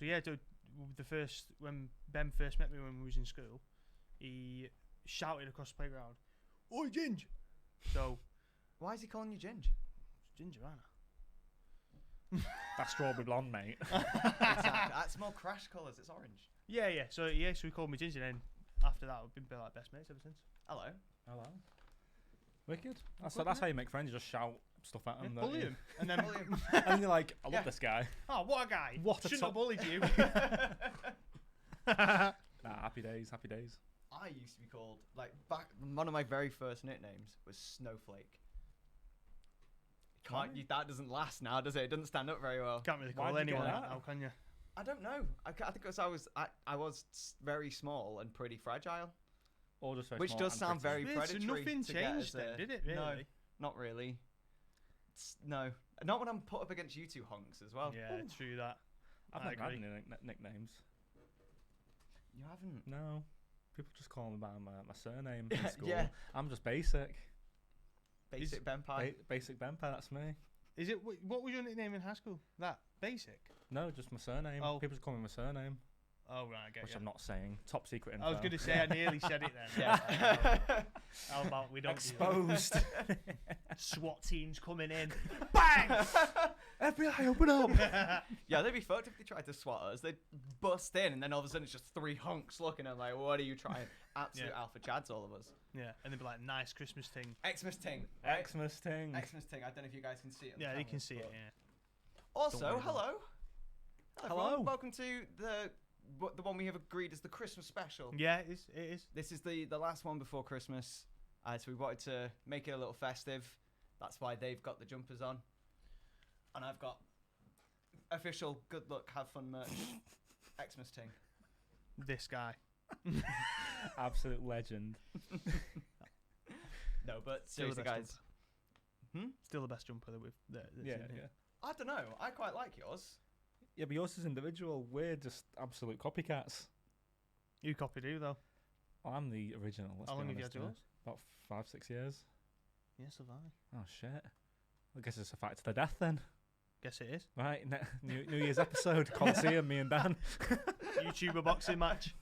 yeah, when Ben first met me when we was in school, he shouted across the playground, "Oi, Ginge!" So, why is he calling you Ginge? Ginger, aren't I? That's strawberry blonde, mate. Exactly. That's more Crash colours. It's orange. Yeah. So he called me Ginger, and then after that, we've been like best mates ever since. Hello. Wicked. That's how you make friends. You just shout stuff at them. Bully him, and then Bully him. And you're like, I love this guy. oh, what a guy! What a Shouldn't top- have bullied you. Happy days. I used to be called, like, one of my very first nicknames was Snowflake. That doesn't last now, does it? It doesn't stand up very well. Can't really Why'd call you get anyone that? that now, can you? I don't know. I think because I was very small and pretty fragile, Or just very which small does and sound pretty. very Yeah, so predatory. nothing to get changed as a- then, did it, really? No, not really. No, not when I'm put up against you two hunks as well. Yeah, true that. I've I never had agree. any nicknames. You haven't. No. People just call me by my surname in school. Yeah. I'm just basic. Basic Benpai. Basic Benpai, that's me. Is it? What was your nickname in high school? That basic. No, just my surname. Oh. People just call me my surname, Oh right, I get which you. I'm not saying. Top secret info. I was going to say I nearly said it then. Yeah. How about we don't Exposed. do that? SWAT teams coming in. Bang! FBI, open up. Yeah, they'd be fucked if they tried to swat us. They'd bust in, and then all of a sudden it's just three hunks looking at them like, what are you trying? Absolute Yeah. alpha chads, all of us. Yeah, and they'd be like, nice Christmas thing. Xmas ting. Right? Xmas thing. Xmas ting. I don't know if you guys can see it. on the Yeah, you camera, can see it. but- Yeah. Also, Don't worry hello. Hello. everyone. Welcome to the one we have agreed is the Christmas special. Yeah, it is. It is. This is the last one before Christmas. So we wanted to make it a little festive. That's why they've got the jumpers on. And I've got official good luck, have fun merch. Xmas ting. This guy. Absolute legend. No, but Still the seriously, best guys. Still the best jumper that's Yeah, in here. yeah. I don't know. I quite like yours. Yeah, but yours is individual. We're just absolute copycats. You copied who though? Oh, I'm the original. Let's How be long have you honest, had yours? About 5-6 years. Yes, have I. Oh shit. I guess it's a fight to the death then. Guess it is. Right, New Year's episode, Coliseum, me and Dan. YouTuber boxing match.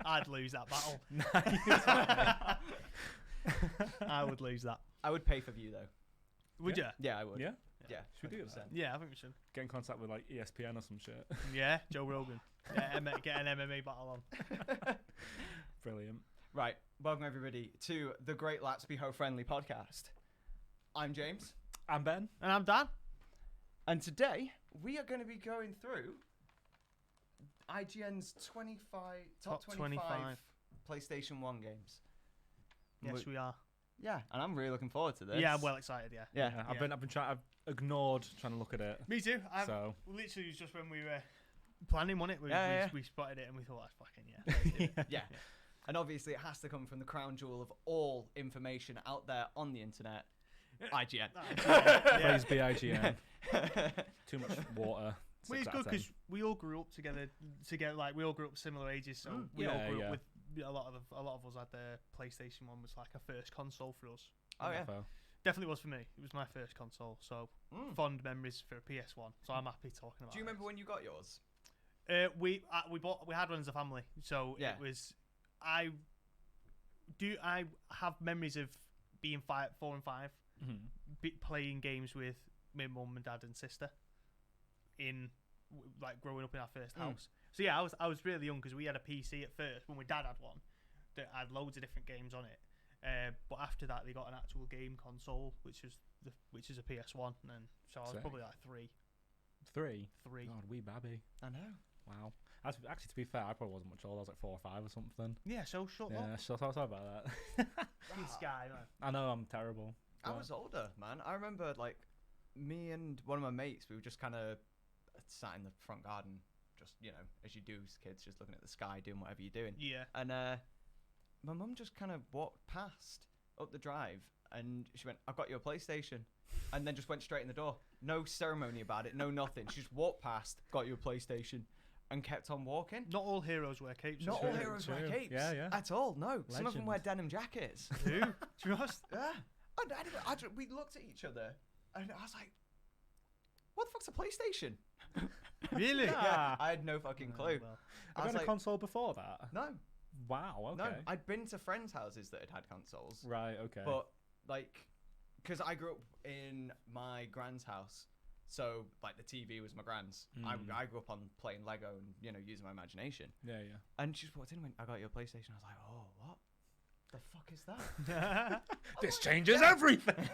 I'd lose that battle. I would lose that. I would pay for view though. Would Yeah. Yeah, I would. Yeah? Yeah. Should we do 100%. that? you? Yeah, I think we should. Get in contact with like ESPN or some shit. Yeah, Joe Rogan. Yeah, get an MMA battle on. Brilliant. Right. Welcome everybody to the Great Laps Be Ho Friendly podcast. I'm James. I'm Ben. And I'm Dan. And today we are going to be going through IGN's top 25 PlayStation 1 games. Yes, we are. Yeah, and I'm really looking forward to this. Yeah, I'm well excited. Yeah. Yeah. I've been trying. I've ignored trying to look at it. Me too. So Literally, it was just when we were planning on it, we spotted it and we thought, that's fucking yeah. let's do it. Yeah. And obviously it has to come from the crown jewel of all information out there on the internet, IGN. Praise be IGN. Too much water. Well, it's 6 out good of 10. because we all grew up together. Like we all grew up similar ages, so we Yeah, all grew yeah. up with a lot of us had the PlayStation 1 was like a first console for us. Oh, yeah. Defo. Definitely was for me. It was my first console, so fond memories for a PS1. So I'm happy talking about. Do you remember when you got yours? We had one as a family, so Yeah. it was. I have memories of being 4 and 5, playing games with my mum and dad and sister, like growing up in our first house. So yeah, I was really young because we had a PC at first when my dad had one that had loads of different games on it. But after that, they got an actual game console, which is a PS1, and so I was Sick. probably like 3. 3. 3. God, wee babby. I know. Wow. Actually, to be fair, I probably wasn't much older. I was like 4 or 5 or something. Yeah, so shut Yeah, up. so sorry about that. This guy, man. I know I'm terrible. I was older, man. I remember, like, me and one of my mates, we were just kind of sat in the front garden, just, you know, as you do as kids, just looking at the sky, doing whatever you're doing. Yeah. And my mum just kind of walked past up the drive, and she went, "I've got your PlayStation," and then just went straight in the door. No ceremony about it, no nothing. She just walked past, got your PlayStation, and kept on walking. Not all heroes wear capes. Not True, all heroes wear true. capes. Yeah, yeah. At all, no. Some of them Legend. wear denim jackets. Who? Trust? Yeah. And anyway, we looked at each other, and I was like, "What the fuck's a PlayStation?" Really? Yeah, I had no fucking clue. Well, I Have was you had a like, console before that? no, Wow. Okay. no. I'd been to friends' houses that had consoles, Right. Okay. but like, because I grew up in my grand's house, so like the TV was my grand's. I grew up on playing Lego and using my imagination. Yeah. Yeah. And she just walked in and went, "I got your PlayStation." I was like, "Oh, what? The fuck is that?" This changes everything.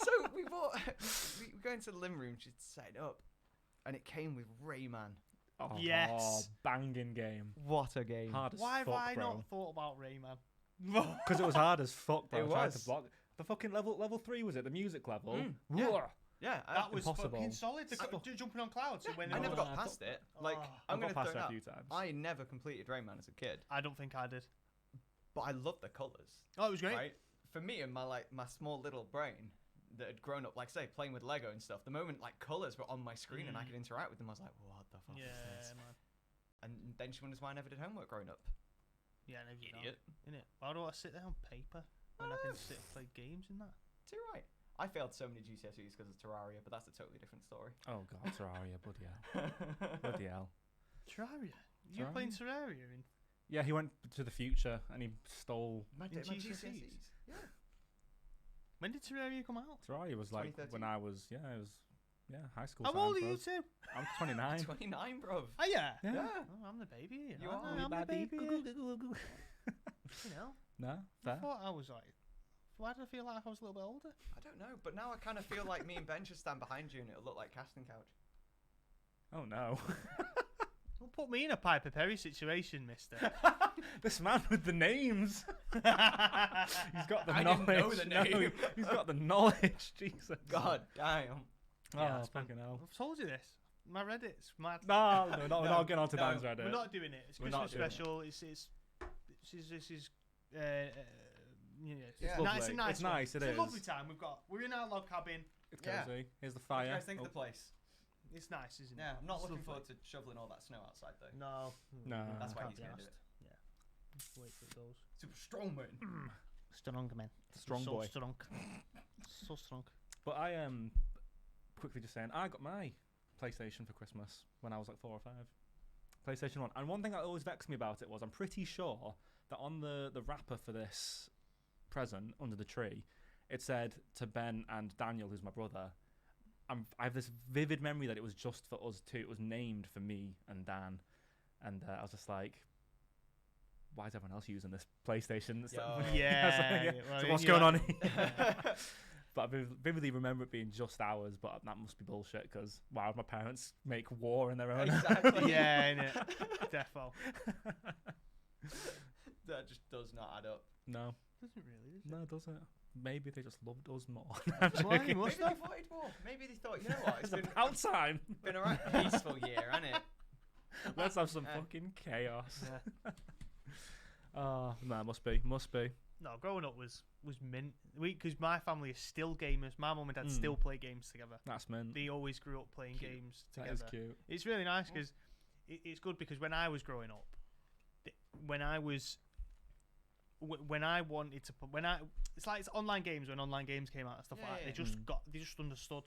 So we go into the living room. She'd set it up, and it came with Rayman. Oh, Yes. banging game. What a game! Hard as Why have fuck, I bro. not thought about Rayman? Because it was hard as fuck, bro. It I tried was. to block the fucking level 3, was it? The music level? yeah. Whoa. Yeah, That was Impossible. fucking solid. Jumping on clouds. So when I they never were- got past it. Like, Oh. I'm I got gonna past throw it it a out. few times. I never completed Rayman as a kid, I don't think I did. but I loved the colours. Oh, it was great. Right? For me and my small little brain that had grown up, like say, playing with Lego and stuff, the moment like colours were on my screen and I could interact with them, I was like, what the fuck Yeah, is this? man. And then she wonders why I never did homework growing up. Yeah, no, you Idiot. don't, innit? Why do I sit there on paper when I can sit and play games in that? Too right. I failed so many GCSEs because of Terraria, but that's a totally different story. Oh god, Terraria, bloody hell. Bloody hell. Terraria. You were playing Terraria in Yeah, he went to the future and he stole. My In GCSEs? Yeah. when did Terraria come out? Terraria was like 2013. when I was, high school. How time old are for you us. two? I'm 29. 29, bruv. Oh yeah. Yeah. Yeah. Oh, I'm the baby. You Oh, are. I'm the baby. You know. No, I fair. thought I was like. Why did I feel like I was a little bit older? I don't know, but now I kind of feel like me and Ben should stand behind you and it'll look like casting couch. Oh no. Don't put me in a Piper Perry situation, mister. This man with the names. He's got the I knowledge. didn't know the No, name. he's got the knowledge. Jesus. God damn. Oh, Yeah, it's fucking hell. I've told you this. My Reddit's mad. No, we're No, not getting on to no, Dan's Reddit. We're not doing it. It's We're Christmas not doing it. special. This is Yeah. it's, Lovely. it's a nice. It's one. nice, it it's is. a lovely time. We're in our log cabin. It's Yeah. cozy. Here's the What do fire. you guys think Oh, of the place? It's nice, isn't it? Yeah, I'm not It's looking lovely. forward to shoveling all that snow outside though. No. No. That's why Can't he's be gonna do arsed. it. Yeah. Wait till it goes. Super strong, man. Strong man. Strong so boy. Strong. So strong. But I quickly just saying, I got my PlayStation for Christmas when I was like 4 or 5. PlayStation 1. And one thing that always vexed me about it was I'm pretty sure that on the wrapper for this present under the tree, it said to Ben and Daniel, who's my brother, I have this vivid memory that it was just for us two. It was named for me and Dan. And I was just like, why is everyone else using this PlayStation? It's like- Yo. Yeah. Well, So what's you're going like- on here? But I vividly remember it being just ours, but that must be bullshit because why would my parents make war in their own? Exactly. Yeah, innit? Defo. That just does not add up. No, Doesn't really, does it? no, it doesn't. Maybe they just loved us more. Well, he Maybe must they have. wanted more. Maybe they thought, you know what? It's It's about time. been a right peaceful year, hasn't it? Let's have some Yeah. fucking chaos. Yeah. Oh, no, must be. No, growing up was mint. Because my family is still gamers. My mum and dad Mm. still play games together. That's mint. They always grew up playing Cute. games That together. is cute. It's really nice because it's good because when I was growing up, when I was when I wanted to put it's like it's online games when online games came out and stuff Yeah, like that. yeah, They just Mm. they just understood.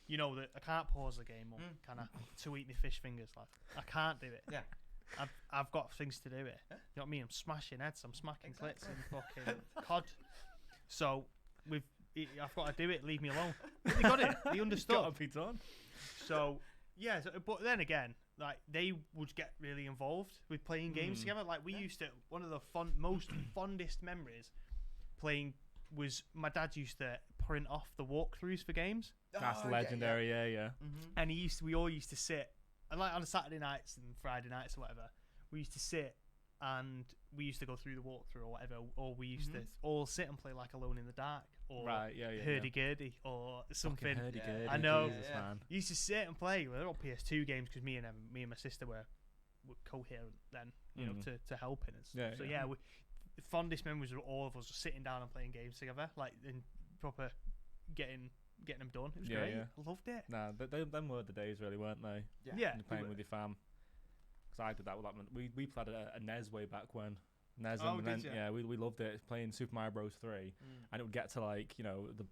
You know that I can't pause the game or can I to eat my fish fingers like I can't do it. Yeah. I've got things to do it. Yeah. You know what I mean? I'm smashing heads. I'm smacking clits Exactly. and fucking cod. So I've got to do it. Leave me alone. But they got it. They understood. Gotta be done. So yeah, but then again, like they would get really involved with playing games Mm. together. Like we Yeah. used to. One of the most fondest memories playing was my dad used to print off the walkthroughs for games, That's Oh, legendary. Yeah. Mm-hmm. and we all used to sit and like on Saturday nights and Friday nights or whatever, we used to sit and we used to go through the walkthrough or whatever, or we used to all sit and play like Alone in the Dark or Right. Yeah. Hurdy-gurdy or something. Yeah. I I know. Jesus, Yeah. man. Used to sit and play. Well, they're all PS2 games because me and my sister were coherent then, you know, to helping us. Yeah, So yeah. the fondest memories of all of us sitting down and playing games together, like in proper getting them done. It was Yeah, great. yeah. I loved it. Nah, them were the days, really, weren't they? Yeah. Yeah. You're playing with your fam. Because I did that with that. We played a NES way back when. NES Oh, and then, did ya? yeah, we loved it. Playing Super Mario Bros. 3, and it would get to like the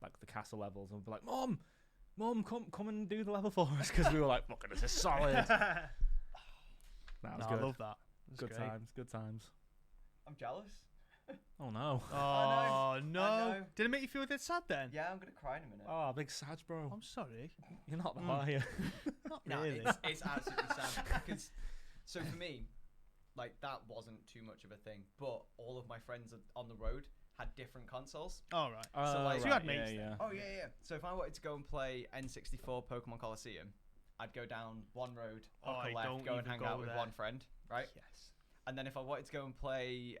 like the castle levels, and we'd be like, "Mom, Mum, come and do the level for us, because we were like, fucking, this is solid. That was No, good. I love that. It was Good great. times. Good times. I'm jealous. Oh no. Oh I no! know. Did it make you feel a bit sad then? Yeah, I'm gonna cry in a minute. Oh, big Sag, bro. I'm sorry. You're not that, Mm. are you? Not No, really. it's absolutely sad. Because, so for me, like that wasn't too much of a thing. But all of my friends on the road had different consoles. All right. So, like- So you had mates yeah, then? Oh yeah. So if I wanted to go and play N64 Pokemon Coliseum, I'd go down one road, Oh, hook I a left, don't go and even hang go out with there. one friend, right? Yes. And then if I wanted to go and play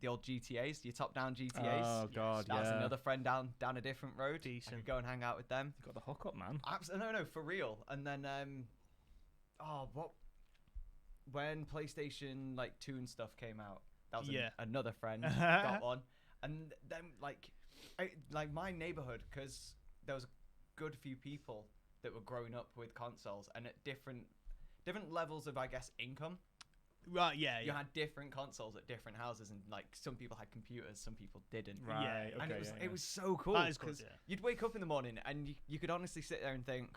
the old GTAs, your top-down GTAs, Oh god, that's yeah. another friend down a different road. I Decent. could go and hang out with them. You got the hookup, man. No, for real. And then, when PlayStation like 2 and stuff came out, that was Yeah. another friend got one. And then like my neighborhood, because there was a good few people that were growing up with consoles and at different levels of, I guess, income. Right. Yeah. You Yeah. had different consoles at different houses, and like some people had computers, some people didn't. Right. Yeah, Okay, And it was yeah, it was so cool That is good, because yeah. you'd wake up in the morning and you could honestly sit there and think,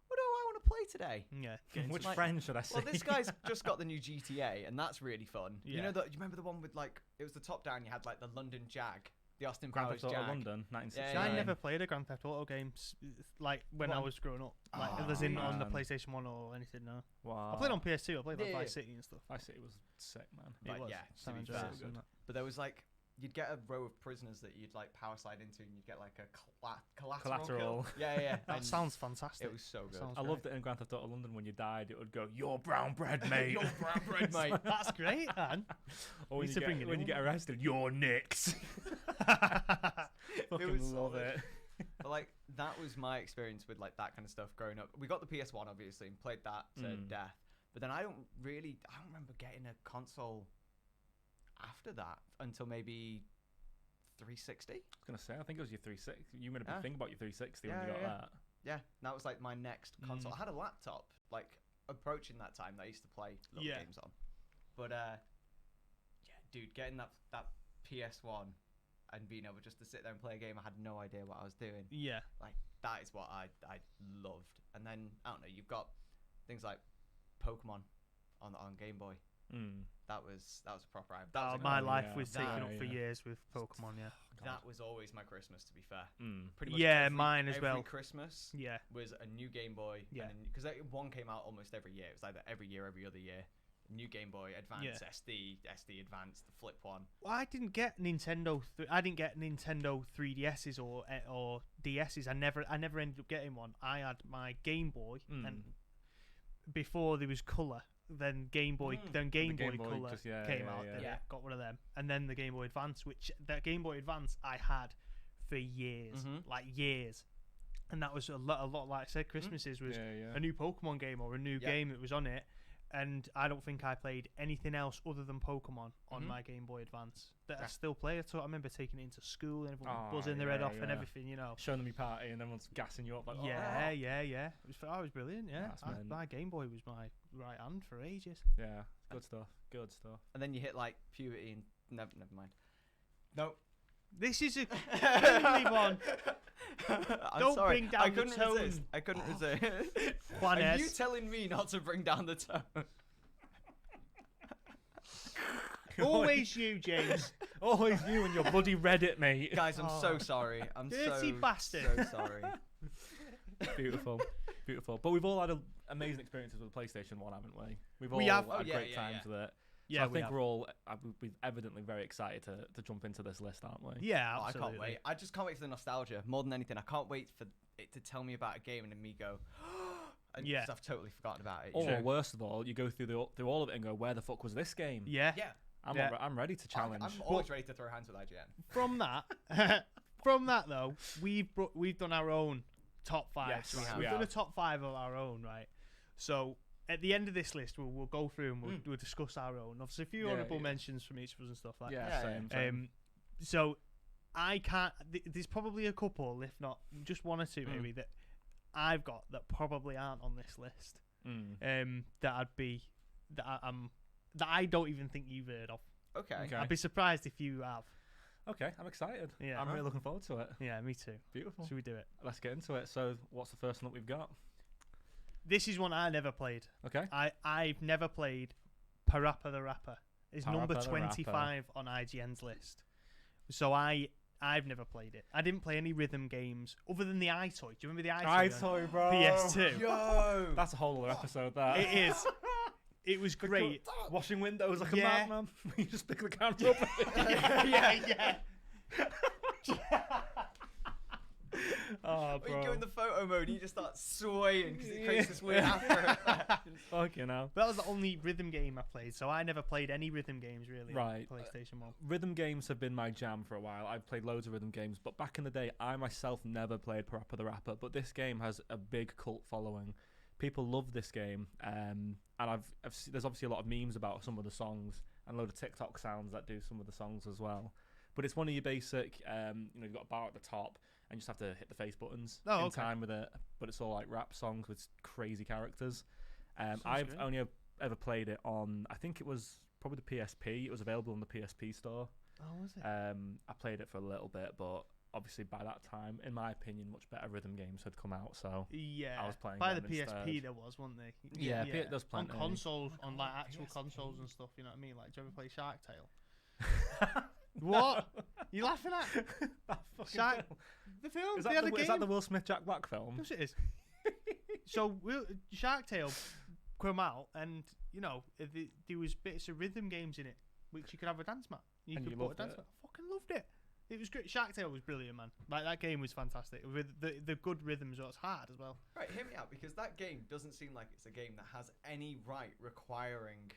what do I want to play today? Yeah. get into Which it. like- friend should I say? Well, this guy's just got the new GTA, and that's really fun. You Yeah. know that? You remember the one with like it was the top down. You had like the London Jag, the Austin Grand Powers Theft Auto Jag. London, Yeah, 1969. I yeah. never played a Grand Theft Auto game like when I What? was growing up. Like Oh, as in on the man. PlayStation 1 or anything. No. Wow. I played on PS2. I played like Yeah. Vice City and stuff. I see it was sick, man. It Like, was. yeah, San to be Andreas, fair. wasn't it? But there was like you'd get a row of prisoners that you'd like power slide into, and you'd get like a collateral. Collateral. Kill. Yeah. That and sounds fantastic. It was so good. Sounds I great. loved it in Grand Theft Auto London when you died. It would go, "You're brown bread, mate." Your brown bread, mate. That's great, man. Or when Used you to bring get, it when in. you get arrested, "You're nicked." Fucking was love solid. it. But like that was my experience with like that kind of stuff growing up. We got the PS1 obviously and played that to death. But then I don't remember getting a console after that until maybe 360. I was gonna say, I think it was your 360. You made a big Yeah. thing about your 360 Yeah, when you got yeah. that. Yeah, that was like my next console. Mm. I had a laptop like approaching that time that I used to play little Yeah. games on. But yeah, dude, getting that PS1 and being able just to sit there and play a game, I had no idea what I was doing. Yeah. Like that is what I loved. And then I don't know, you've got things like Pokemon on Game Boy. That was a proper. That was a My Oh, life yeah. was That- taken up for yeah. years with Pokemon. Yeah. that was always my Christmas. To be fair, Mm. pretty much. Yeah, mine as every well. Christmas Yeah. was a new Game Boy. Yeah. Because one came out almost every year. It was either every year, every other year. New Game Boy Advance, Yeah. SD Advance, the flip one. Well, I didn't get Nintendo. I didn't get Nintendo 3DSs or DSs. I never ended up getting one. I had my Game Boy, and before there was color, then Game Boy, then Game Boy Game Boy Color just- yeah, came yeah, out. yeah. Then Yeah. I got one of them, and then the Game Boy Advance, which that Game Boy Advance I had for years, like years, and that was a lot. Like I said, Christmases was Yeah, yeah. a new Pokemon game or a new Yeah. game that was on it. And I don't think I played anything else other than Pokemon on my Game Boy Advance that I Yeah. still play. So I remember taking it into school and everyone Oh, buzzing their head yeah, off and yeah. everything, you know. Showing them your party and everyone's gassing you up like, Yeah, oh. yeah. It was brilliant. Yeah, That's mint. my Game Boy was my right hand for ages. Yeah, good stuff. Good stuff. And then you hit like puberty and never mind. No. This is a friendly one. I'm Don't sorry. bring down I the couldn't tone. resist. I couldn't resist. Juanes. Are you telling me not to bring down the tone? Always you, James. Always you and your bloody Reddit, mate. Guys, I'm Oh. so sorry. I'm Dirty so bastard. so sorry. Beautiful, beautiful. But we've all had amazing experiences with the PlayStation 1, haven't we? We've all We have. had Oh, yeah, great yeah, times yeah. with it. Yeah, so I we think have. we're all we're evidently very excited to jump into this list, aren't we? Yeah, Oh, I absolutely. can't wait. I just can't wait for the nostalgia more than anything. I can't wait for it to tell me about a game and then me go, and Yeah. 'cause I've totally forgotten about it. Or True. worst of all, you go through through all of it and go, "Where the fuck was this game?" Yeah. Yeah. Yeah. I'm ready to challenge. I'm always ready to throw hands with IGN. From that though, we've done our own top five. Yes, right? we We've done a have. top five of our own, right? So at the end of this list, we'll go through and we'll discuss our own. Obviously, a few Yeah, honourable yeah. mentions from each of us and stuff like yeah, Yeah, same. yeah. same. So I can't. There's probably a couple, if not just one or two, maybe that I've got that probably aren't on this list. That I don't even think you've heard of. Okay. Okay. I'd be surprised if you have. Okay, I'm excited. Yeah. I'm really looking forward to it. Yeah, me too. Beautiful. Should we do it? Let's get into it. So, what's the first one that we've got? This is one I never played. Okay. I've never played Parappa the Rapper. It's number Parappa the 25 on IGN's list. So I've never played it. I didn't play any rhythm games other than the iToy. Do you remember the iToy? iToy, bro. PS2. Yo! That's a whole other episode. That It is. It was great. Washing windows like Yeah. a madman. You just pick the camera up. yeah. Oh, When bro. you go in the photo mode, and you just start swaying because it creates this weird after effect. Fucking hell. That was the only rhythm game I played, so I never played any rhythm games really Right. on PlayStation 1. Rhythm games have been my jam for a while. I've played loads of rhythm games, but back in the day, I myself never played Parappa the Rapper. But this game has a big cult following. People love this game, and there's obviously a lot of memes about some of the songs and a load of TikTok sounds that do some of the songs as well. But it's one of your basic, you've got a bar at the top, and you just have to hit the face buttons in time with it. But it's all like rap songs with crazy characters. I've good. only ever played it on, I think it was probably the PSP. It was available on the PSP store. Oh, was it? I played it for a little bit, but obviously by that time, in my opinion, much better rhythm games had come out. So Yeah. I was playing by the them PSP instead. there was, wasn't there? Yeah, there's plenty. On consoles, Oh my on God, like actual PSP. consoles and stuff, you know what I mean? Like, do you ever play Shark Tale? What? You laughing at? That fucking Shark- film. The film? Is They that, had the, a game. is that the Will Smith Jack Black film? Yes, it is. So Shark Tale come out, and there was bits of rhythm games in it, which you could have a dance mat. And could you put a loved dance it. mat. I fucking loved it. It was great. Shark Tale was brilliant, man. Like, that game was fantastic with the good rhythms. It's hard as well. Right, hear me out, because that game doesn't seem like it's a game that has any requiring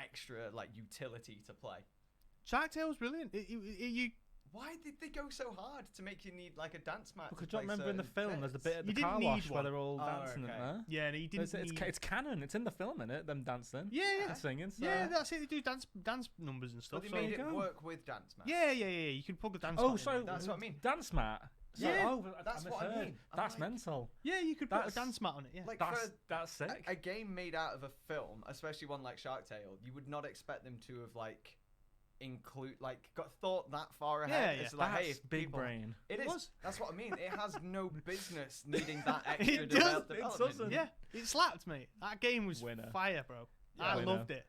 extra utility to play. Shark Tale was brilliant. Why did they go so hard to make you need a dance mat? Because to do you play remember in the certain film, there's the bits? bit at You the car didn't need wash where one. they're all Oh, dancing okay. in there. Yeah, and he didn't It's, need. it's canon. It's in the film, innit? Them dancing. Yeah, And singing. So. yeah, that's it. They do dance numbers and stuff. But they So made it go. work with dance mat. yeah. You can plug the dance. Oh, mat in sorry. there. That's what I mean. Dance mat. So, Yeah, oh, that's what I misheard. mean. I'm That's like- mental. Yeah, you could put a That's- dance mat on it. Yeah. Like That's sick. a game made out of a film, especially one like Shark Tale, you would not expect them to have got thought that far ahead. Yeah, It's yeah. like, hey, That's if big people- brain. It It is. was. That's what I mean. It has no business needing that extra It does, it development. doesn't. Yeah, it slapped me. That game was Winner. fire, bro. Yeah, I winner. loved it.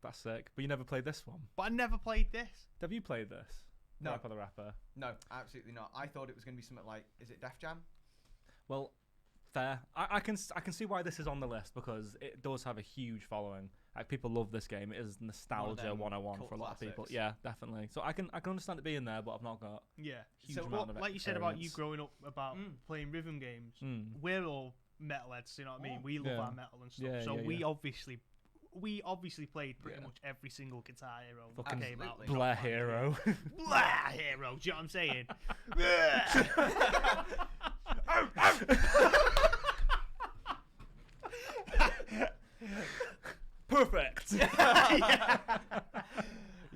That's sick. But you never played this one. But I never played this. Have you played this? No. Rapper the Rapper. No, absolutely not. I thought it was going to be something like, is it Def Jam? Well, fair. I can see why this is on the list because it does have a huge following. Like, people love this game. It is nostalgia them 101 cult for a lot of people. classics. Yeah, definitely. So I can understand it being there, but I've not got Yeah. huge So amount of like you said about you experience. growing up about Mm. playing rhythm games, Mm. we're all metalheads, you know what I mean? Oh. We love Yeah. our metal and stuff. Yeah, So yeah, we yeah. obviously played pretty Yeah. much every single Guitar Hero Fucking that came out. Absolutely. Blair Hero. Blah, hero, do you know what I'm saying? Perfect. yeah.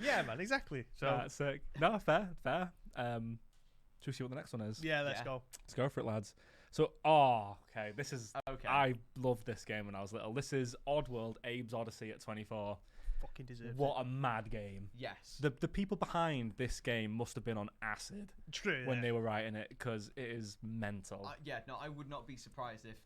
Yeah, man, exactly. So That's sick. No, fair. Should we see what the next one is? yeah, let's Yeah. go. Let's go for it, lads. So, okay, this is. Okay. I loved this game when I was little. This is Oddworld: Abe's Odyssey at 24. Fucking deserves What a mad game! Yes. The people behind this game must have been on acid it. True. when yeah. they were writing it because it is mental. I would not be surprised if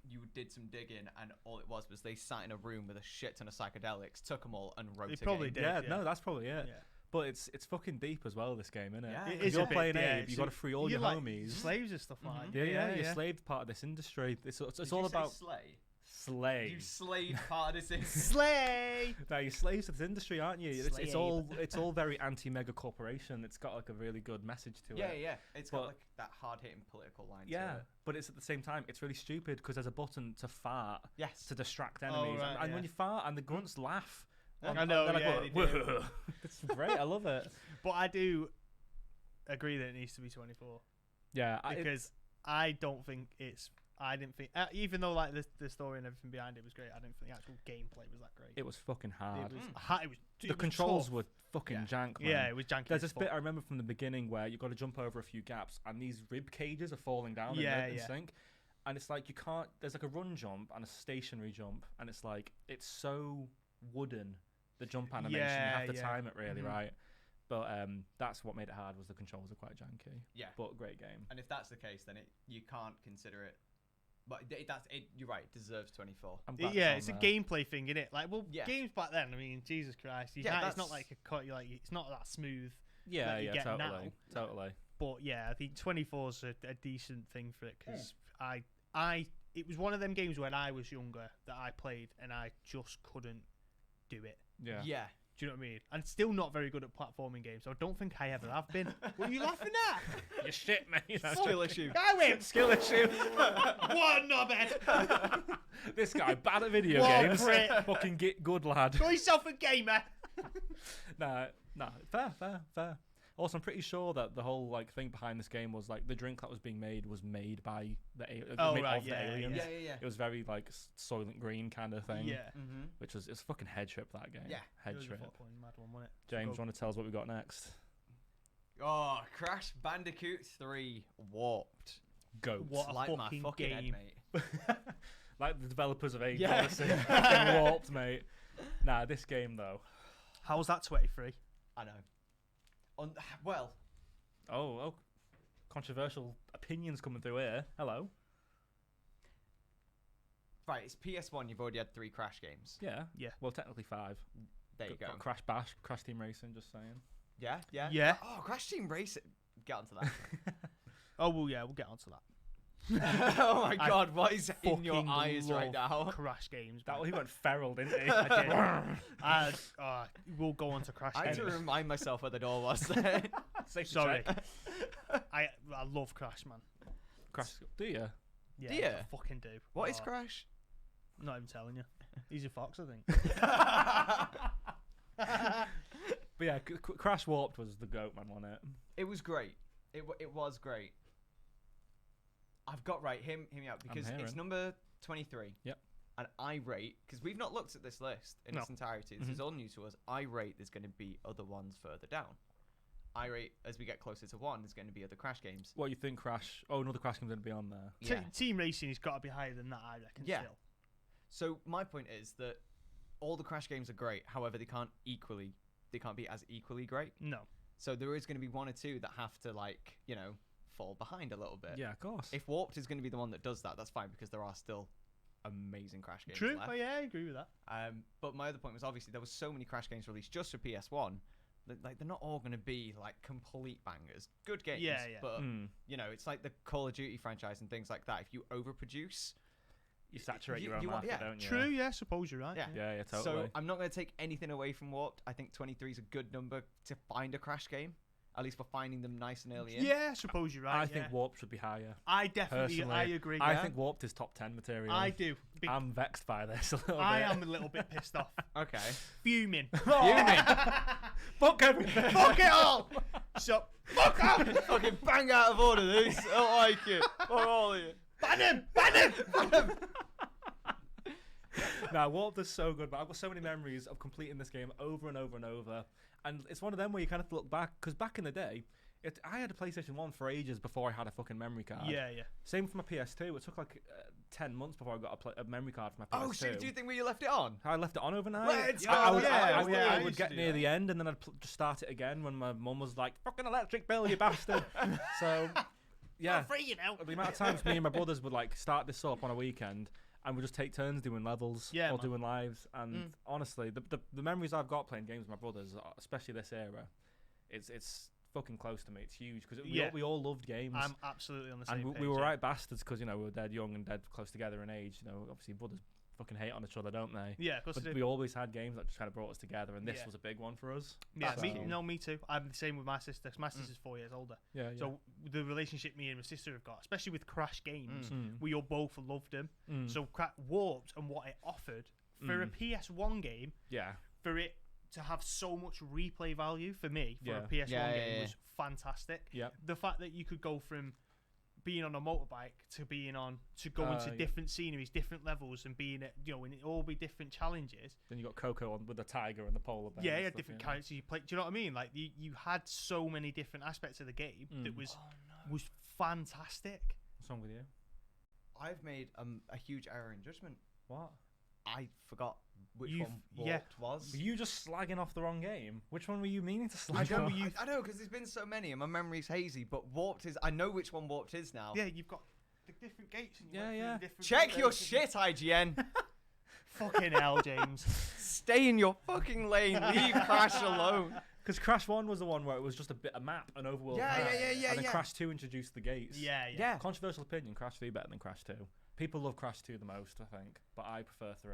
you did some digging and all it was they sat in a room with a shit ton of psychedelics, took them all and wrote They a probably game. did. yeah, yeah. no, that's probably it. Yeah. But it's fucking deep as well. This game, isn't it? Yeah. It If is you're a bit, playing yeah, Abe, you so got to free all you're your like homies. slaves and stuff like that. Yeah, you're slaved part of this industry. It's Did all you say about slay. slave. You slave part of this industry. Slay. No, you're slaves to this industry, aren't you? It's Slave. all very anti-mega corporation. It's got like a really good message to Yeah, it. yeah. It's But- got that hard-hitting political line Yeah, to it. but it's at the same time it's really stupid because there's a button to fart Yes. to distract enemies, right, and yeah. when you fart and the grunts laugh. I and know, they're like, yeah, "Whoa, they do. whoa." It's great. I love it. But I do agree that it needs to be 24 Yeah, because I don't think it's. I didn't think, even though like the story and everything behind it was great, I didn't think the actual gameplay was that great. it was fucking hard. It was, Mm. it was The controls tough. were fucking Yeah. jank, man. Yeah, it was janky. There's as this bit fuck. I remember from the beginning where you've got to jump over a few gaps and these rib cages are falling down Yeah, in yeah. sync. And it's like you can't, there's like a run jump and a stationary jump. And it's like, it's so wooden, the jump animation. You Yeah, have to yeah. time it really Mhm. right. But that's what made it hard. Was the controls are quite janky. Yeah. But great game. And if that's the case, then you can't consider it. But you're right. It deserves 24. I'm glad Yeah, on it's a there. gameplay thing, isn't it? Like, well, Yeah. games back then. I mean, Jesus Christ, Yeah, it's not that's- like a cut. Like, it's not that smooth. Yeah, that you yeah, get totally, now. totally. But yeah, I think 24 is a decent thing for it because it was one of them games when I was younger that I played and I just couldn't do it. Yeah. Yeah. Do you know what I mean? I'm still not very good at platforming games. So I don't think I ever have been. What are you laughing at? You shit, mate. Skill issue. I win. Skill issue. What a knobhead. This guy bad at video What a games. prick. Fucking get good lad. Call yourself a gamer. Nah, fair. Also, I'm pretty sure that the whole like thing behind this game was like the drink that was being made was made by the aliens. Yeah. It was very like Soylent Green kind of thing. Yeah. Mm-hmm. Which was it's fucking head trip that game. Yeah. Head It was a trip. fucking mad one, wasn't it? James, Go. want to tell us what we got next? Oh, Crash Bandicoot 3 Warped. Goats. What a like my fucking fucking game. head, mate. Like the developers of Age Yeah. Odyssey. Fucking warped, mate. Nah, this game though. How's that 23? I know. Oh, controversial opinions coming through here. Hello. Right, it's PS1. You've already had 3 Crash games. Yeah. Yeah. Well, technically 5. There you go. Got Crash Bash, Crash Team Racing. Just saying. Yeah, yeah. Yeah. Oh, Crash Team Racing. Get onto that. Oh, well, yeah, we'll get onto that. Oh my I god, what is in your Fucking eyes right love now? Crash games. That man. he went feral, didn't he? I did. We'll go on to Crash I had games. to remind myself where the door was there. Safe to Sorry. check. I love Crash, man. Crash. Do you? Yeah, Do ya? I fucking do. What is Oh, Crash? I'm not even telling you. He's a fox, I think. But yeah, Crash Warped was the goat man, wasn't it? It was great. It was great. I've got right. Hear me out because it's hearing. number 23. Yep. And I rate because we've not looked at this list in No. its entirety. This is all new to us. I rate there's going to be other ones further down. I rate as we get closer to 1, there's going to be other Crash games. What you think, Crash? Oh, another Crash game's gonna be on there. Yeah. Team Racing has got to be higher than that, I reckon. Yeah. Still. So my point is that all the Crash games are great. However, they can't be as equally great. No. So there is going to be 1 or 2 that have to fall behind a little bit. Yeah, of course. If Warped is going to be the one that does that, that's fine because there are still amazing Crash games True. left. Oh, yeah, I agree with that. But my other point was obviously there was so many Crash games released just for PS1 that like they're not all going to be like complete bangers. Good games, Yeah. but Mm. it's like the Call of Duty franchise and things like that. If you overproduce, You saturate you- your own you want- market, yeah. don't you? True, yeah, suppose you're right. Yeah. Yeah, totally. So I'm not going to take anything away from Warped. I think 23 is a good number to find a Crash game, at least for finding them nice and early in. Yeah, suppose you're right. I think yeah. Warped should be higher. I definitely, Personally, I agree. I yeah. think Warped is top 10 material. I do. I'm vexed by this a little I bit. am a little bit pissed off. Okay. Fuming. Fuming. Fuck everything. Fuck it all. So, fuck off. Fucking bang out of order, these. I don't like it. Fuck all of you. Ban him. Ban him. Ban him. Nah, Warped is so good, but I've got so many memories of completing this game over and over and over. And it's one of them where you kind of look back, because back in the day, I had a PlayStation 1 for ages before I had a fucking memory card. Yeah. Same for my PS2. It took like 10 months before I got a memory card for my PS2. Oh, shit. Do you think where you left it on? I left it on overnight. Let's I go, would- yeah, I I would used get to do near that. the end and then I'd just start it again when my mum was like, fucking electric bill, you bastard. So, yeah. I'm free, you know. The amount of times me and my brothers would like start this up on a weekend and we'd just take turns doing levels Yeah, or man. doing lives. And honestly, the memories I've got playing games with my brothers, especially this era, it's fucking close to me. It's huge because Yeah. we all loved games. I'm absolutely on the same And page. we were yeah. right bastards because, we were dead young and dead close together in age. Obviously brothers fucking hate on each other, don't they? Yeah, of course But I do. we always had games that just kind of brought us together, and this Yeah. was a big one for us. Yeah, That's me, cute. no, me too. I'm the same with my sister. 'Cause my sister's 4 years older. Yeah, So the relationship me and my sister have got, especially with Crash games, Mm. we all both loved them. Mm. So Warped and what it offered for a PS1 game, yeah, for it to have so much replay value for me for Yeah. a PS1 Yeah, game yeah, was fantastic. yeah, The fact that you could go from being on a motorbike to go into yeah. different sceneries, different levels, and being at and it all be different challenges. Then you got Coco on with the tiger and the polar bear. Yeah, and yeah, stuff, different characters you play. Do you know what I mean? Like you had so many different aspects of the game that was fantastic. What's wrong with you? I've made a huge error in judgment. What? I forgot which You've- one yeah. Warped was. Were you just slagging off the wrong game? Which one were you meaning to I slag know, off? I know, because there's been so many, and my memory's hazy. But Warped is. I know which one Warped is now. Yeah, you've got the different gates. And you Yeah, went through yeah. the different Check your gates. shit, IGN. Fucking hell, James. Stay in your fucking lane. Leave Crash alone. Because Crash 1 was the one where it was just a map, an overworld Yeah, map. yeah, And then yeah. Crash 2 introduced the gates. Yeah. Yeah. Controversial opinion, Crash 3 better than Crash 2. People love Crash 2 the most, I think, but I prefer 3.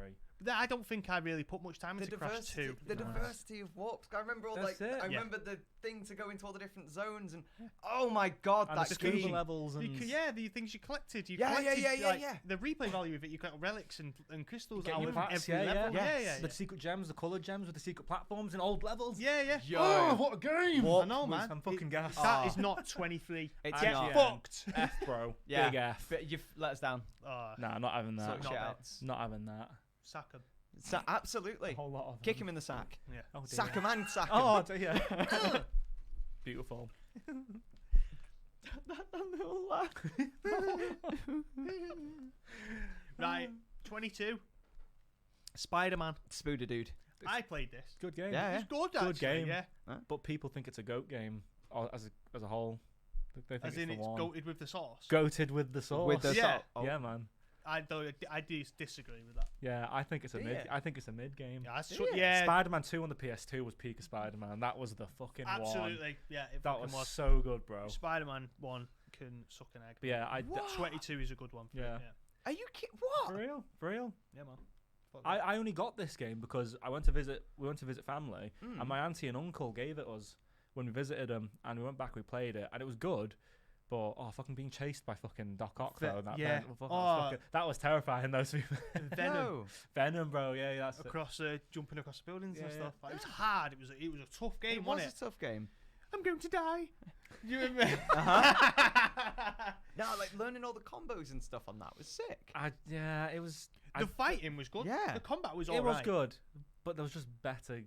I don't think I really put much time The into Crash diversity, 2. the Nice. diversity of Warped. I remember all That's like. it. I Yeah. remember the thing to go into all the different zones, and oh my god, And that the scuba game. levels and The things you collected. You Yeah, collected, yeah, like, yeah. The replay value of it, you got relics and crystals Get out your of plats, every yeah, level. yeah. Yeah. the secret gems, the coloured gems with the secret platforms and old levels. Yeah. Yo. Oh, what a game! Warped I know, was- man. I'm fucking gassed. That is not 23. It's Get not. fucked. F, bro. Yeah. Big F. But you've let us down. Nah, not having that. Sort not shit bad. out. Not having that. Sack 'em. Absolutely. A whole lot of Kick them. him in the sack. Yeah. Oh, dear. Sack him and sack him. Oh, dear. Beautiful. that little laugh. Right. 22. Spider-Man. Spooder dude. I played this. Good game. Yeah, It's good, Good actually. game. Yeah. But people think it's a goat game as a whole. They think As in, the it's one. goated with the sauce. Goated with the sauce. With the Yeah. oh. Yeah, man. I disagree with that. Yeah, I think it's a Do mid. ya? I think it's a mid game. Yeah. Yeah. Yeah. Spider-Man 2 on the PS2 was peak of Spider-Man. That was the fucking one. Absolutely. Yeah. It That fucking was so good, bro. Spider-Man 1 can suck an egg. But yeah, What? 22 is a good one. For Yeah. it, yeah. Are you kidding? For What? real, for real. Yeah, man. Fuck I only got this game because we went to visit family, Mm. and my auntie and uncle gave it us when we visited them, and we went back, we played it, and it was good. But fucking being chased by fucking Doc Ock though, that yeah. that was terrifying. Those people, Venom. No. Venom, bro. Yeah, that's it. Across jumping across the buildings and Yeah, stuff. Like, it was hard. It was a tough game, It was wasn't it? a tough game. I'm going to die. You remember? No, like learning all the combos and stuff on that was sick. It was. The fighting was good. Yeah. The combat was It alright. was good, but there was just better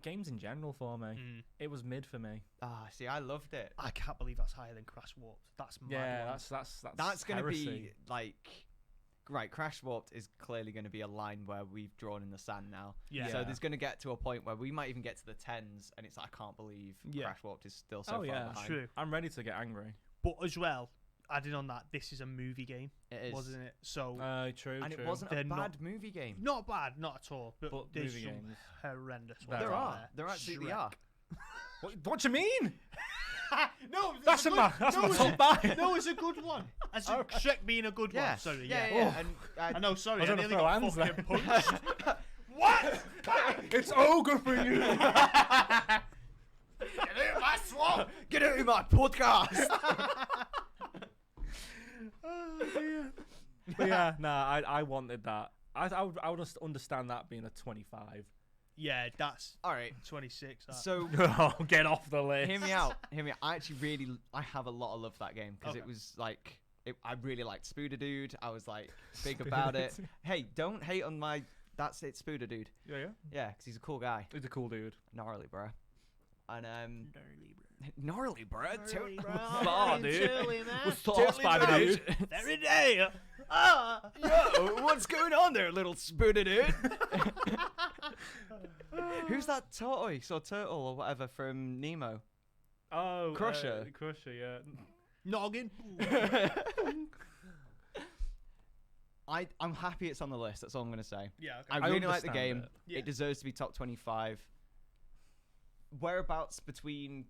games in general for me. Mm. It was mid for me. See, I loved it. I can't believe that's higher than Crash Warped. That's mad. Yeah, one. that's Gonna heresy. be like, right? Crash Warped is clearly going to be a line where we've drawn in the sand now. Yeah. So Yeah. there's going to get to a point where we might even get to the tens, and it's like, I can't believe Yeah. Crash Warped is still so Oh, far yeah. behind. True. I'm ready to get angry. But as well, adding on that, this is a movie game, It is. wasn't it? So True. And true. it wasn't They're a not- bad movie game. not bad, not at all. But, But there's movie some games. horrendous There ones. There out are. there. There absolutely Shrek. are. What you mean? No, That's it's my no, it's top five. No, it's a good one. As in Okay. Shrek being a good Yeah. one. Sorry, yeah. yeah. And, I know, sorry, I was I gonna nearly throw got hands fucking there. punched. What? It's ogre for you. Get out of my swamp! Get out of my podcast. Oh, dear. But yeah, I wanted that. I would just understand that being a 25. Yeah, that's All right. 26. That. So Oh, get off the list. hear me out. Hear me out. I actually really, I have a lot of love for that game because it Okay. was like, I really liked Spooder Dude. I was like big about it. Hey, don't hate on my. That's it, Spooder Dude. Yeah, yeah. Yeah, because he's a cool guy. He's a cool dude. Gnarly, bruh. And gnarly, bruh. Gnarly, To- bruh. Aw, dude. Totally, man. What's Totally the spider right. dude? Every day. Ah. Yo, what's going on there, little Spooder Dude? Who's that tortoise or turtle or whatever from Nemo? Oh, Crusher. Crusher, yeah. Noggin. I'm happy it's on the list. That's all I'm gonna say. Yeah, I okay. I really like the understand game. it. Yeah. It deserves to be top 25. Whereabouts between?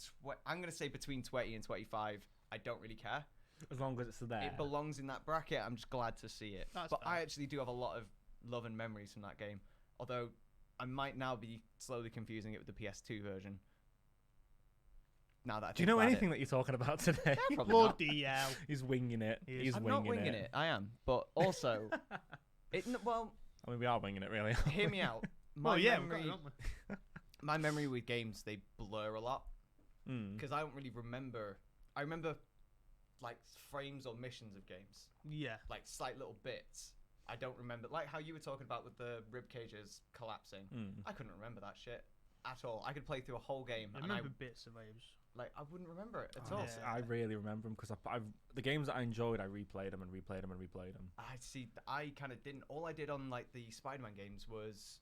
I'm gonna say between 20 and 25. I don't really care. As long as it's there. It belongs in that bracket. I'm just glad to see it. That's but fair. I actually do have a lot of love and memories from that game. Although I might now be slowly confusing it with the PS2 version. Now that I Do you think know about anything that you're talking about today? Yeah, probably not. Bloody hell. He's winging it. He is. He's I'm winging not winging it. I am, but also, well, I mean, we are winging it, really. hear me out. My Well, yeah, we've got memory, it, haven't we? my memory with games, they blur a lot Mm. because I don't really remember. I remember like frames or missions of games, Yeah. like slight little bits. I don't remember, like how you were talking about with the rib cages collapsing. Mm. I couldn't remember that shit at all. I could play through a whole game I and remember bits of it. I wouldn't remember it at Oh, all. s- I really remember them because the games that I enjoyed, I replayed them and replayed them and replayed them. I see. I kind of didn't. All I did on like the Spider-Man games was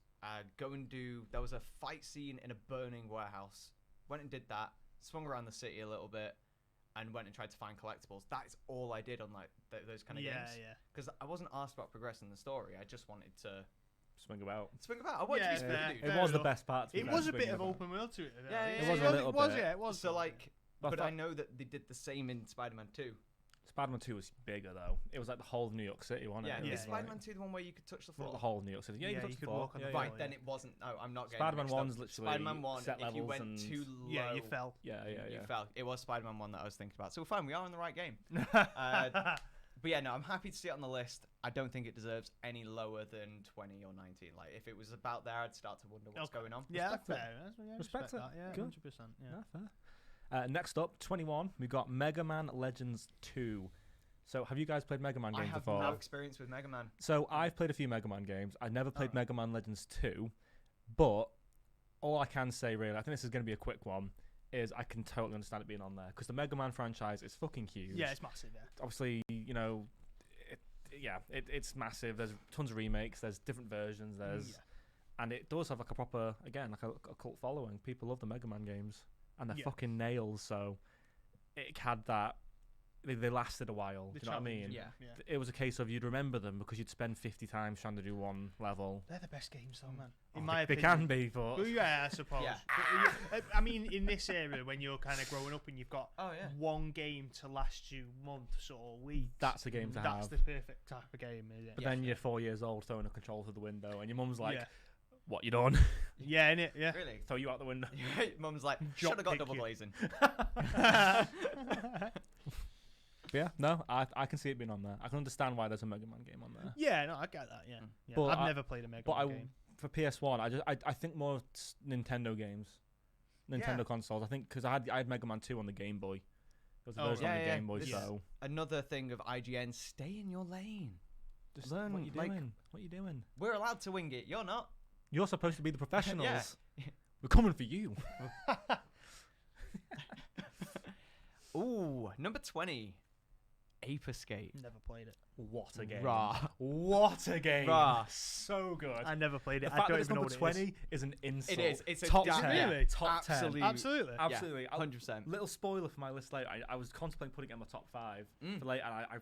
go and do. There was a fight scene in a burning warehouse. Went and did that. Swung around the city a little bit, and went and tried to find collectibles. That is all I did on like those kind of games. Yeah. Because I wasn't asked about progressing the story. I just wanted to Swing about. swing about. I wanted Yeah, to be fair. Scooby-Doo. It was the enough. best part. to be It fair, was a swinging bit of about. open world to it. Yeah, It was a little It was, bit. yeah, it was. So like, But but I know that they did the same in Spider-Man 2. Spider-Man 2 was bigger though. It was like the whole of New York City, wasn't Yeah, it? is It was Spider-Man 2 the one where you could touch the like, floor? the whole of New York City. Yeah, Yeah, you you could could walk walk on the yeah, floor, Right, yeah. then it wasn't. No, I'm not getting Spider-Man mixed up. 1's literally Spider-Man 1, set if you levels went and too low, Yeah, you fell. Yeah. you fell. It was Spider-Man 1 that I was thinking about. So fine, we are in the right game. But yeah, no, I'm happy to see it on the list. I don't think it deserves any lower than 20 or 19. Like, if it was about there, I'd start to wonder what's going on. Yeah, Respect it. fair. Yeah, Respect it. that. Yeah, Good. 100%. Yeah. Yeah, fair. Next up, 21. We've got Mega Man Legends 2. So, have you guys played Mega Man I games have before? no experience with Mega Man. So, I've played a few Mega Man games. I've never played Alright. Mega Man Legends 2, but all I can say, really, I think this is going to be a quick one, is I can totally understand it being on there because the Mega Man franchise is fucking huge. Yeah, it's massive. Yeah. Obviously, you know, it's massive. There's tons of remakes. There's different versions. And it does have like a proper, again, like a cult following. People love the Mega Man games, and they're Yeah. fucking nails. So it had that. They lasted a while. Do you know what I mean? Yeah. It was a case of you'd remember them because you'd spend 50 times trying to do one level. They're the best games, though, man. Oh, In my they opinion. can be, but Well, yeah, I suppose. Yeah. But I mean, in this area, when you're kind of growing up and you've got Oh, yeah. one game to last you months or weeks, that's a game to that's have. the perfect type of game, isn't it? But Yeah. then you're 4 years old throwing a controller through the window, and your mum's like, Yeah. "What you done?" Yeah, innit? Yeah. Really? Throw you out the window. Mum's like, Drop should have got kick double you. glazing. Yeah, no, I can see it being on there. I can understand why there's a Mega Man game on there. Yeah, no, I get that. Yeah, yeah. But I've I- never played a Mega But Man I, game. for PS1, I think more of Nintendo games, Nintendo Yeah. consoles. I think because I had Mega Man 2 on the Game Boy. There was a Oh, version on right. the Yeah, Game Boy, this- so Another thing of IGN, stay in your lane. just Learn, what you like- doing? What you doing? We're allowed to wing it. You're not. You're supposed to be the professionals. Yeah. We're coming for you. Ooh, number 20. Ape Escape. Never played it. What a game! Rah. What a game! Rah. So good. I never played The it. I fact don't that it's even know number what it is. 20 is an insult. It is. It's a top damn- 10. yeah. Really? Top 10. Absolutely. Absolutely. Absolutely. I'll- 100%. Little spoiler for my list later. I was contemplating putting it in my top 5 Mm. for later, and I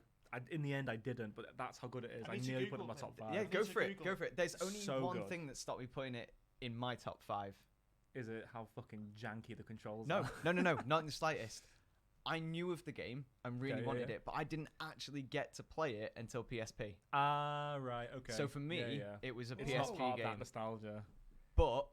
in the end I didn't. But that's how good it is. I I need to nearly put it in Google my top it. 5. Yeah, Need go to for it. Google Go it. for it. There's only So one good. thing that stopped me putting it in my top 5. Is it how fucking janky the controls No, are? no, not in the slightest. I knew of the game and really Okay, yeah, wanted yeah. it, but I didn't actually get to play it until PSP. Ah, right. Okay. So for me, Yeah, yeah. it was a it's PSP not part of that game. nostalgia. But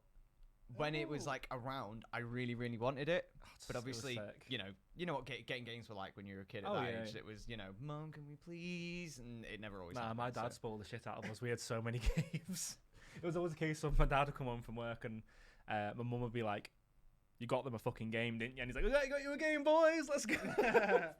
when it was Oh. like around, I really, really wanted it. Oh, But it was obviously, sick. you know what getting games were like when you were a kid at Oh, that yeah. age. It was, Mum, can we please? And it never always Nah, happened. my dad so- spoiled the shit out of us. We had so many games. It was always a case of my dad would come home from work and my mum would be like, "You got them a fucking game, didn't you?" And he's like, "Yeah, I got you a game, boys. Let's go." Yeah,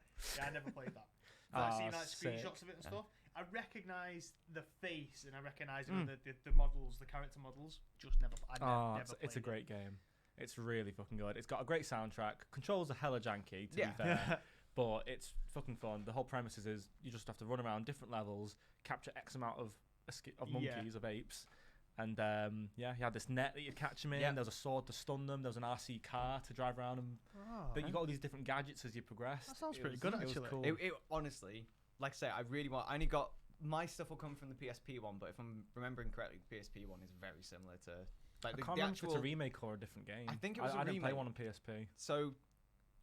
I never played that. I've Ah, seen like sick. screenshots of it and Yeah. stuff. I recognise the face and I recognise Mm. the models, the character models. Just never. I Oh, never it's a played great game. It's really fucking good. It's got a great soundtrack. Controls are hella janky, to Yeah. be fair. But it's fucking fun. The whole premise is you just have to run around different levels, capture X amount of Yeah. monkeys, of apes. And you had this net that you'd catch them in. Yeah. There was a sword to stun them. There was an RC car to drive around them. Oh, But you got all these different gadgets as you progressed. That sounds It pretty was- good, it was actually. cool. It honestly, like I say, I really want. I only got my stuff will come from the PSP one, but if I'm remembering correctly, the PSP one is very similar to I like can't the remember actual. if it's a remake or a different game. I think it was a I didn't play remake. one on PSP. So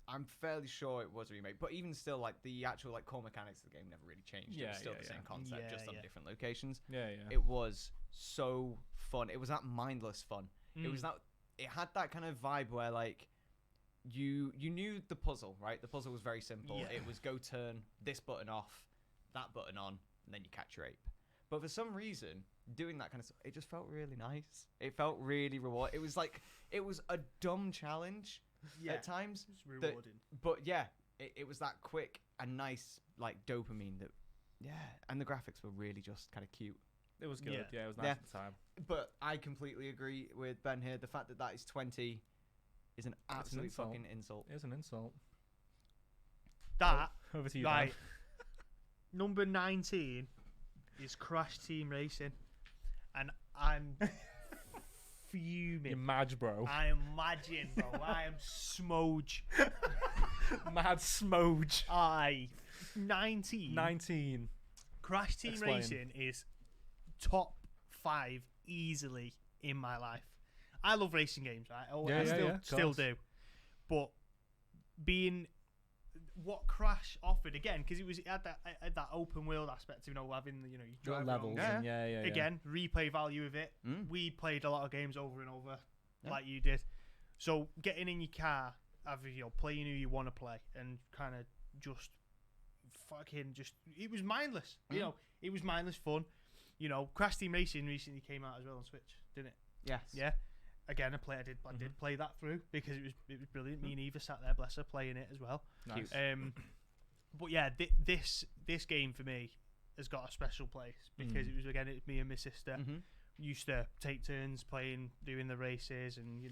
I'm fairly sure it was a remake, but even still, like the actual like core mechanics of the game never really changed. It Yeah, was still yeah, the yeah. same concept, Yeah, just on yeah. different locations. Yeah, yeah. It was so fun. It was that mindless fun. It was Mm. that. It had that kind of vibe where like you knew the puzzle, right? The puzzle was very simple. Yeah. It was go turn this button off, that button on, and then you catch your ape. But for some reason, doing that kind of stuff, it just felt really nice. It felt really rewarding. It was like it was a dumb challenge yeah. at times, It's rewarding. but yeah, it was that quick and nice like dopamine that, yeah, and the graphics were really just kind of cute. It was good. Yeah. Yeah, it was nice Yeah. at the time. But I completely agree with Ben here. The fact that that is 20 is an an absolute insult. fucking insult. It was an insult. That Over to you, right. Dan. Number 19 is Crash Team Racing, and I'm fuming. You're mad, bro. I am madging, bro. I am smoge. Mad smoge. 19. 19. Crash Team Explain. Racing is top 5 easily in my life. I love racing games, right? I still do. But being what Crash offered again, because it had that open world aspect, having you drive levels. around. Yeah. Again, replay value of it. We played a lot of games over and over, like you did. So getting in your car, playing who you want to play, and kind of just it was mindless. It was mindless fun. Crash Team Racing recently came out as well on Switch, didn't it? Yes. Yeah. Again, I did play that through because it was brilliant. Me and Eva sat there, bless her, playing it as well. Nice. But yeah, this game for me has got a special place because it's me and my sister used to take turns doing the races, and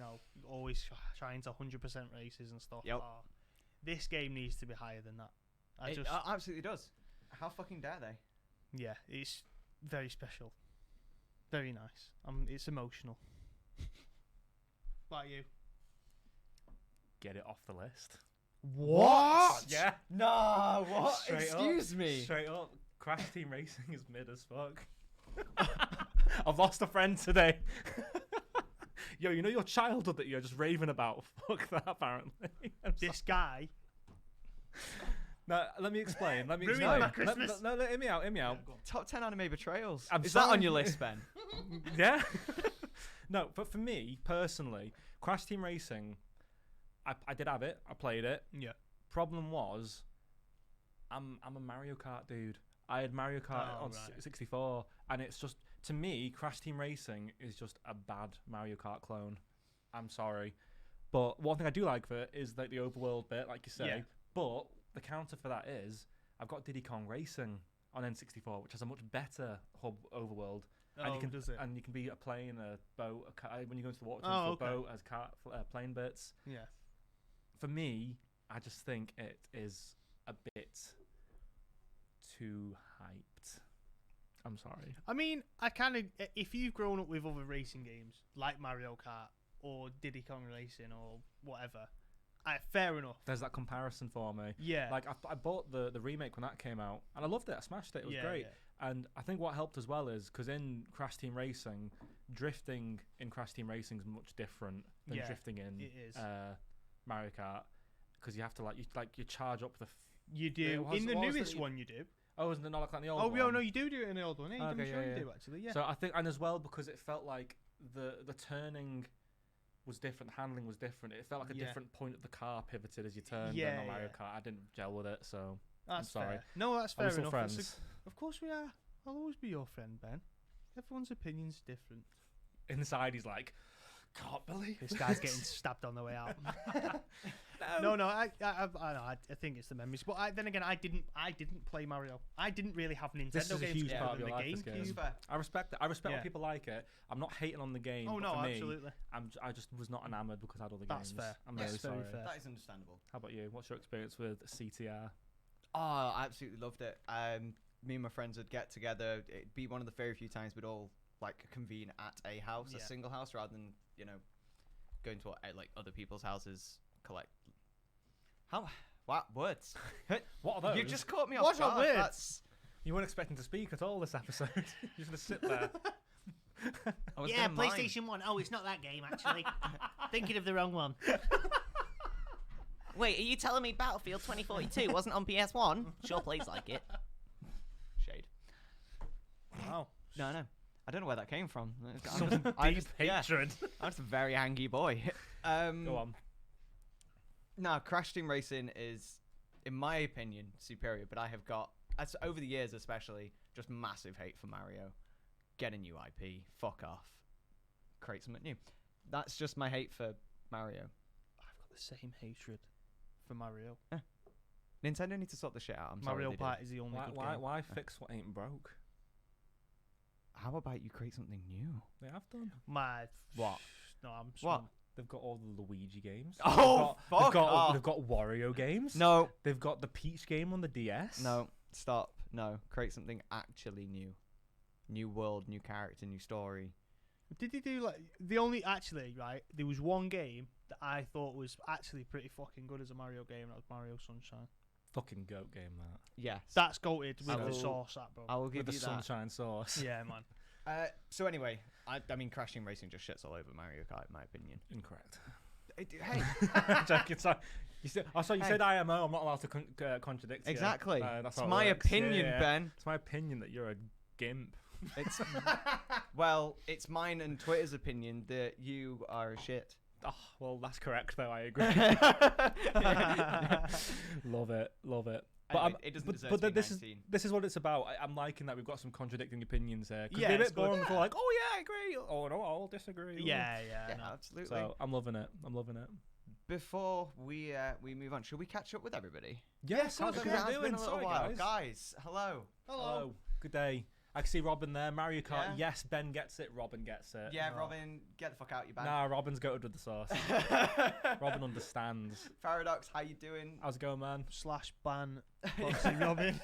always trying to 100% races and stuff. Yep. This game needs to be higher than that. It absolutely does. How fucking dare they? Yeah, it's very special, very nice. It's emotional. Like you. Get it off the list. What? Yeah. No, what? Straight Excuse up, me. Straight up. Crash Team Racing is mid as fuck. I've lost a friend today. Yo, your childhood that you're just raving about? Fuck that, apparently. This guy. No, let me explain. Ruined my Christmas. No, hear me out. Yeah, Top 10 anime betrayals. I'm Is sorry. that on your list, Ben? Yeah. No, but for me personally, Crash Team Racing, I did have it. I played it. Yeah. Problem was, I'm a Mario Kart dude. I had Mario Kart on 64, and it's just, to me, Crash Team Racing is just a bad Mario Kart clone. I'm sorry, but one thing I do like for it is like the overworld bit, like you say. Yeah. But the counter for that is I've got Diddy Kong Racing on N64, which has a much better hub overworld. And you can does it? And you can be a plane, a boat, when you go into the water, a boat as plane bits. Yeah. For me, I just think it is a bit too hyped. I'm sorry. I mean, if you've grown up with other racing games like Mario Kart or Diddy Kong Racing or whatever, fair enough. There's that comparison for me. Yeah. Like I bought the remake when that came out, and I loved it. I smashed it. It was great. Yeah. And I think what helped as well is because in Crash Team Racing, drifting in Crash Team Racing is much different than drifting in it is. Mario Kart, because you have to you charge up the. You do in the newest one. You do. Oh, isn't it not like the old one? Oh, no, you do it in the old one. Yeah, Okay, you do actually. Yeah. So I think, and as well because it felt like the turning was different, the handling was different. It felt like a different point of the car pivoted as you turned. Yeah, than on Mario Kart, I didn't gel with it, so That's I'm sorry. fair. No, that's fair Are we still enough. friends? Of course we are. I'll always be your friend, Ben. Everyone's opinion's different. Inside, he's like, can't believe This guy's getting stabbed on the way out. No, I think it's the memories. But then again, I didn't play Mario. I didn't really have Nintendo This is a games huge part of other your than life, the this game. GameCube. I respect it. I respect Yeah. when people like it. I'm not hating on the game. Oh but no, for me, absolutely. I just was not enamoured because I had other That's games. fair. I'm That's very very sorry. fair. That is understandable. How about you? What's your experience with CTR? Oh, I absolutely loved it. Me and my friends would get together. It'd be one of the very few times we'd all convene at a house, a single house, rather than going to other people's houses. Collect. What words? What are those? You just caught me off What are guard. words? That's- You weren't expecting to speak at all this episode. You're just gonna sit there. I was Yeah, gonna mime. PlayStation 1. Oh, it's not that game, actually. Thinking of the wrong one. Wait, are you telling me Battlefield 2042 wasn't on PS1? Sure plays like it. Shade. Wow. No. I don't know where that came from. Some deep hatred. I'm just a very angry boy. Go on. No, Crash Team Racing is, in my opinion, superior. But I have got, over the years especially, just massive hate for Mario. Get a new IP. Fuck off. Create something new. That's just my hate for Mario. I've got the same hatred for Mario. Nintendo need to sort the shit out. I'm Mario sorry they Party is the only good game. Why fix what ain't broke? did. How about you create something new? They have done. What? No, I'm What? They've got all the Luigi games. Oh, fuck off. They've got Wario games. No. They've got the Peach game on the DS. No. Stop. No. Create something actually new. New world, new character, new story. Did he do like the only actually right? There was one game that I thought was actually pretty fucking good as a Mario game. That was Mario Sunshine. Fucking goat game that. Yes. That's goated with I the will- sauce, that bro. I will With give the you that. sunshine sauce. Yeah, man. So anyway, I mean, Crash Team Racing just shits all over Mario Kart, in my opinion. Incorrect. Hey, Joking, sorry. You said, you Hey. said IMO. I'm not allowed to contradict you. exactly. That's It's how it my works. opinion, Yeah. Ben. It's my opinion that you're a gimp. It's well, it's mine and Twitter's opinion that you are a shit. Oh, well, that's correct, though. I agree. Love it. But, Anyway, it doesn't deserve but to be this 19. is this is what it's about. I'm liking that we've got some contradicting opinions here. Could Yeah, be a it's bit boring good. if we're like, oh yeah, I agree. Oh no, I'll disagree. Yeah, Yeah, no. absolutely. So I'm loving it. Before we move on, should we catch up with everybody? Yes, Because how's it it has doing? been a little Sorry, while. guys. Guys, hello. Hello. Good day. I can see Robin there. Mario Kart. Yeah. Yes, Ben gets it. Robin gets it. Yeah, Oh. Robin, get the fuck out, you bad. Nah, Robin's goated with the sauce. Robin understands. Paradox, how you doing? How's it going, man? / ban Boxing Robin.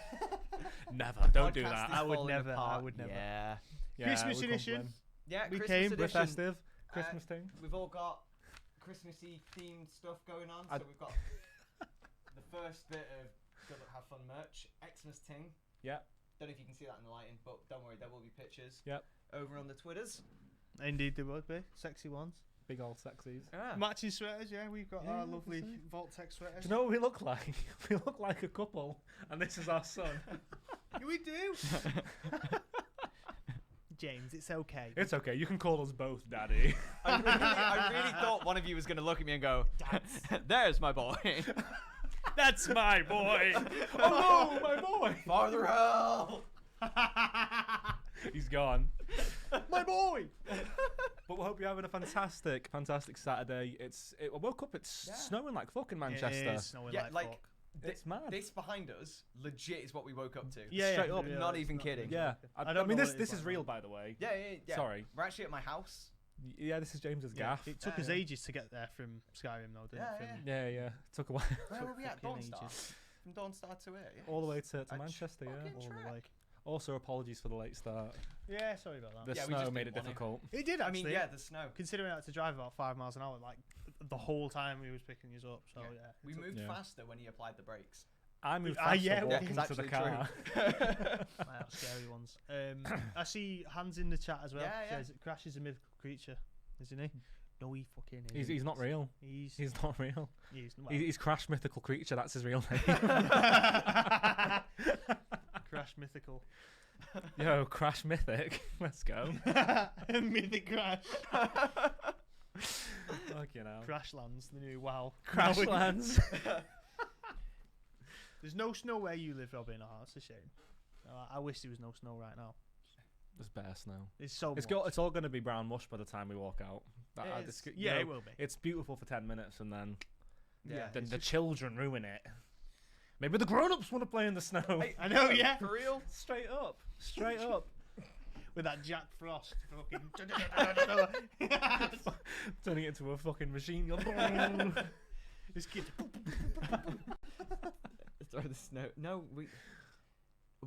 Never. The Don't do podcast that. is I would falling never, I apart. would never. Yeah. Yeah, Christmas we can't edition. blame. Yeah, We Christmas came. We're edition. festive. Christmas thing. We've all got Christmassy themed stuff going on. I- So we've got the first bit of Good Luck Have Fun merch, Xmas ting. Yeah. Don't know if you can see that in the lighting, but don't worry, there will be pictures. Yep. Over on the Twitters. Indeed, there would be sexy ones. Big old sexies. Yeah. Matching sweaters, yeah. We've got Yeah, our I can lovely see. Vault-Tec sweaters. Do you know what we look like? We look like a couple, and this is our son. We do. James, it's okay. It's okay. You can call us both daddy. I really thought one of you was going to look at me and go, there's my boy. That's my boy. Oh no, my boy. Farther hell. He's gone. My boy. But we hope you're having a fantastic Saturday. I woke up. It's Yeah. snowing like fucking Manchester. It is snowing Yeah, like, like, fuck. It's mad. This behind us, legit, is what we woke up to. Yeah, straight yeah, up, yeah, not it's even kidding. Yeah. I I don't mean, know this what it is is like real, now. by the way. Yeah. Sorry. We're actually at my house. Yeah, this is James's Yeah, gaff. it took Yeah, us yeah. ages to get there from Skyrim, though, didn't Yeah, it? From- Yeah. Took a while. Where were we at? fucking Dawnstar. ages. From Dawnstar to here. Yeah. All the way to A Manchester, yeah. fucking All the trek. way. Also, apologies for the late start. Yeah, sorry about that. The Yeah, we snow just made didn't it want it. difficult. It did I actually. mean, yeah, the snow. Considering I had to drive about 5 miles an hour, like the whole time he was picking us up. So Yeah. yeah, We it took- moved Yeah. faster when he applied the brakes. I moved Ah, faster yeah, walking that's to the actually car. Wow, scary ones. I see Hans in the chat as well. Yeah, yeah. Says Crash is a mythical creature, isn't he? No, he fucking is. He's not real. He's He's not real. well, He's Crash Mythical Creature. That's his real name. Crash mythical. Yo, Crash Mythic. Let's go. Mythic Crash. Fucking hell. Crashlands, the new WoW. Crashlands. There's no snow where you live, Robin. Oh, that's a shame. I wish there was no snow right now. There's bare snow. It's so It's much. all going to be brown mush by the time we walk out. It is. You Yeah, know, it will be. It's beautiful for 10 minutes and then Yeah. the, it's the just- children ruin it. Maybe the grown-ups want to play in the snow. Hey, I know, yeah. For real? Straight up. Straight up. With that Jack Frost fucking. Turning it into a fucking machine gun. This kid. Throw the snow. No,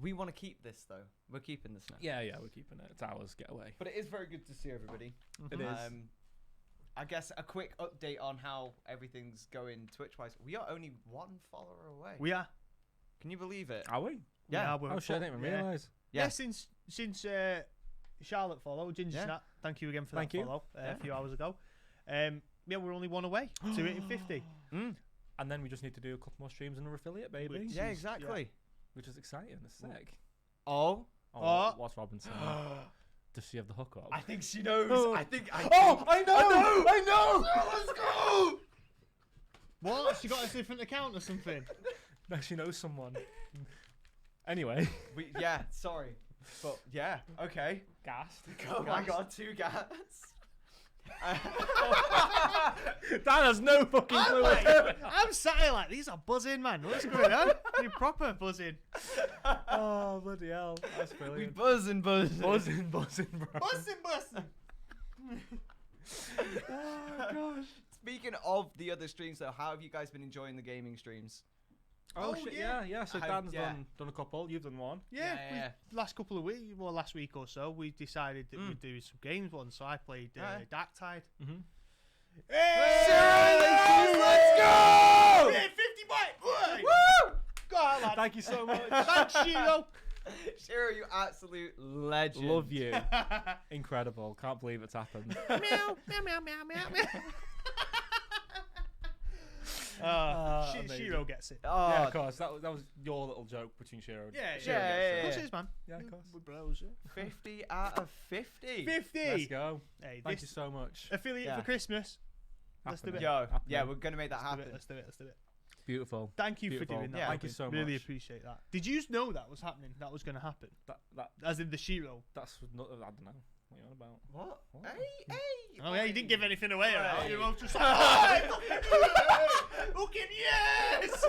we want to keep this though. We're keeping the snow. Yeah, we're keeping it. It's ours. Get away. But it is very good to see everybody. It is. I guess a quick update on how everything's going Twitch-wise. We are only one follower away. We are. Can you believe it? Are we? Yeah. We're Oh shit! I full- didn't even yeah. realise. Yeah, Yeah. since Charlotte followed Ginger Yeah. Snap. Thank you again for Thank that you. follow Yeah. a few hours ago. Yeah, we're only one away to hitting 50. Mm. And then we just need to do a couple more streams and a affiliate, baby. Which- Yeah, is- exactly. Which is exciting. It's sick. Oh, Oh. What's Robin saying? Does she have the hook up? I think she knows. Oh. I think. I know! I know! Let's go. What? She got a different account or something? No, she knows someone. Anyway. Yeah, sorry, but yeah, okay. Gassed. Oh my god, 2 gats. Dan has no fucking clue what's going on. I'm sat here like, these are buzzing, man. What's going on? You're proper buzzing. Oh, bloody hell. That's We brilliant. buzzing. Buzzing, bro. Buzzing. Oh, gosh. Speaking of the other streams, though, how have you guys been enjoying the gaming streams? Oh, Oh, shit, yeah. yeah. So I- Dan's yeah. done a couple. You've done one. Yeah, Yeah. last couple of weeks, well, last week or so, we decided that we'd do some games once. So I played Alright. Dark Tide. Mm-hmm. Hey! Let's go! Yeah, 50 points! Woo! Go on, lad. Thank you so much. Thanks, Shiro. Shiro, you absolute legend. Love you. Incredible. Can't believe it's happened. Meow, meow, meow, meow, meow, meow. Amazing. Shiro gets it. Oh, Yeah, of course. That was your little joke between Shiro and Yeah, Shiro yeah, gets yeah, it. Of course yeah. it is, man. Yeah, of course. We're bros. 50 out of 50. 50. Let's go. Hey, Thank you this so much. affiliate Yeah. for Christmas. Let's do Happening. it. Yo, Happening. yeah, we're going to make that Let's do it. happen. Let's do it. Let's do it. Beautiful. Thank you Beautiful. for doing that. Yeah, thank you so Really much. appreciate that. Did you know that was happening? That was going to happen? That As in the Shiro? that's not, I don't know what you're on about. What? What? Hey. Oh yeah, you didn't give anything away, right? Hey. You were just like, oh, fucking yes!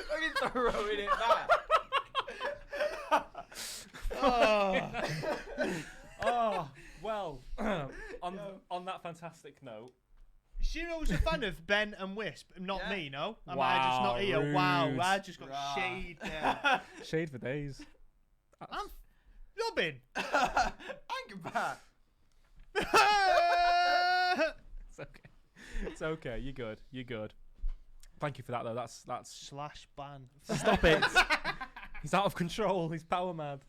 Fucking throwing it back. Oh. Oh well. on that fantastic note. Shiro's a fan of Ben and Wisp, not Yeah. me, no? Am I just not Wow, here? Wow, rude. I just got Rah. shade there. Shade for days. I'm Robin. Anchor back. It's okay. It's okay. You're good. You're good. Thank you for that though. That's Slash ban. stop it. He's out of control. He's power mad.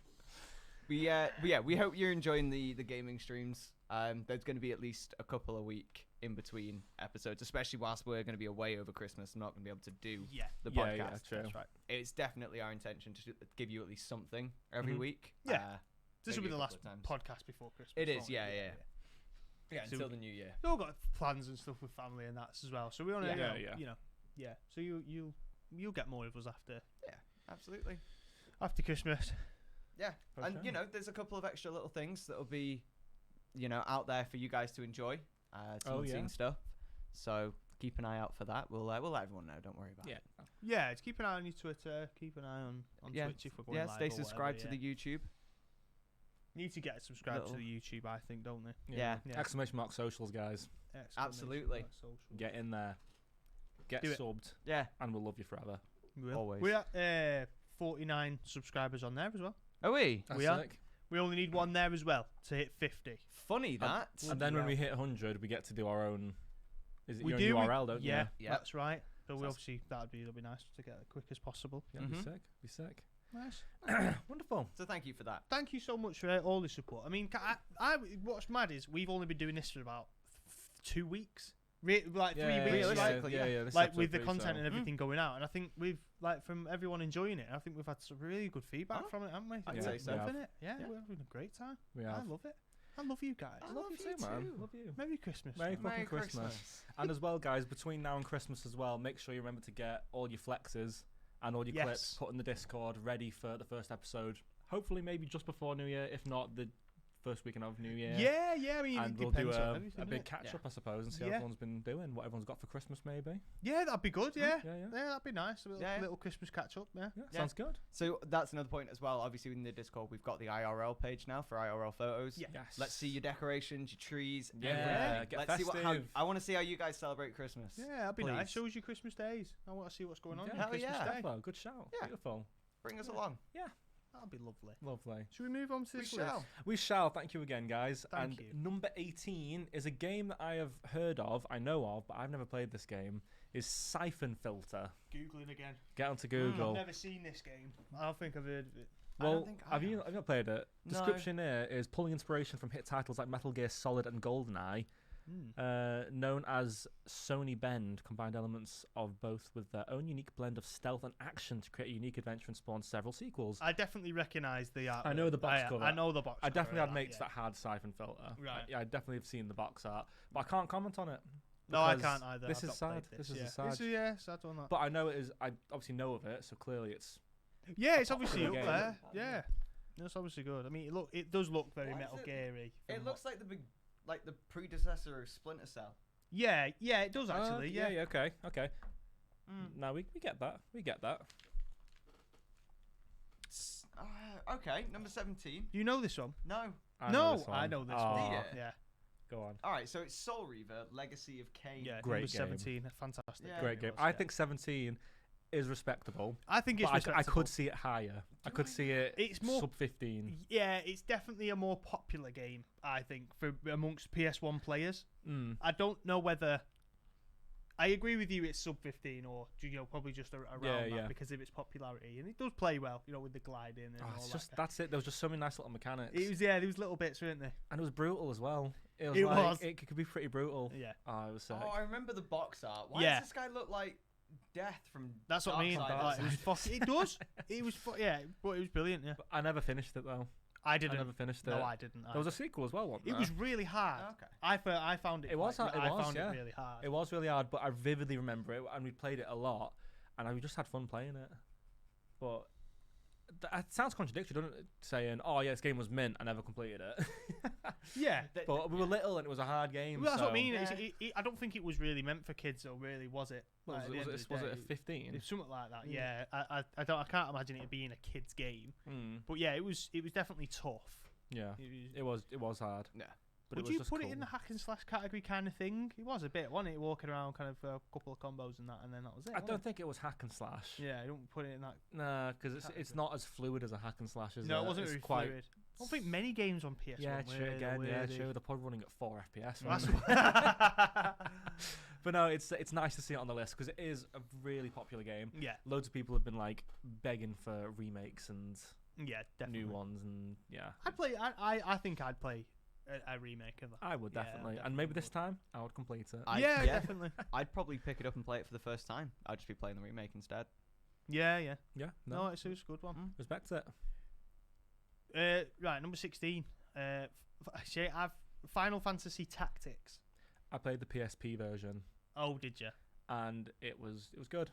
We hope you're enjoying the gaming streams. There's going to be at least a couple a week in between episodes, especially whilst we're going to be away over Christmas. I'm not going to be able to do Yeah. the Yeah, podcast. yeah, true. That's right. It's definitely our intention to give you at least something every Mhm. week. Yeah. This will maybe be the a last couple of times. podcast before Christmas. It is, won't yeah. Yeah, so until the new year. we've all got plans and stuff with family and that as well. So we want to, Yeah. So you'll get more of us after Absolutely. Christmas. Yeah, For and sure. there's a couple of extra little things that'll be, out there for you guys to enjoy. Some Oh, unseen yeah. stuff. So keep an eye out for that. We'll let everyone know. Don't worry about it. Yeah, just keep an eye on your Twitter. Keep an eye on Yeah. Twitch if we're going Yeah, live stay or whatever, subscribed to yeah. the YouTube. Need to get subscribed Little- to the YouTube, I think, don't they? Yeah. Yeah. Exclamation mark socials, guys. Absolutely. Social. Get in there. Get Do it. subbed, Yeah. and we'll love you forever. We will. Always. We are 49 subscribers on there as well. Are we? That's We are. sick. We only need one there as well to hit 50. Funny that. And then when hell. we hit 100, we get to do our own. Is it We your do. own URL, don't you? Yeah, Yeah. that's right. So we That's- obviously that'll be nice to get as quick as possible. Yeah, Mhm. be sick. Be sick. Nice. Wonderful. So thank you for that. Thank you so much for all the support. I mean, what's mad is we've only been doing this for about 2 weeks, like 3 weeks, realistically, yeah, yeah. yeah. this like episode with the 3, content so- and everything going out. And I think we've from everyone enjoying it. I think we've had some really good feedback Oh, from it, haven't we? I'd We're say so. loving it. Yeah, Yeah. we're having a great time. we I have. love it. I love you guys. I love you too, man. too. Love you. Merry Christmas. Merry man. fucking Christmas. And as well, guys, between now and Christmas as well, make sure you remember to get all your flexes and all your Yes. clips put in the Discord ready for the first episode. Hopefully, maybe just before New Year. If not, the first weekend of New Year. Yeah. I mean, And it we'll do depends on a everything. big innit? catch Yeah. up, I suppose, and see Yeah. how everyone's been doing, what everyone's got for Christmas, maybe. Yeah, that'd be good. Yeah. Yeah. That'd be nice. A little, Yeah. little Christmas catch up. Yeah. Yeah, Yeah. sounds good. So that's another point as well. Obviously, in the Discord, we've got the IRL page now for IRL photos. Yeah. Yes. Let's see your decorations, your trees, Yeah, everything. get Let's see how festive. I want to see how you guys celebrate Christmas. Yeah, that'd be nice. Please. Shows you Christmas days. I want to see what's going on. Yeah. on Hell Christmas yeah. Day. Well, good shout. Yeah. Beautiful. Bring us along. That'd be lovely. Lovely. Should we move on to We this shall. list? We shall. Thank you again, guys. Thank and you. number 18 is a game that I have heard of, I know of, but I've never played this game. Is Siphon Filter. Googling again. Get onto I've Google. never seen this game. I don't think I've heard of it. I don't Well, think I have you not played it? No. Description here is pulling inspiration from hit titles like Metal Gear Solid and GoldenEye, known as Sony Bend, combined elements of both with their own unique blend of stealth and action to create a unique adventure and spawn several sequels. I definitely recognise the art. I know the box cover. I know the box I cover definitely of had mates yeah. that had Siphon Filter. Right. I definitely have seen the box art, but I can't comment on it. No, I because can't either. This I've is not played sad. This is yeah. a sad. This is, yeah, sad on that. But I know it is. I obviously know of it, so clearly it's. Yeah, it's obviously up popular game. there. Yeah, that's obviously good. I mean, it does look very Why is Metal it- Gear-y. It looks like the predecessor of Splinter Cell. Yeah, it does actually. Yeah. Okay. Mm. No, we get that. We get that. Okay, number 17. Do you know this one? No. I know No, this I one. know this Oh, one. Yeah. Yeah, Go on. All right, so it's Soul Reaver, Legacy of Kain. yeah. Great number game. 17, fantastic. Yeah. Great game. it was, I yeah. think 17 is respectable. I think it's But I respectable. could see it higher. I could see it It's more- sub 15. Yeah, it's definitely a more popular game, I think, for amongst PS1 players. Mm. I don't know whether I agree with you. It's sub 15 or probably just around that yeah. because of its popularity, and it does play well. With the gliding and Oh, all it's that. just that's it. There was just so many nice little mechanics. There was little bits, weren't there? And it was brutal as well. It It like, was. It could be pretty brutal. Yeah, Oh, it was sick. Oh, I remember the box art. Why Yeah. does this guy look like Death from that's what I mean. Darksiders? Like, it was fucking. It does. It was. Yeah, but it was brilliant. Yeah, But I never finished it though. I didn't. I never finished it. No, I didn't. There was a sequel as well, wasn't It there? was really hard. Okay. I found it. It was like, hard- it I was, found yeah. it really hard. It was really hard, but I vividly remember it, and we played it a lot, and we just had fun playing it. But it sounds contradictory, doesn't it? Saying, "Oh yeah, this game was mint. I never completed it." Yeah. But we were little, and it was a hard game. Well, that's what I so- mean. Yeah. I don't think it was really meant for kids, though. Really, was it? Well, Like, at the end of the was it a day, 15? It's something like that. Mm. Yeah. I can't imagine it being a kids game. Mm. But yeah, it was definitely tough. Yeah, It was, it was hard. Yeah. But would it was you just put cool. it in the hack and slash category kind of thing? It was a bit, wasn't it? Walking around kind of a couple of combos and that, and then that was it. I wasn't don't think it was hack and slash. it? Yeah, I don't put it in that. Nah, because it's Category. not as fluid as a hack and slash, is No, it? it wasn't It's very quite, fluid. I don't think many games on PS1 Yeah, were, true. Again, were yeah, they? true. They're probably running at 4 FPS. Well, weren't that's they? But no, it's nice to see it on the list because it is a really popular game. yeah, Loads of people have been like begging for remakes and yeah, definitely. new ones, and yeah, I think I'd play a remake of that. I would Yeah, definitely. And maybe definitely this time I would complete it. I- Yeah, definitely. I'd probably pick it up and play it for the first time. I'd just be playing the remake instead. Yeah, yeah. Yeah, No, no, it's a good one. respect it. Right, number 16. I've Final Fantasy Tactics. I played the PSP version, Oh, did you? and it was good.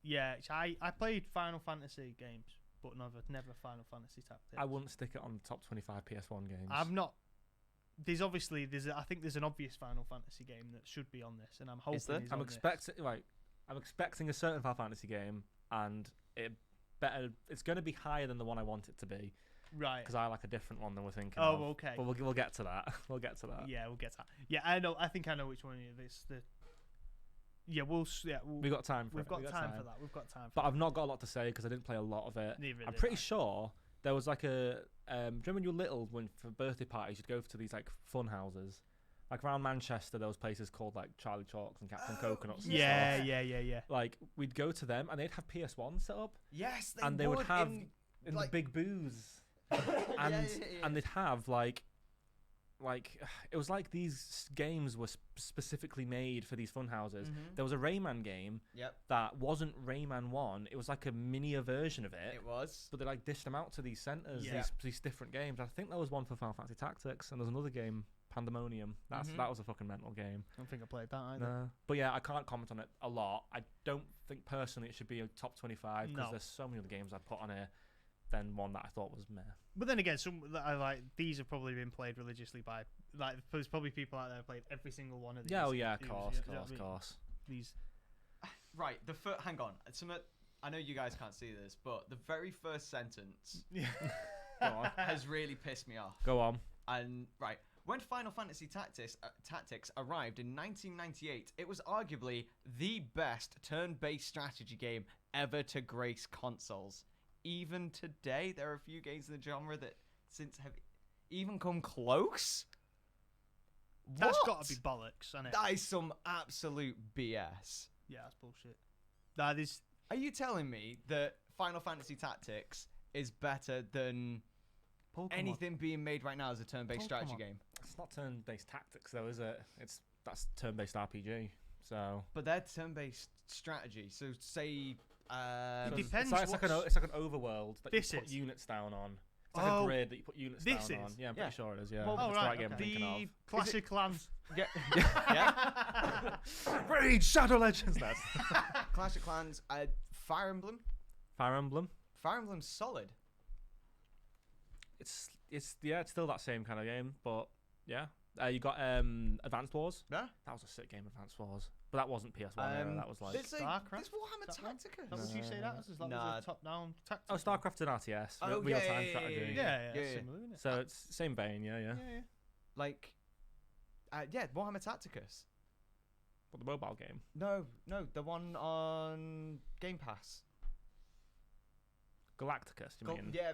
Yeah, I played Final Fantasy games, but never Final Fantasy Tactics. I wouldn't stick it on the top 25 PS1 games. I'm not. I think there's an obvious Final Fantasy game that should be on this, and I'm hoping there? he's I'm on this. expecting a certain Final Fantasy game, and it's going to be higher than the one I want it to be Right. because I like a different one than we're thinking Oh, of. okay. But we'll get to that. We'll get to that. Yeah, we'll get to that. Yeah, I know. I think I know which one it is. We got time for we've it. got We time for that. We've got time. But I've not got a lot to say because I didn't play a lot of it. Neither I'm did pretty I. sure there was like a. Do you remember when you were little, when for birthday parties you'd go to these like fun houses, like around Manchester, there was places called like Charlie Chalks and Captain Coconuts. And Yeah, stuff. yeah. Like we'd go to them and they'd have PS1 set up, Yes, and they would have in in like- the big booths, Yeah, and yeah, yeah. and they'd have like it was like these games were specifically made for these fun houses. Mhm. There was a Rayman game Yep, that wasn't Rayman 1. It was like a mini version of it. it was. But they like dished them out to these centres, Yeah. these different games. I think there was one for Final Fantasy Tactics, and there's another game, Pandemonium. Mhm. That was a fucking mental game. I don't think I played that either. No. But yeah, I can't comment on it a lot. I don't think personally it should be a top 25 because No. there's so many other games I'd put on here than one that I thought was meh. But then again, some that I like these have probably been played religiously by there's probably people out there who played every single one of these. Yeah, oh yeah, of It was- course, yeah, of you know course, what of I mean? course. These. Right, hang on. I know you guys can't see this, but the very first sentence Yeah. Go on. has really pissed me off. Go on. And right, when Final Fantasy Tactics arrived in 1998, it was arguably the best turn-based strategy game ever to grace consoles. Even today, there are a few games in the genre that since have even come close. That's What? got to be bollocks, isn't it? That is some absolute BS. Yeah, that's bullshit. That is. Are you telling me that Final Fantasy Tactics is better than Pokemon. anything being made right now as a turn-based strategy Pokemon. game? It's not turn-based tactics though, is it? That's turn-based RPG. So But they're turn-based strategy. So say, It depends It's like what's- an overworld that This you put is. units down on. It's like Oh, a grid that you put units this down on. is? Yeah, I'm Yeah. pretty sure it is. Yeah, Well, that's oh, the right, right game I'm okay. thinking The of. Clash of Clans. yeah, yeah. Raid Shadow Legends. That's Clash of Clans, Fire Emblem. Fire Emblem. Fire Emblem's solid. It's still that same kind of game, but yeah. You got Advanced Wars. Yeah. That was a sick game, Advanced Wars. But that wasn't PS1 era. That was like There's StarCraft? There's Warhammer Is that one? Tacticus. Would you say that? Is that Nah. was a top-down tactic? oh, StarCraft's an RTS, Oh, real yeah, time yeah, strategy. Yeah, Yeah, it's yeah. similar, isn't it? So it's same vein. Yeah. yeah. Like, yeah, Warhammer Tacticus. What, the mobile game? No, the one on Game Pass. Galacticus, do you mean? Yeah,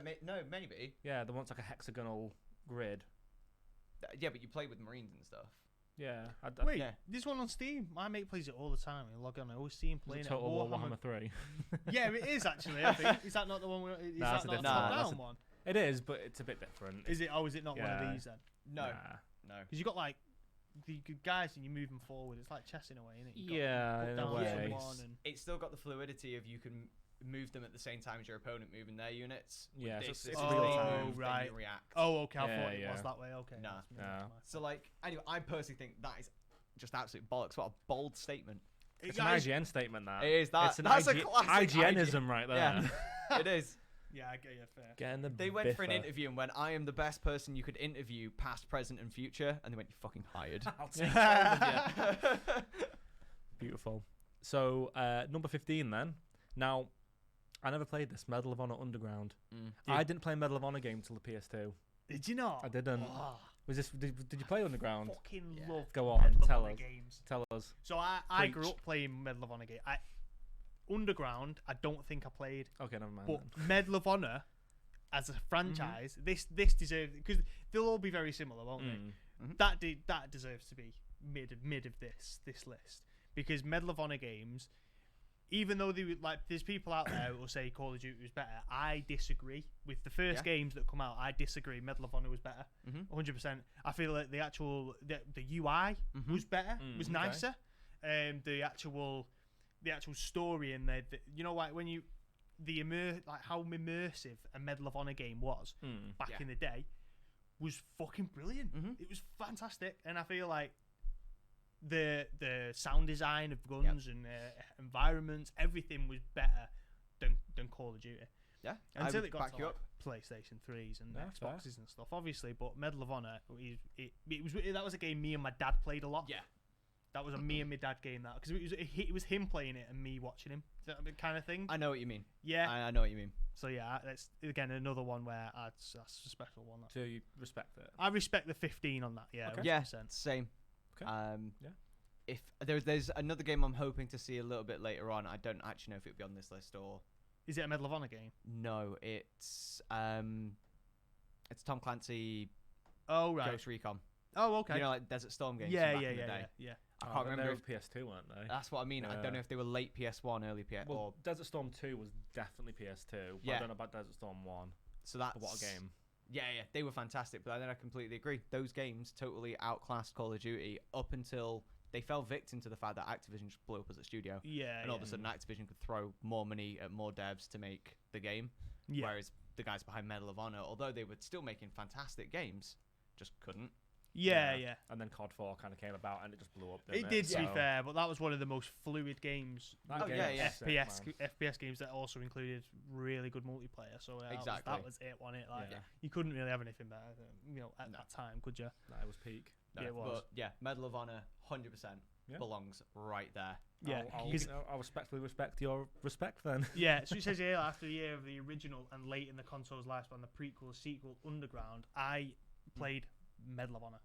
maybe. Yeah, the one's like a hexagonal grid. Yeah, but you play with Marines and stuff. Yeah. Wait, yeah. this one on Steam. My mate plays it all the time. I log on. I always see him playing Total it. War Warhammer 3. Yeah, it is actually. I think. Is that not the one? Is Nah, that that's a not the different one. top-down one? It is, but it's a bit different. Is it? Oh, is it not one Yeah. of these then? No. Nah. Because you got like the good guys and you move them forward. It's like chess in a way, isn't it? You Yeah, in a down way. someone and It's still got the fluidity of you can move them at the same time as your opponent moving their units. With Yeah, so this, it's it's real they time. move, then Right. you react. oh, okay. I Yeah, thought it yeah. was that way. Okay. Nah. that's me, Nah. that's my So like, anyway, I personally think that is just absolute bollocks. What a bold statement. It's fault. an IGN statement, that. It is that. It's an That's a IG classic IGNism right there. Yeah. It is. Yeah, I get you. Fair. Getting the They went for an biffer. interview and went, I am the best person you could interview, past, present, and future. And they went, you fucking hired. I'll take all of you. Beautiful. So, number 15 then. Now, I never played this, Medal of Honor Underground. I didn't play Medal of Honor game till the PS2. Did you not? I didn't. Oh, Was this? Did you play Underground? fucking Yeah. love Go on, Medal of tell Honor us. games. Tell us. So I grew Preach. up playing Medal of Honor game. Underground, I don't think I played, Okay, never mind. but Then. Medal of Honor as a franchise, this deserves, because they'll all be very similar, won't they? Mm. That deserves to be mid of this list, because Medal of Honor games, even though they like, there's people out there who will say Call of Duty was better. I disagree with the first games that come out. I disagree. Medal of Honor was better, 100%. I feel like the actual the UI was better, was okay. nicer. The actual story and the you know, like when you like how immersive a Medal of Honor game was back Yeah. in the day was fucking brilliant. Mm-hmm. It was fantastic, and I feel like the sound design of guns and environments, everything was better than Call of Duty. Yeah. Until I it got back to you like, up. PlayStation 3s and Yeah, fair. Xboxes and stuff, obviously. But Medal of Honor, that was a game me and my dad played a lot. Yeah. That was a me and my dad game, that, because it was him playing it and me watching him, that kind of thing. I know what you mean. Yeah. I know what you mean. So yeah, that's again another one where that's a special one. So you respect it. I respect the 15 on that. Yeah. Okay. 100%. Yeah, same. Okay. Yeah. If there's another game I'm hoping to see a little bit later on, I don't actually know if it'll be on this list or Is it a Medal of Honor game? no. It's Tom Clancy Oh right. Ghost Recon. Oh okay. You know, like Desert Storm games. yeah, from yeah, back yeah, in the day. yeah, I can't remember. They If, were PS2, weren't they? that's what I mean. I Yeah. don't know if they were late PS1, early PS. Well, or Desert Storm 2 was definitely PS2. But Yeah. I don't know about Desert Storm 1. so that's But what a game. Yeah, they were fantastic. But then I completely agree. Those games totally outclassed Call of Duty up until they fell victim to the fact that Activision just blew up as a studio. yeah. And all of a sudden, Activision could throw more money at more devs to make the game. yeah. Whereas the guys behind Medal of Honor, although they were still making fantastic games, just couldn't. Yeah. And then COD 4 kind of came about and it just blew up. It Didn't did, to be So fair, but that was one of the most fluid games. that Oh, game yeah, was yeah. sick, man. FPS games that also included really good multiplayer. So Exactly. that was it, wasn't it? Like Yeah. you couldn't really have anything better, at No. that time, could you? That was peak. Yeah, it was. But yeah, Medal of Honor, 100% Yeah. belongs right there. Yeah, I'll respectfully respect your respect then. Yeah, so it says here, after a year of the original and late in the console's lifespan, the prequel, sequel, Underground, I played Medal of Honor.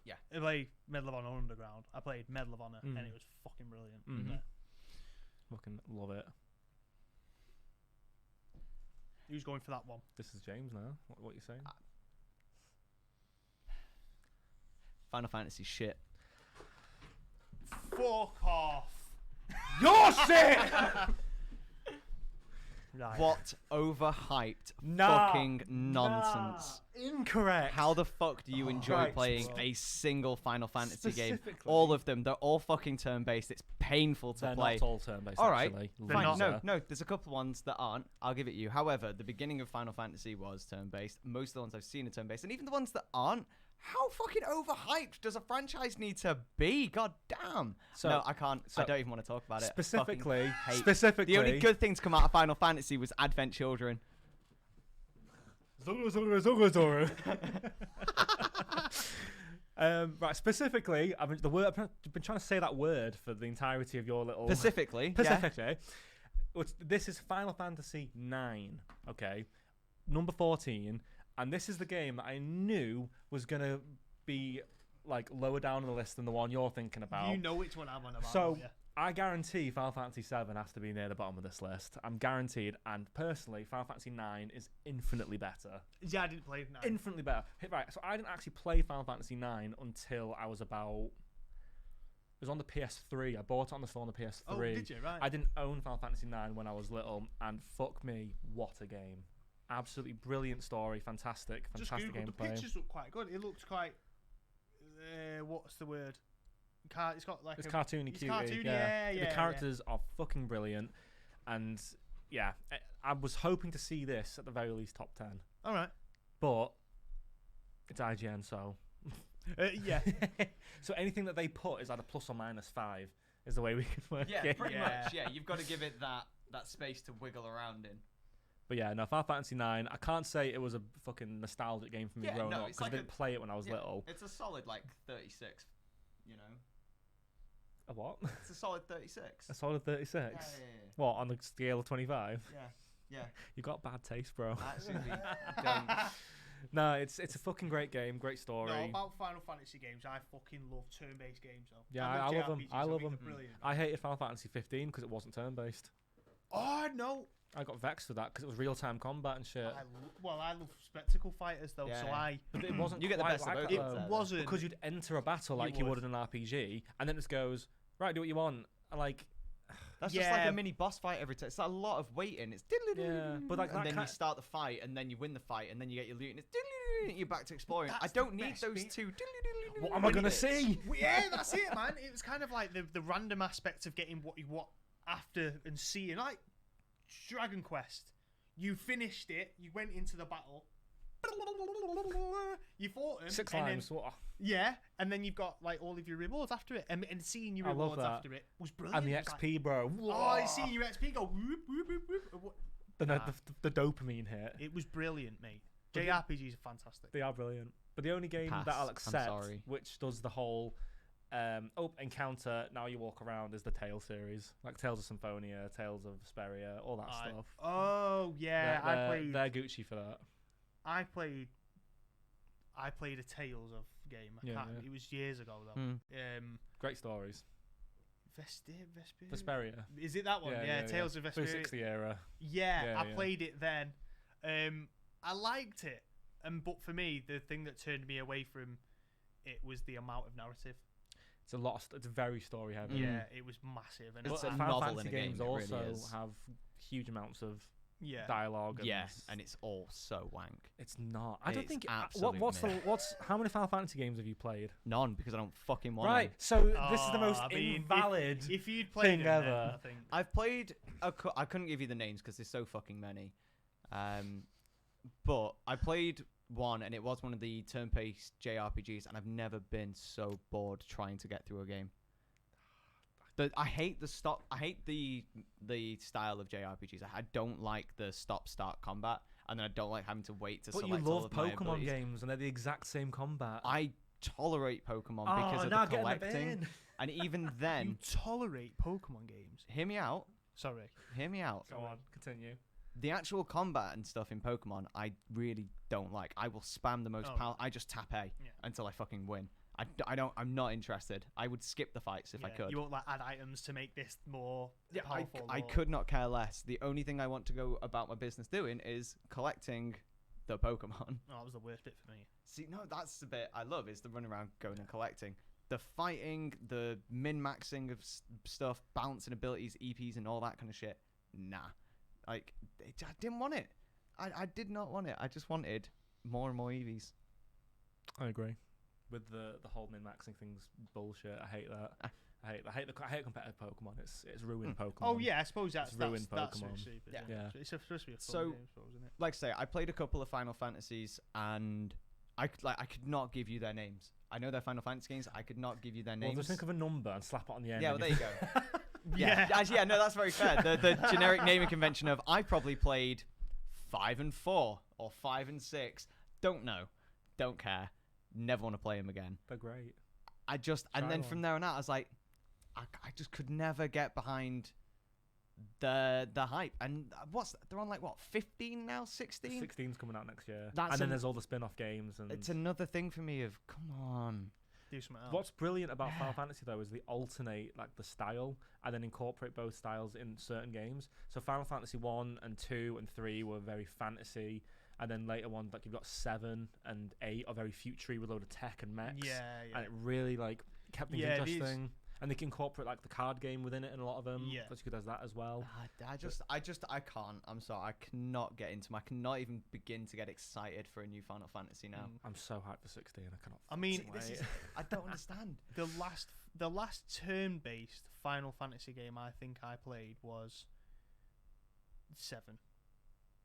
Yeah. I played Medal of Honor Underground. I played Medal of Honor, and it was fucking brilliant. Mhm. Yeah. Fucking love it. Who's going for that one? This is James now. What you saying? Final Fantasy shit. Fuck off. You're sick! Right. What overhyped Nah, fucking nonsense. Incorrect. How the fuck do you enjoy right, playing bro. a single Final Fantasy game? Specifically- All of them. They're all fucking turn-based. It's painful to They're play. not all turn-based, All right, actually. They're Fine. not. No, there's a couple ones that aren't. I'll give it you. However, the beginning of Final Fantasy was turn-based. Most of the ones I've seen are turn-based. And even the ones that aren't, how fucking overhyped does a franchise need to be? God damn. So- no, I can't. so I don't even want to talk about it. Specifically, Fucking hate. specifically. The only good thing to come out of Final Fantasy was Advent Children. Zoro. Right, specifically, I've been trying to say that word for the entirety of your little... Specifically. Yeah. Specifically. This is Final Fantasy 9, okay? Number 14, and this is the game that I knew was going to be like lower down on the list than the one you're thinking about. You know which one I'm on about. So don't you? I guarantee Final Fantasy VII has to be near the bottom of this list. I'm guaranteed, and personally, Final Fantasy IX is infinitely better. Yeah, I didn't play it. No. Infinitely better. Right, so I didn't actually play Final Fantasy IX until I was about. It was on the PS3. I bought it on the store on the PS3. Oh, did you? Right. I didn't own Final Fantasy IX when I was little, and fuck me, what a game! Absolutely brilliant story, fantastic Just Googled, gameplay. the pictures look quite good. It looks quite. What's the word? It's got like It's a, cartoony, it's cute. cartoony, Yeah. yeah. The characters are fucking brilliant, and yeah, I was hoping to see this at the very least top 10, All right. but it's IGN, so Yeah. so anything that they put is either plus or minus 5 is the way we can work Yeah, it. pretty Yeah. much. Yeah, you've got to give it that space to wiggle around in. But yeah, no, Final Fantasy IX, I can't say it was a fucking nostalgic game for me Yeah, growing no, up it's because like I didn't play it when I was little. It's a solid like 36, you know. A what? It's a solid 36. A solid 36? Yeah, yeah, What, on the scale of 25? yeah. You got bad taste, bro. Absolutely. Don't. No, it's a fucking great game, great story. No, about Final Fantasy games, I fucking love turn-based games though. Yeah, I love them. JRPGs, I love think them. they're brilliant. I hated Final Fantasy 15 because it wasn't turn-based. Oh no! I got vexed with that because it was real-time combat and shit. I love spectacle fighters though, so Yeah. But it wasn't You get the quite best of like both that, worlds though. there, it though. wasn't Because you'd enter a battle like you would in an RPG, and then it just goes, right, do what you want. And like, That's just like Yeah. a mini boss fight every time. It's like a lot of waiting. It's yeah, but like and that then kind you start the fight, and then you win the fight, and then you get your loot, and it's you're back to exploring. That's I don't the need best those bit. two. what am I gonna bits. see? Well, yeah, that's it, man. It was kind of like the random aspect of getting what you want after and seeing, like Dragon Quest. You finished it. You went into the battle. You fought him. 6 and then- times. What? Yeah, and then you've got like all of your rewards after it, and seeing your I love rewards that. after it was brilliant. And the It was like, XP, bro. oh, seeing your XP go whoop whoop whoop whoop. The dopamine hit. It was brilliant, mate. But JRPGs are fantastic. They are brilliant. But the only game that Pass. I'll I'm accept, sorry. which does the whole encounter, now you walk around, is the Tales series. Like Tales of Symphonia, Tales of Vesperia, all that stuff. Oh yeah, They're Gucci for that. I played a Tales of game. Yeah, Can't, yeah. It was years ago though. Hmm. Great stories. Vesperia. Vesperia. Is it that one? Yeah, Tales of Vesperia. 360 era. Yeah, Yeah, I yeah. played it then. I liked it, but for me, the thing that turned me away from it was the amount of narrative. It's a lot. It's very story heavy. Mm. Yeah, it was massive, and It's But a Final novel Fantasy in a game, games it really also is. have huge amounts of yeah. dialogue. And Yeah, and it's all so wank. it's not. I don't It's think. absolute What's how many Final Fantasy games have you played? None, because I don't fucking want Right. to. So this is the most I mean, invalid. If you'd played thing it, then ever. I think. I've played. I couldn't give you the names because there's so fucking many. But I played one, and it was one of the turn-based JRPGs, and I've never been so bored trying to get through a game. I hate the stop. I hate the style of JRPGs. I don't like the stop-start combat, and then I don't like having to wait to But you select all love of my Pokemon abilities. games, and they're the exact same combat. I tolerate Pokemon Oh, because of now the get in the collecting, bin. and even You then, tolerate Pokemon games. hear me out. Sorry. Hear me out. Go on, continue. The actual combat and stuff in Pokemon, I really don't like. I will spam the most Oh. power. I just tap A Yeah. until I fucking win. I'm not interested. I would skip the fights if I Yeah, could. You won't like add items to make this more Yeah, powerful. I or- could not care less. The only thing I want to go about my business doing is collecting the Pokemon. Oh, that was the worst bit for me. See, no, that's the bit I love is the running around, going and collecting. The fighting, the min-maxing of stuff, balancing abilities, EPs and all that kind of shit. Nah. Like, I didn't want it. I did not want it. I just wanted more and more EVs. I agree. With the whole min-maxing things bullshit. I hate that. I hate competitive Pokemon. It's ruined Pokemon. Oh yeah, I suppose that's ruined that's Pokemon. stupid. Yeah. Yeah. It's supposed to be a fun So- game, I suppose, isn't it? Like I say, I played a couple of Final Fantasies and I could not give you their names. I know they're Final Fantasy games. I could not give you their Well, names. just think of a number and slap it on the end. Yeah, well, and there you- you go. Yeah, actually, yeah, no, that's very fair. The generic naming convention of I probably played 5 and 4 or 5 and 6. Don't know, don't care. Never want to play them again. They're great. And Try then one. from there on out, I was like, I just could never get behind the hype. And they're on like what 15 now, 16. 16's coming out next year. That's and then an- there's all the spin-off games and It's another thing for me of come on. do something else. What's brilliant about Final Fantasy though is they alternate like the style and then incorporate both styles in certain games. So Final Fantasy 1 and 2 and 3 were very fantasy, and then later ones like you've got 7 and 8 are very futury with a load of tech and mechs. Yeah, And it really like kept things Yeah, these- interesting. And they can incorporate like the card game within it in a lot of them. Yeah. That's good as that as well. I can't. I'm sorry. I cannot get into. I cannot even begin to get excited for a new Final Fantasy now. I'm so hyped for 16. I cannot. I mean, fucking This wait. is, I don't understand. the last turn-based Final Fantasy game I think I played was 7.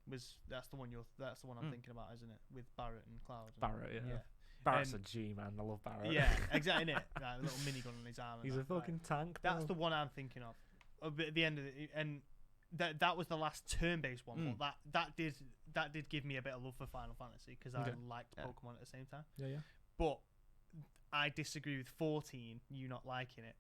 That's the one I'm thinking about, isn't it? With Barrett and Cloud. Barrett, yeah. Yeah. Barrett's a G, man. I love Barrett. Yeah, exactly. Innit? Like, a little minigun on his arm. and He's a that, like, fucking tank. That's bro. the one I'm thinking of. At the end of it, and that was the last turn-based one. But that did give me a bit of love for Final Fantasy because Okay. I liked Yeah. Pokemon at the same time. Yeah, yeah. But I disagree with 14. You not liking it.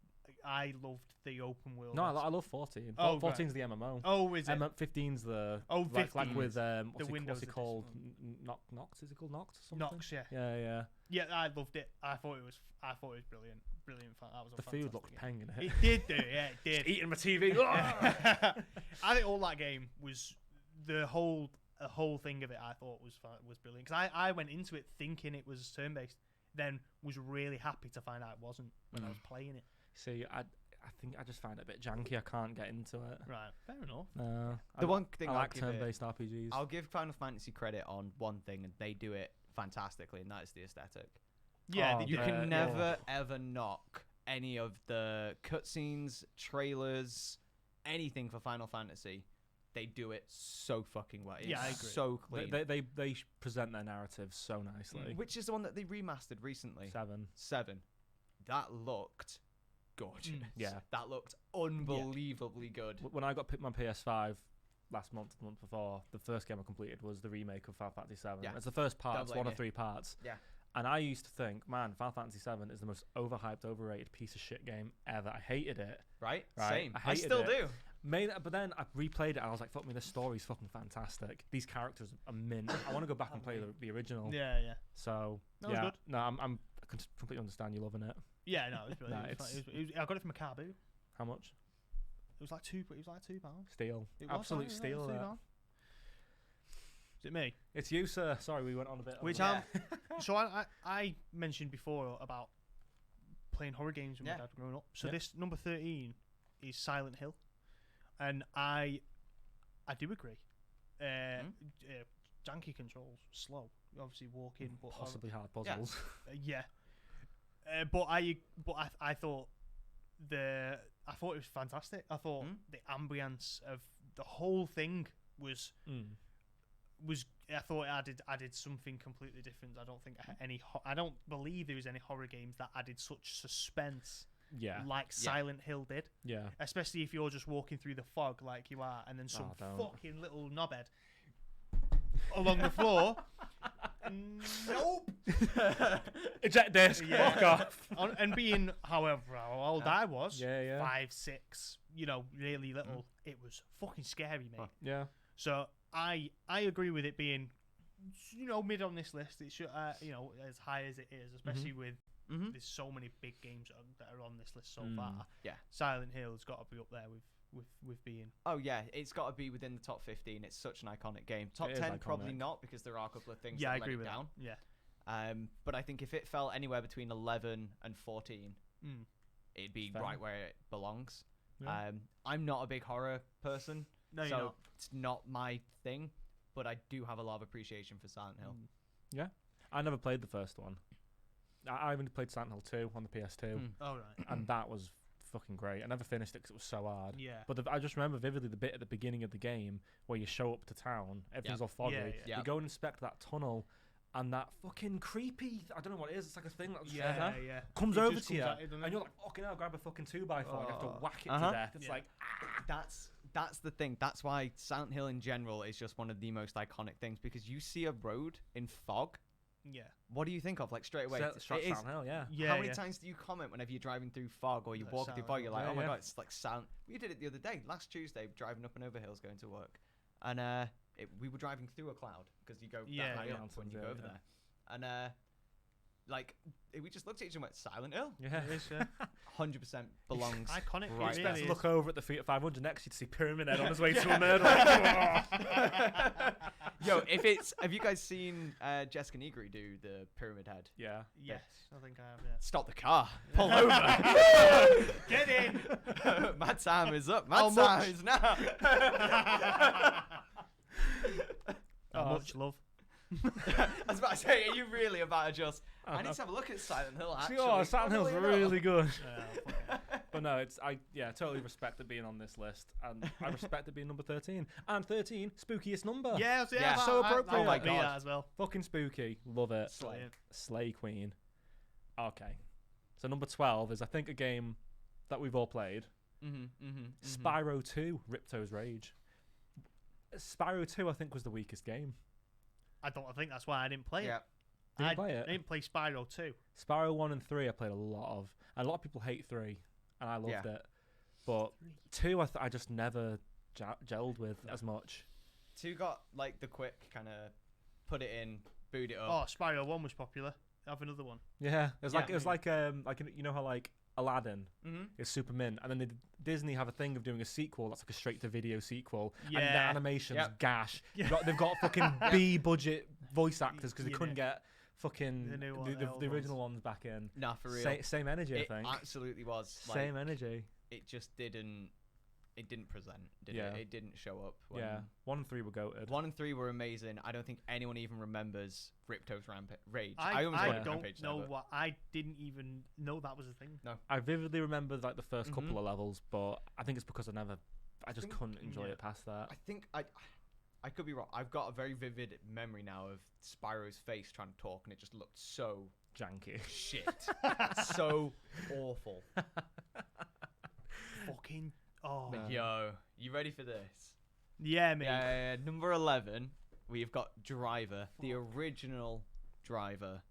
I loved the open world. No, I love 14. Oh, 14's the MMO. Oh, is it? 15's the 15 like with the what's Windows it called? edition. Nox? Is it called Nox? Or something? Nox, yeah. Yeah. Yeah, I loved it. I thought it was brilliant. Brilliant fun. That was a The food fantastic looked game. peng in it. It did do, yeah, it did. Eating my TV. I think all that game was the whole thing of it. I thought was brilliant because I went into it thinking it was turn based, then was really happy to find out it wasn't when I was playing it. See, I think I just find it a bit janky. I can't get into it. Right, fair enough. No. The one thing I I'll like give it- turn-based RPGs. I'll give Final Fantasy credit on one thing, and they do it fantastically, and that is the aesthetic. Yeah, Oh, they You do. can yeah. never ever knock any of the cutscenes, trailers, anything for Final Fantasy. They do it so fucking well. It's Yeah, I agree. so clean. They present their narrative so nicely. Which is the one that they remastered recently? 7. 7. That looked gorgeous. Yeah. That looked unbelievably good. When I got my PS5 last month, the month before, the first game I completed was the remake of Final Fantasy 7. Yeah. It's the first part. Don't It's blame one of you. 3 parts. Yeah. And I used to think, man, Final Fantasy 7 is the most overhyped, overrated piece of shit game ever. I hated it. Right? Right. Same. I I hated still it. do. But then I replayed it and I was like, fuck me, this story's fucking fantastic. These characters are mint. I want to go back and play the original. Yeah, yeah. So, That was yeah. good. No, I can completely understand you loving it. Yeah, no, it was brilliant. Nah, It was I got it from a Caribou. How much? It was like £2. Steal. It was, Absolute it was steal. £2. That. Is it me? It's you, sir. Sorry, we went on a bit. Which over so I mentioned before about playing horror games when Yeah. my dad growing up. So Yeah. this number 13 is Silent Hill, and I do agree. Janky controls, slow. You obviously walk in, but possibly hard puzzles. yeah. But I thought it was fantastic. I thought the ambience of the whole thing was I thought it added something completely different. I don't think I don't believe there was any horror games that added such suspense Yeah. like Silent Hill did. Yeah. Especially if you're just walking through the fog like you are, and then some don't. fucking little knobhead along the floor. Nope. Eject disc. Yeah. Fuck off. And being however how old I was, Yeah. 5, 6, really little, it was fucking scary, mate. Yeah. So I agree with it being, mid on this list. It should, as high as it is, especially with there's so many big games that are on this list so far. Yeah. Silent Hill's got to be up there with being. Oh yeah, it's got to be within the top 15. It's such an iconic game. Top It is 10 probably iconic. not, because there are a couple of things Yeah, I that let agree it with down. that. Yeah. But I think if it fell anywhere between 11 and 14, it'd be Fair. right where it belongs. Yeah. I'm not a big horror person, No, you're so not. it's not my thing. But I do have a lot of appreciation for Silent Hill. Yeah. I never played the first one. I only played Silent Hill 2 on the PS2, All right. and that was fucking great. I never finished it because it was so hard. Yeah. But I just remember vividly the bit at the beginning of the game where you show up to town, everything's all foggy. Yeah. You go and inspect that tunnel, and that fucking creepy, I don't know what it is, it's like a thing that just Yeah, yeah. comes It over just to you, comes at you, doesn't and it? you're like, fucking hell, grab a fucking 2x4 and you have to whack it Uh-huh. to death. It's Yeah. like, That's the thing. That's why Silent Hill in general is just one of the most iconic things, because you see a road in fog. Yeah. What do you think of, like, straight away? Silent It is- Hill, yeah. Yeah. How many yeah. times do you comment whenever you're driving through fog or you Like walk through Silent fog? You're like, Hill. oh my Yeah, god, it's like sound. We did it the other day, last Tuesday, driving up and over hills going to work, and we were driving through a cloud because you go that Yeah, high yeah. up when you Mountains, go yeah, over yeah. there, and like we just looked at each other and went, Silent Hill. Yeah. It is, yeah. 100% belongs. Iconic. Right. It Expect really to is. look over at the feet at 500 next to you to see Pyramid Head on his way to Yeah. a murder. Yo, have you guys seen Jessica Negri do the Pyramid Head? Yeah. Yes, I think I have. Yeah. Stop the car. Pull over. Get in. My time is up. How My much? time is now. How much love? I was about to say, are you really about to just? I need know. to have a look at Silent Hill. Actually, Oh, Silent Hill's funnily enough. really good. Yeah, But no, I totally respect it being on this list, and I respect it being number 13. And 13, spookiest number. yeah, Yeah. So appropriate. I Oh my would be God. that as well. Fucking spooky. Love it. Slay. Slay Queen. Okay. So number 12 is, I think, a game that we've all played. Spyro 2, Ripto's Rage. Spyro 2, I think, was the weakest game. I think that's why I didn't play Yeah. it. Didn't I play it? didn't play Spyro 2. Spyro 1 and 3 I played a lot of. And a lot of people hate 3, and I loved Yeah. it. But 2 I just never gelled with as much. 2 got like the quick kind of put it in, boot it up. Oh, Spyro 1 was popular. Have another one. Yeah, it was Yeah. like you know how like Aladdin is super mint, and then Disney have a thing of doing a sequel that's like a straight to video sequel, and the Yeah. animation's Yep. gash. Yeah. They've got fucking B budget voice actors because they You couldn't know. get fucking The new one, the old the ones. original ones back in. Nah, for real. Same energy, It I think. absolutely was. Same Like, energy. it just didn't. It didn't present, did Yeah. it? It didn't show up. Yeah, 1 and 3 were goated. 1 and 3 were amazing. I don't think anyone even remembers Ripto's Rage. I always I call it don't Rampage now, know but- what. I didn't even know that was a thing. I vividly remember like the first Mhm. couple of levels, but I think it's because I just think- couldn't enjoy yeah. it past that. I think I could be wrong. I've got a very vivid memory now of Spyro's face trying to talk, and it just looked so Janky. shit, so awful. Fucking. Oh. No. Yo, you ready for this? Yeah, mate. Yeah, number 11, we've got Driver, the original Driver.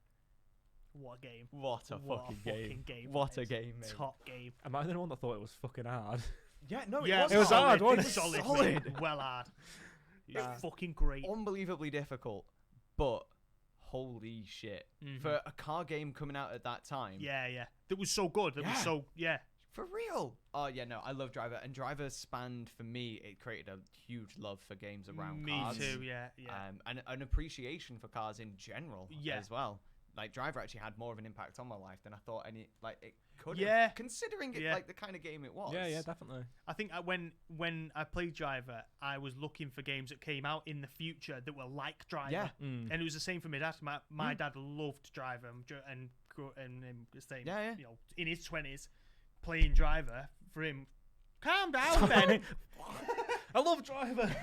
What a game. What a What fucking a game! fucking game. What that a is. game, mate! Top game. Am I the one that thought it was fucking hard? Yeah, no, Yeah, it was hard, solid. wasn't it? Solid. Solid. mate. Well hard. It's Nah. fucking great. Unbelievably difficult, but holy shit! Mhm. For a car game coming out at that time, Yeah, yeah. That was so good. That was Yeah. so. Yeah. for real. Oh yeah, no, I love Driver, and Driver spanned for me. It created a huge love for games around Me cars. too. Yeah, yeah. And an appreciation for cars in general Yeah. as well. Like Driver actually had more of an impact on my life than I thought it could. Yeah. Considering it Yeah. like the kind of game it was. Yeah, definitely. I think when I played Driver, I was looking for games that came out in the future that were like Driver. Yeah. Mm. And it was the same for my dad. My dad loved Driver and was saying, Yeah, yeah. you know, in his 20s, playing Driver for him. Calm down, Ben. I love Driver.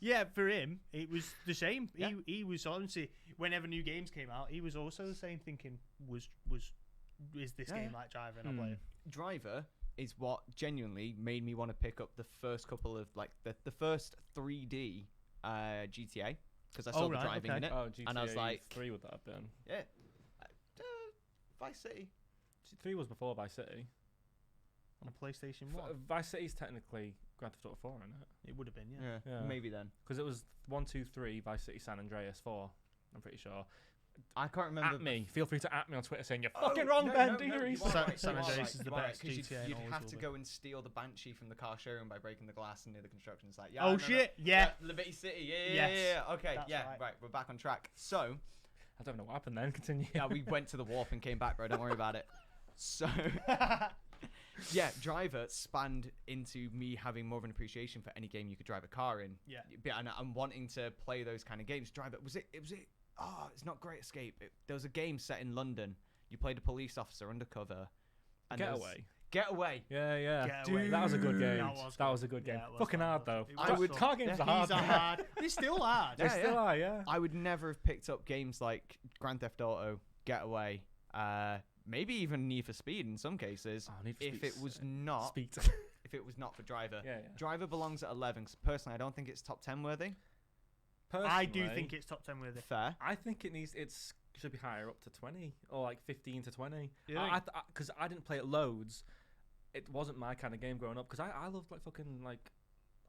Yeah, for him, it was the same. Yeah. He was honestly, whenever new games came out, he was also the same, thinking, is this Yeah, game yeah. like Driver? And I'll play it. Driver is what genuinely made me want to pick up the first couple of like the first 3D GTA because I saw Oh, the right, driving okay. in it. Oh, GTA And I was like, 3 would that have been? Yeah, Vice City. 3 was before Vice City. On PlayStation 1. Vice City's technically Grand Theft Auto 4, isn't it? It would have been, yeah. Yeah. Maybe then. Because it was 1, 2, 3, Vice City, San Andreas 4. I'm pretty sure. I can't remember. At me. Feel free to at me on Twitter saying you're Oh, fucking wrong, no, Ben. no, Do no, your you research. are right, San you are Andreas right, is the you are best right, 'cause GTA and You'd always have will to be. go and steal the Banshee from the car showroom by breaking the glass and near the construction site. Yeah, Oh, no, shit, yeah. Liberty City. Yeah, Yes, Okay, that's yeah, right. right. We're back on track. So, I don't know what happened then. Continue. yeah, we went to the warp and came back, bro. Don't worry about it. So, yeah, Driver spanned into me having more of an appreciation for any game you could drive a car in. Yeah. And I'm wanting to play those kind of games. Driver, was it? Oh, it's not Great Escape. There was a game set in London. You played a police officer undercover. And there was- Getaway. Getaway. Yeah. Getaway. That was a good game. That was a good game. Yeah, it was Fucking fun, hard it though. was. It I was would- fun. Car games Yeah, are hard. These are hard. They're still hard. They Yeah, still are, yeah. I would never have picked up games like Grand Theft Auto, Getaway, maybe even Need for Speed in some cases, Oh, Need for if Speed's it was sick. not Speed. if it was not for Driver. Yeah. Driver belongs at 11 'cause personally I don't think it's top 10 worthy. I do Personally, think it's top 10 worthy. Fair. I think it should be higher up to 20 or like 15 to 20. You think? Because I didn't play it loads. It wasn't my kind of game growing up because I loved like fucking like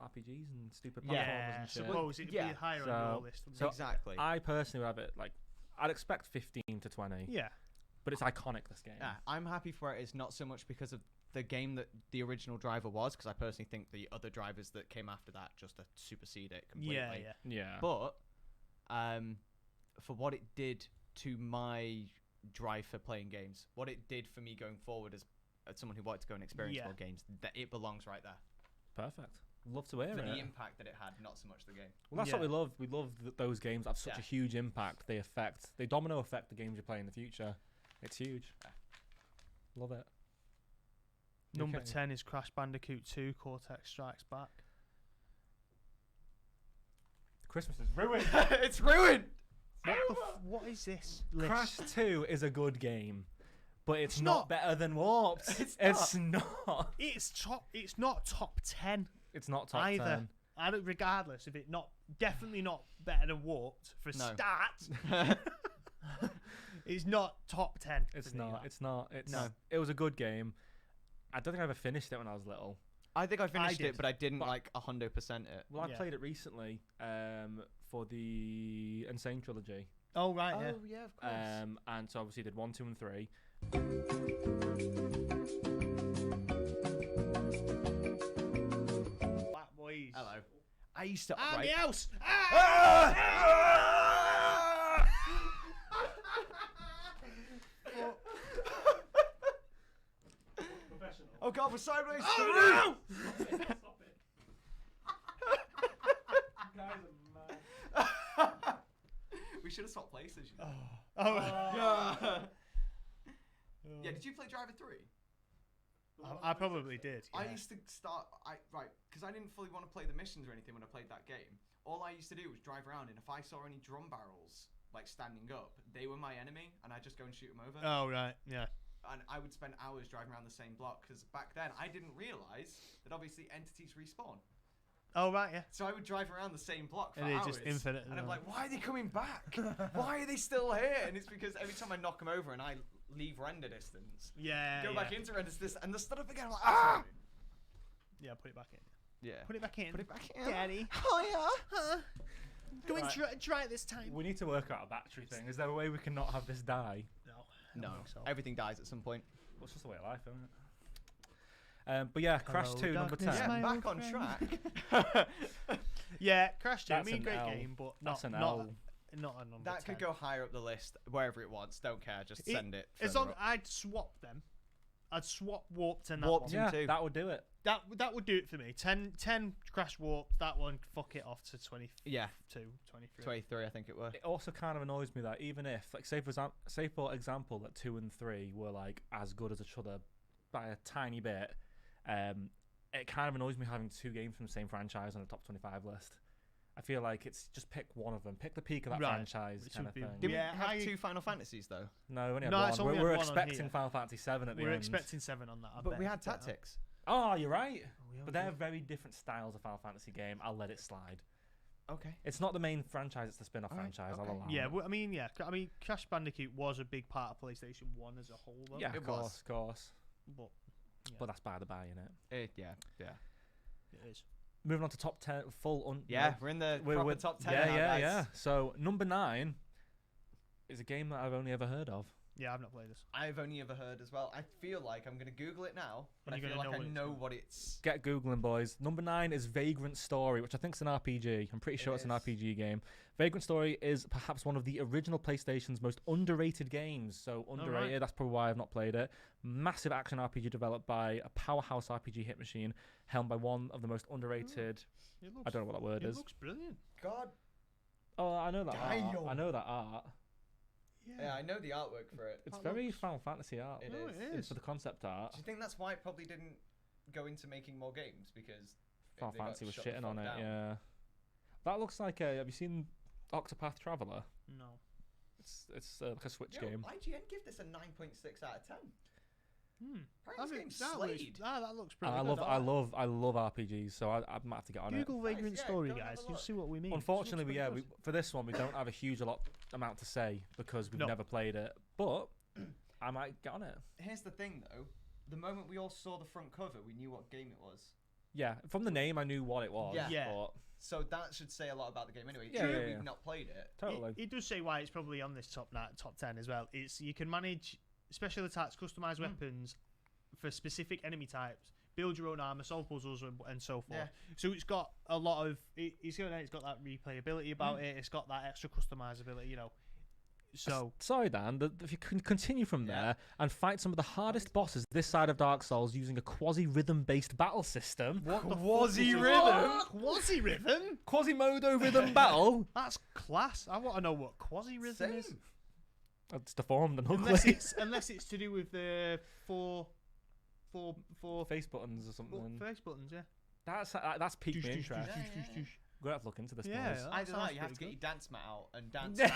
RPGs and stupid platformers Yeah, and shit. suppose it'd Yeah. be higher on So- your list. wouldn't so it? Exactly. I personally would have it like I'd expect 15 to 20. Yeah. But it's iconic, this game. Yeah, I'm happy for it. It's not so much because of the game that the original driver was, because I personally think the other drivers that came after that just supersede it completely. Yeah. Yeah. But for what it did to my drive for playing games, what it did for me going forward as someone who wanted to go and experience more games, that it belongs right there. Perfect. Love to hear For it. the impact that it had, not so much the game. Well, that's what we love. We love those games that have such Yeah. a huge impact. They domino affect the games you play in the future. It's huge. Yeah. Love it. Number Okay. 10 is Crash Bandicoot 2 Cortex Strikes Back. Christmas is ruined. It's ruined. What is this list? Crash 2 is a good game, but it's It's not not. better than Warped. It's not. It's not top 10 It's not top either. 10. I don't, regardless of it definitely not better than Warped for a No. start. It's not top 10. It's for me, not. that. It's not. It's No. It was a good game. I don't think I ever finished it when I was little. I think I finished did. it, but I didn't But- like 100% it. Well, I Yeah. played it recently for the Insane trilogy. Oh right, yeah. Yeah, of course. And so obviously did 1, 2, and 3. Black boys. Hello. I used to Ah, right. the house. Oh god, we're sideways. Oh We should have swapped places. You know? no! Yeah, did you play Driver 3? I probably did. I yeah. used to start, because I didn't fully want to play the missions or anything when I played that game. All I used to do was drive around, and if I saw any drum barrels, like, standing up, they were my enemy, and I'd just go and shoot them over. Oh right, yeah. And I would spend hours driving around the same block, because back then, I didn't realise that obviously entities respawn. Oh right, yeah. So I would drive around the same block for And hours. it's just infinite. And I'm like, why are they coming back? Why are they still here? And it's because every time I knock them over and I leave render distance, yeah. go yeah. back into render distance, and they're stood up again. I'm like, ah! Yeah, put it back in. Yeah. Put it back in. Put it back in. Daddy. Hiya. Go and Right. try it this time. We need to work out a battery thing. Is there a way we can not have this die? No. I No. don't think so. Everything dies at some point. Well, it's just the way of life, isn't it? But yeah, Crash Hello, 2, number 10. darkness, my back old on friend. track. Yeah, Crash 2. I That's mean, an great L. game, but That's not an not L. not a number. That 10. could go higher up the list, wherever it wants. Don't care. Just send it. As further long up. I'd swap them. I'd swap Warped and that Warped one. and- Yeah, too. that would do it. That would do it for me. 10 Crash Warped. That one, fuck it off to 22, Yeah, 23. 23, I think it were. It also kind of annoys me that even if, like, say for example, that 2 and 3 were like as good as each other by a tiny bit, it kind of annoys me having 2 games from the same franchise on a top 25 list. I feel like it's just pick one of them, pick the peak of that Right, franchise which kind would of be- thing. Did Yeah, we have I- 2 Final Fantasies though? No, we only had No, one. it's only We're had one on expecting here. Final Fantasy 7 at the We're end. expecting 7 on that. I But bet. we had Better. Tactics. Oh, you're right. We But only they're did. very different styles of Final Fantasy game. I'll let it slide. Okay. It's not the main franchise; it's the spin-off Alright, franchise. okay. I'll allow Yeah, it. well, I mean, Crash Bandicoot was a big part of PlayStation 1 as a whole, though. Yeah, It of was. course. But yeah, But that's by the by, innit? Yeah. it is. Moving on to top 10, Yeah, we're in the we're proper with top 10 Yeah, now, yeah, guys. yeah. So number 9 is a game that I've only ever heard of. Yeah, I've not played this. I've only ever heard as well. I feel like I'm going to Google it now, but I And you're feel gonna like I know know what what it's... Get googling, boys. Number 9 is Vagrant Story, which I think is an RPG. I'm pretty sure It it's an is. RPG game. Vagrant Story is perhaps one of the original PlayStation's most underrated games. So underrated, right. that's probably why I've not played it. Massive action RPG developed by a powerhouse RPG hit machine, helmed by one of the most underrated. It looks, I don't know what that word it is. looks brilliant. God. Oh, I know that art. Damn. I know that art. Yeah, I know the artwork for it. It's That very looks- Final Fantasy art. It No, is. it It's is. for the concept art. Do you think that's why it probably didn't go into making more games? Because Final they got Fantasy was shut the shitting on fuck it, down. yeah. That looks like a. Have you seen Octopath Traveler? No. It's like a Switch Yo, game. IGN give this a 9.6 out of 10. Apparently this game's that slayed. looks And brilliant. I love RPGs, so I might have to get on it. Google Nice, Vagrant yeah, Story, go and have guys. a You'll look. see what we mean. Unfortunately, It looks we, pretty for this one we don't have a huge amount to say because we've No. never played it. But I might get on it. Here's the thing, though. The moment we all saw the front cover, we knew what game it was. Yeah, from the name I knew what it was. Yeah. Yeah. But So that should say a lot about the game anyway. Yeah, True, yeah, yeah. we've not played it. Totally. It does say why it's probably on this top 10 as well. It's you can manage special attacks, customize weapons for specific enemy types, build your own armor, solve puzzles, and so forth. Yeah. So it's got a lot of it's got that replayability about it. It's got that extra customizability, So Sorry, Dan. If you can continue from Yeah. there and fight some of the hardest bosses this side of Dark Souls using a quasi-rhythm-based battle system. what the Quasi-rhythm? Quasi-rhythm? Quasimodo rhythm battle. That's class. I want to know what quasi-rhythm is. Same. It's deformed and Unless ugly. unless it's to do with the four Face buttons or something. face buttons, yeah. That's piqued my Doosh, doosh, interest. doosh, Yeah, doosh, yeah. doosh. We're gonna have to look into this. Yeah, boys. that I don't know. sounds You have to pretty get good. your dance mat out and dance and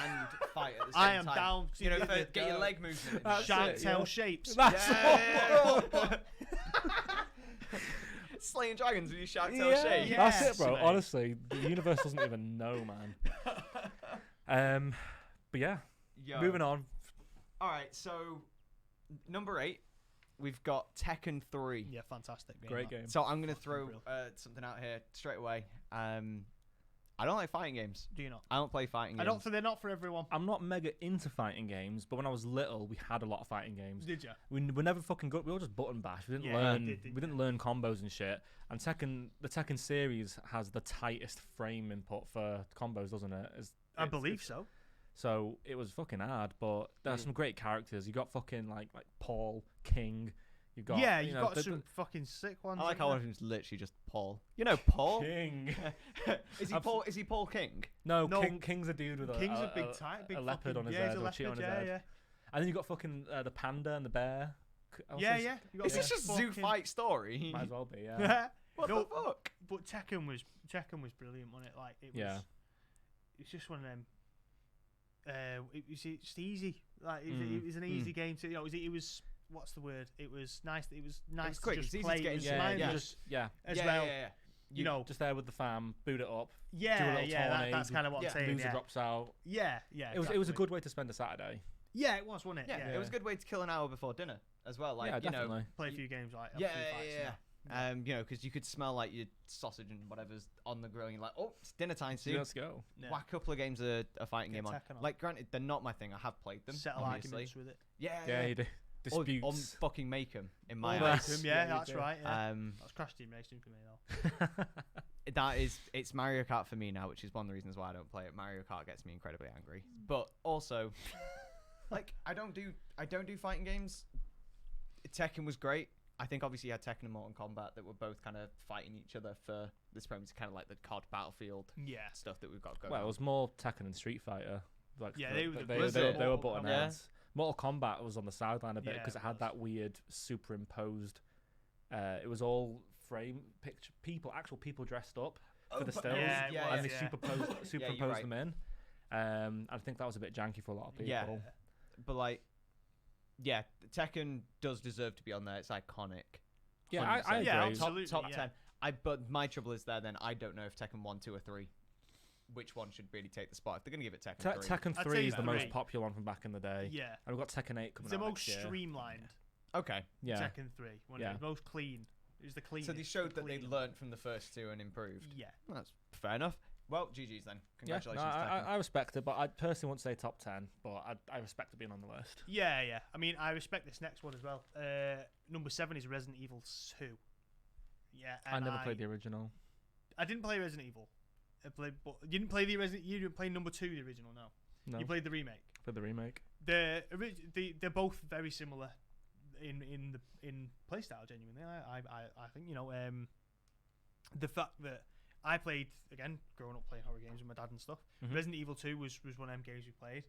fight at the same I am time. down. You know, Give it a get your go. leg movement. That's Shark it, tail yeah. shapes. That's Slaying dragons with your shark tail yeah, shape. that's Yes, it, bro. mate. Honestly, the universe doesn't even know, man. But yeah, Yo. moving on. All right, so number 8, we've got Tekken 3. Yeah, fantastic game. Great that. game. So I'm gonna Fucking throw real. something out here straight away. I don't like fighting games. Do you not? I don't play fighting I games. don't. They're not for everyone. I'm not mega into fighting games, but when I was little, we had a lot of fighting games. Did you? We were never fucking good. We were just button bash. We didn't Yeah, learn. didn't We didn't learn combos and shit. And the Tekken series has the tightest frame input for combos, doesn't it? I believe so. So it was fucking hard, but there are some great characters. You got fucking like Paul King. You've got Yeah, you you've know, got the- some fucking sick ones. I like how haven't one of them's literally just Paul. You know Paul? King. Is he Paul? Is he Paul King? No, No. King's a dude with you? a King's a big type, big a leopard fucking, on his yeah, head he's a or a cheetah on leopard, his head. yeah, And then you got fucking the panda and the bear. yeah. Yeah. You got Is this just Zoo fucking- Fight Story? Might as well be, yeah. What No, the fuck? But Tekken was brilliant, wasn't it? Like it was. Yeah. It's just one of them. It was just easy. Like it was an Mm. easy game to. It was. What's the word? It was nice. It was nice quick, to it's just easy to play. get It was into. yeah, mindless yeah. as yeah, well. yeah. You know. Just there with the fam, boot it up. do a Yeah, little yeah. tornado, That's kind of what yeah, I'm saying. loser Yeah. drops out. Yeah, yeah. It was a exactly. good way to spend a Saturday. Yeah, it was, wasn't it? Yeah, Yeah. it was a good way to kill an hour before dinner as well. Like yeah, you know, definitely. Play a few games like yeah, a few fights, yeah. You know, because you could smell like your sausage and whatever's on the grill. And you're like, oh, it's dinner time soon. Let's go. Yeah. Whack a couple of games of a fighting Get game on. Tekken on. Like, granted, they're not my thing. I have played them. Settle obviously. arguments with it. Yeah, Yeah, you do. Or Disputes. fucking make them in my All eyes. right, Yeah, yeah, you that's do. right. Yeah. Um, That's Crash Team Racing for me though. it's Mario Kart for me now, which is one of the reasons why I don't play it. Mario Kart gets me incredibly angry, but also, like, I don't do fighting games. Tekken was great. I think obviously you had Tekken and Mortal Kombat that were both kind of fighting each other for this premise, kind of like the COD Battlefield Yeah. stuff that we've got going. Well, it on. was more Tekken and Street Fighter. Like, Yeah, for- they were the they, Was they, it? they were Mortal button Kombat. heads. Mortal Kombat was on the sideline a bit Yeah, because it it had was. that weird superimposed. It was all frame picture actual people dressed up for the but- stills, Yeah, it yeah, was, and they yeah. superimposed you're right. them in. I think that was a bit janky for a lot of people. Yeah. But like, yeah, Tekken does deserve to be on there. It's iconic. Yeah, 100%. I agree. Yeah, top absolutely, top yeah. 10. But my trouble is there. Then I don't know if Tekken 1, 2, or 3, which one should really take the spot. If they're gonna give it Tekken 3, Tekken I'd 3 say is the most 3. popular one from back in the day. Yeah. And we've got Tekken 8 coming It's the out most next year. streamlined. okay. Yeah. Tekken 3. Yeah. It was most clean. It was the cleanest. So they showed that they clean. learnt from the first two and improved. Yeah. Well, that's fair enough. Well, GG's then. Yeah, Congratulations, no, Tekken. I respect it, but I personally wouldn't say top 10, but I respect it being on the list. Yeah, yeah. I mean, I respect this next one as well. Number 7 is Resident Evil 2. Yeah, I and never played the original. I didn't play Resident Evil. But you didn't play the Resident. You didn't play number 2, the original. No. No, You played the remake. for the remake. They're both very similar in playstyle. Genuinely, I think the fact that I played again, growing up playing horror games with my dad and stuff. Mhm. Resident Evil 2 was one of them games we played.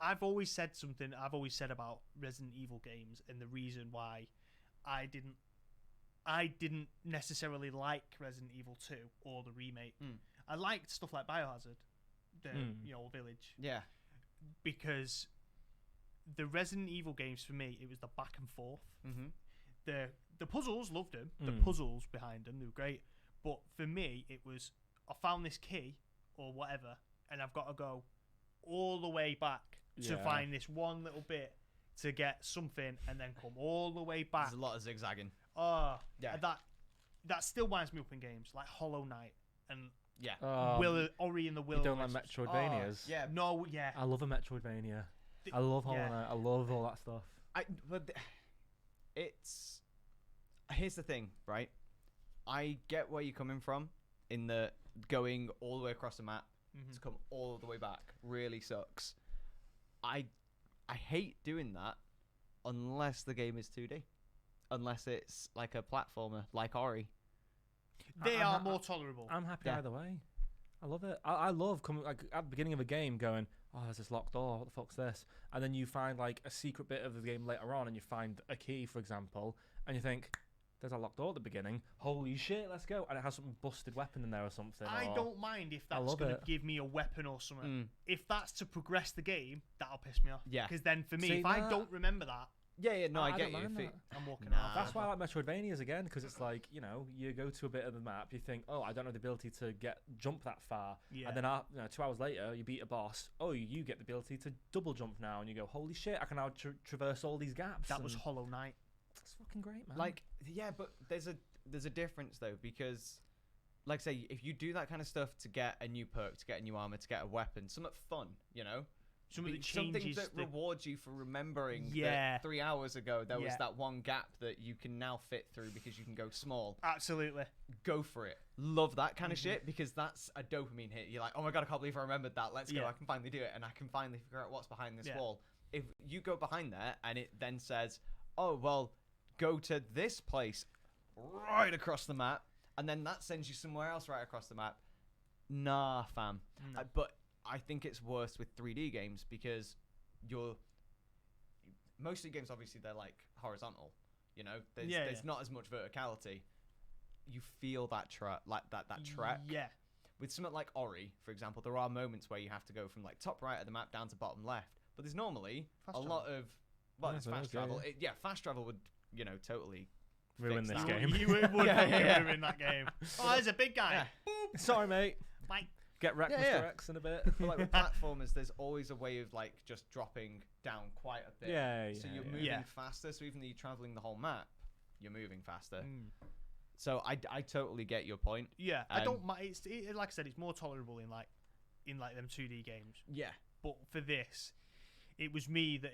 I've always said something. I've always said about Resident Evil games and the reason why I didn't necessarily like Resident Evil 2 or the remake. I liked stuff like Biohazard, the Village, Yeah. because the Resident Evil games for me, it was the back and forth. Mm-hmm. The puzzles, loved them. The Mm. puzzles behind them, they were great. But for me, it was I found this key or whatever, and I've got to go all the way back to Yeah. find this one little bit to get something, and then come all the way back. There's a lot of zigzagging. Oh, Yeah. that that still winds me up in games like Hollow Knight and Yeah. Ori and the Will. You don't like Metroidvanias? Oh, yeah. No, yeah. I love a Metroidvania. The- I love Hollow yeah. Knight. I love all that stuff. It's here's the thing, right? I get where you're coming from in the going all the way across the map to come all the way back really sucks. I hate doing that unless the game is 2D, unless it's like a platformer like Ori. They I'm are ha- more tolerable. I'm happy Yeah. either way. I love it. I love coming like at the beginning of a game going, oh, there's this locked door. What the fuck's this? And then you find like a secret bit of the game later on, and you find a key, for example, and you think, there's a locked door at the beginning. Holy shit, let's go! And it has some busted weapon in there or something. I or- don't mind if I that's love going to it. give me a weapon or something. Mm. If that's to progress the game, that'll piss me off. Yeah. Because then for me, See, if I that- don't remember that, Yeah, no, I I get don't you. mind If it- that. I'm walking Nah. out. That's why I like Metroidvanias again, because it's like, you know, you go to a bit of the map, you think, oh, I don't have the ability to jump that far, Yeah. and then 2 hours later, you beat a boss. Oh, you get the ability to double jump now, and you go, holy shit, I can now traverse all these gaps. That was and Hollow Knight. it's fucking great, man. Like, yeah, but there's a difference though, because like I say, if you do that kind of stuff to get a new perk, to get a new armor, to get a weapon, something fun, you know, Something that something changes that the... rewards you for remembering Yeah. that 3 hours ago there was Yeah. that one gap that you can now fit through because you can go small. Absolutely. Go for it. Love that kind of shit, because that's a dopamine hit. You're like, oh my god, I can't believe I remembered that. Let's go. Yeah. I can finally do it, and I can finally figure out what's behind this Yeah. wall. If you go behind there and it then says, oh well, go to this place right across the map, and then that sends you somewhere else right across the map. Nah, fam. No. But I think it's worse with 3D games because most of the games, obviously, they're like horizontal. You know, there's not as much verticality. You feel that trek. Yeah. With something like Ori, for example, there are moments where you have to go from like top right of the map down to bottom left. But there's normally Fast a lot of Yeah, it's there fast is, yeah, travel. yeah. Fast travel would totally Ruin fix this that. game. You would Yeah, yeah. ruin that game. Oh, there's a big guy. Yeah. Sorry, mate. Like, Get wrecked, Yeah, Mr. yeah. X, in a bit. But like with platformers, there's always a way of like just dropping down quite a bit. Yeah, So yeah, you're yeah. moving Yeah. faster. So even though you're traveling the whole map, you're moving faster. mm. So I totally get your point. Yeah, I don't Um, mind. Like I said, it's more tolerable in like them 2D games. Yeah. But for this, it was me that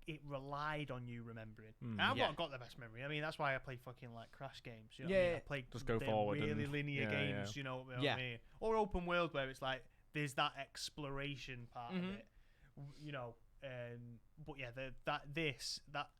it relied on you remembering. Mm. And I've Yeah. not got the best memory. I mean, that's why I play fucking like Crash games. You know what I Yeah. mean? I play Just go them forward really and- linear yeah, games. yeah. You know what Yeah. I mean? Or open world where it's like there's that exploration part of Mhm. it. You know. But yeah,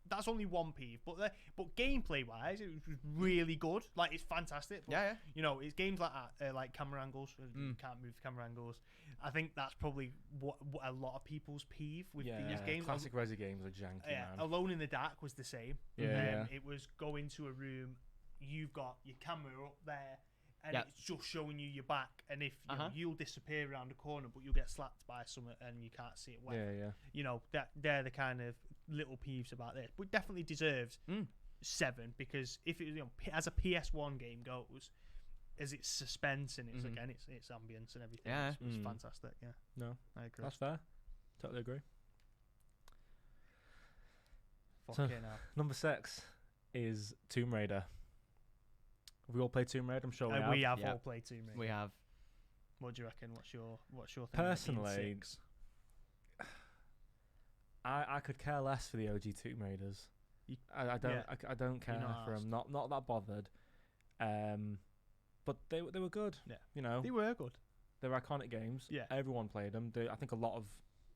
that's only one peeve. But gameplay wise, it was really good. Like it's fantastic. But, Yeah. you know, it's games like that, like camera angles. You Mm. can't move the camera angles. I think that's probably what a lot of people's peeve with Yeah, these games. classic Resi games are janky, Yeah, man. Alone in the Dark was the same. Yeah, It was go into a room, you've got your camera up there, and Yep. it's just showing you your back. And if you know, Uh-huh. you'll disappear around the corner, but you'll get slapped by something and you can't see it. Well, yeah. you know that they're the kind of little peeves about this, but it definitely deserves 7 because if it as a PS1 game goes, as its suspense and it's Mhm. again its ambience and everything, Yeah. it's Mm. fantastic. Yeah, No, I agree. that's fair. Totally agree. Fucking hell. Number 6 is Tomb Raider. Have we all played Tomb Raider? I'm sure we have. We have Yeah. all played Tomb Raider. We have. What do you reckon? What's your thing? with it being Personally, 6? I could care less for the OG Tomb Raiders. You- I don't yeah. I don't care not for arsed. them. Not that bothered. But they were good. Yeah. You know, They were good. they're iconic games. Yeah. Everyone played them. I think a lot of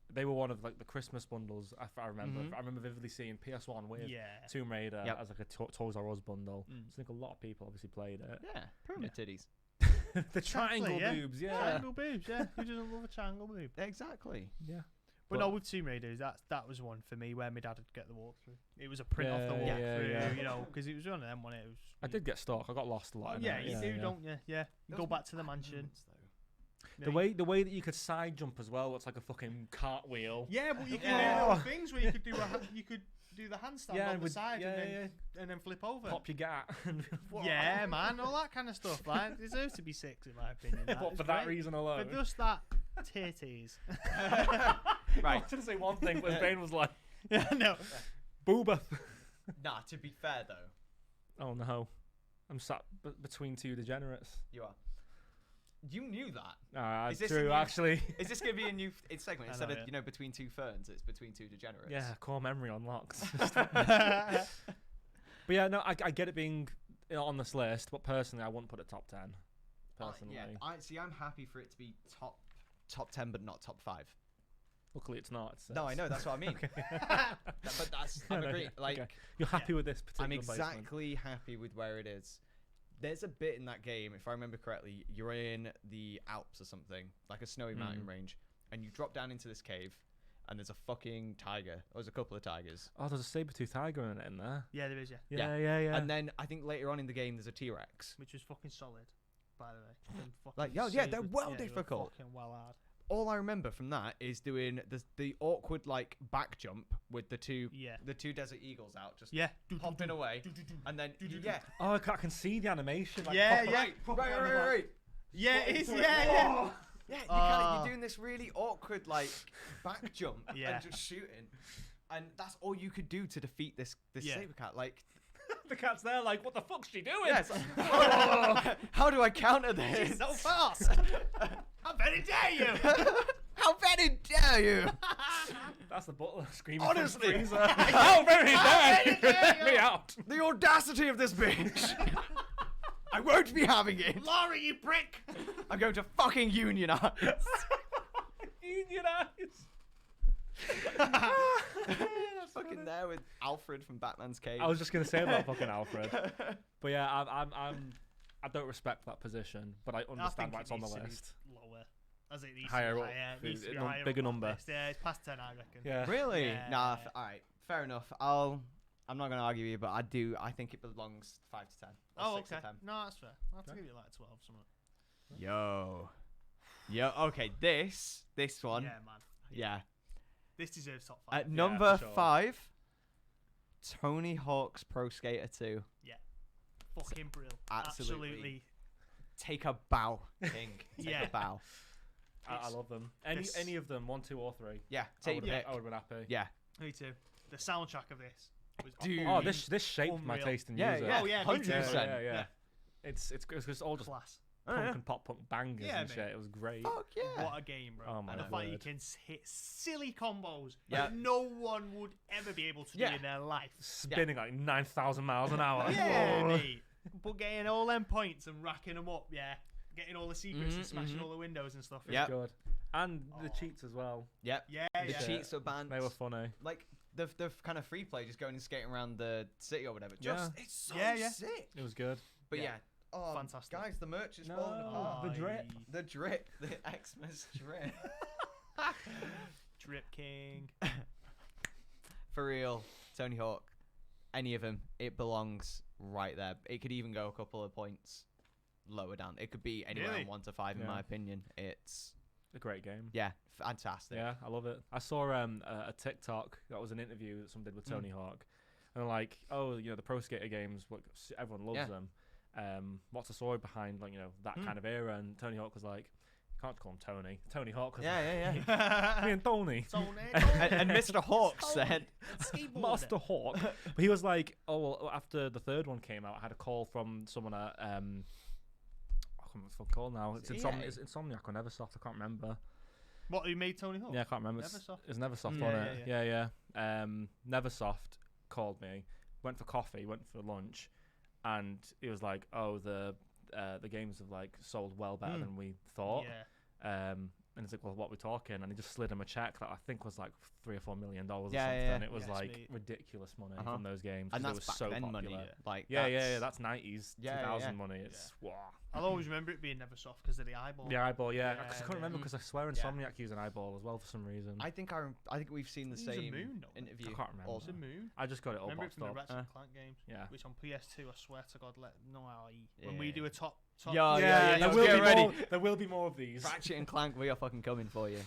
they were one of like the Christmas bundles. If I remember. Mhm. I remember vividly seeing PS1 with Yeah. Tomb Raider Yep. as like a Toys R Us bundle. Mm. So I think a lot of people obviously played it. Yeah. Pyramid titties. The triangle yeah. boobs, yeah. Triangle boobs, yeah. Who doesn't love a triangle boob? Exactly. Yeah. But But- no, with Tomb Raiders, that was one for me where my dad would get the walkthrough. It was a print off the Yeah, walkthrough, yeah. you know, because it was one of them when it was. I did get stuck. I got lost a lot. Oh, in yeah, it. you do, don't you? Yeah. You go back to the mansion. The way that you could side jump as well, it's like a fucking cartwheel. Yeah, but you could Yeah. do little things where you could do the handstand on the with- side yeah. and then flip over. Pop your gat. and Yeah, man, all that kind of stuff. Like, it deserves to be 6 in my opinion. But It's for that great. reason alone. For just that titties. I Right. was going to say one thing, but his brain was like, Yeah, no. booba. Nah, to be fair though, Oh no. I'm sat between two degenerates. You are. You knew that. That's Is this a true, new- actually. Is this going to be a new segment? I Instead know, of, yeah. between two ferns, it's between two degenerates. Yeah, core memory unlocked. But yeah, no, I get it being on this list, but personally, I wouldn't put it top 10. Personally. I'm happy for it to be top 10, but not top 5. Luckily, it's not. It's No, I know, that's what I mean. Okay. But I'm No, agree. yeah, Like, okay. You're happy with this particular I'm placement. exactly happy with where it is. There's a bit in that game, if I remember correctly, you're in the Alps or something, like a snowy mountain range, and you drop down into this cave, and there's a fucking tiger. Or there's a couple of tigers. Oh, there's a saber-toothed tiger in there. Yeah, there is, yeah. Yeah. And then I think later on in the game, there's a T-Rex. Which was fucking solid, by the way. Them Like, fucking yeah, they're saber- well they were difficult. Fucking well hard. All I remember from that is doing the awkward, like, back jump with the two Yeah. desert eagles out, just Yeah. hopping away. And then, yeah. Oh, I can see the animation. Like, Yeah, pop- yeah. Right. Yeah, it's, into it. yeah. Yeah, you're doing this really awkward, like, back jump Yeah. and just shooting. And that's all you could do to defeat this Yeah. saber cat. Like, The cat's there, like, what the fuck's she doing? yeah, it's like, how do I counter this? She's so fast. How very dare you? How very dare you? That's the butler screaming. Honestly. From the freezer. How very dare you? Let me out. The audacity of this bitch. I won't be having it. Laurie, you prick. I'm going to fucking unionize. Unionize. Fucking there with Alfred from Batman's cave. I was just gonna say about fucking Alfred, but yeah, I don't respect that position, but I understand why it's on the list. Lower. As it needs Higher to be up, higher. It needs to be num- higher bigger up on number. this. Yeah, it's past 10, I reckon. Yeah. Really? Yeah. Nah. All right. Fair enough. I'm not gonna argue with you, but I think it belongs 5 to 10. Or Oh, 6 okay. to 10. No, that's fair. I'll have to Okay. give you like 12 something. Yo. Okay. This one. Yeah, man. Yeah. This deserves top 5. At number for sure. 5, Tony Hawk's Pro Skater 2. Fucking brilliant. Absolutely. Absolutely. Take a bow, King. Take Yeah. a bow. I love them. This- Any of them, 1, 2, or 3. Yeah. I Take would your have pick. been happy. Yeah. Me too. The soundtrack of this was Dude. Oh, this shaped my Unreal. taste in Yeah, music. yeah. Oh, yeah, me 100%. too. Yeah. Yeah. It's all just class. Oh, punk yeah. and pop punk bangers Yeah, and mate. shit. It was great. Fuck yeah. What a game, bro. Oh, my and the fact you word. can hit silly combos Yeah. that no one would ever be able to Yeah. do in their life. Spinning like 9,000 miles an hour. Yeah, Oh. mate. But getting all them points and racking them up, yeah. Getting all the secrets and smashing all the windows and stuff. It was Yep. good. And the Oh. cheats as well. Yep. Yeah, The yeah. cheats are banned. They were funny. Like the kind of free play, just going and skating around the city or whatever. Yeah. Just it's so Yeah, yeah. sick. It was good. But Yeah. yeah. Oh, Fantastic. guys, the merch is No. falling apart. The drip. The drip. The Xmas drip. Drip King. For real, Tony Hawk. Any of them, it belongs right there. It could even go a couple of points lower down. It could be anywhere Really? on 1 to 5 in Yeah. my opinion. It's A great game. yeah, fantastic. Yeah, I love it. I saw a TikTok that was an interview that someone did with Tony Hawk, and they're like, oh, the Pro Skater games, everyone loves Yeah. them. What's the story behind that kind of era? And Tony Hawk was like, can't call him Tony. Tony Hawk. Was Yeah. like, me and Tony. Tony. And Mr. Hawk said, Master Hawk. But he was like, oh, well, after the third one came out, I had a call from someone at, I can't remember what it's fucking called now. It's, EA? it's Insomniac or Neversoft, I can't remember. What, who made Tony Hawk? Yeah, I can't remember. Neversoft? It's Neversoft, Yeah, wasn't it? yeah, Yeah. Neversoft called me, went for coffee, went for lunch, and he was like, oh, the games have like sold well better than we thought. Yeah. And it's like, well, what are we talking? And he just slid him a check that I think was like $3 or $4 million or Yeah, something. yeah, yeah. It was Yes, like mate. ridiculous money Uh-huh. from those games. 'cause and they that's were back so then popular. money. Like Yeah, that's 90s, Yeah, 2000 yeah. money. It's wow. I'll always remember it being Neversoft because of the eyeball. The eyeball, yeah. Yeah, Because I can't yeah. remember because I swear Yeah. Insomniac used an eyeball as well for some reason. I think we've seen the He was a same moon, though. interview. I can't remember. also. It's a moon. I just got it all Remember it boxed from the up. Ratchet and Clank games? Yeah. Which on PS2, I swear to God, let no IE. Yeah. When we do a top. Yeah, there yeah, will get be ready. more. There will be more of these. Ratchet and Clank, we are fucking coming for you.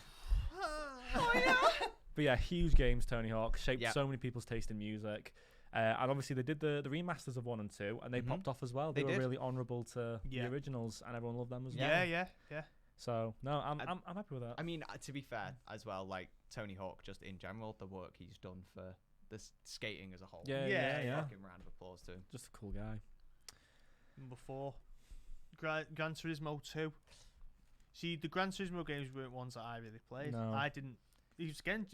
But yeah, huge games. Tony Hawk shaped Yeah. so many people's taste in music, and obviously they did the remasters of 1 and 2, and they Mhm. popped off as well. They, They were did. really honourable to Yeah. the originals, and everyone loved them as Yeah, well. yeah. So no, I'm I- happy with that. I mean, to be fair as well, like Tony Hawk, just in general, the work he's done for the skating as a whole. Yeah, Yeah, yeah, yeah. Fucking round of applause to him. Just a cool guy. Number 4, Gran Turismo 2. See, the Gran Turismo games weren't ones that I really played. No. I didn't. It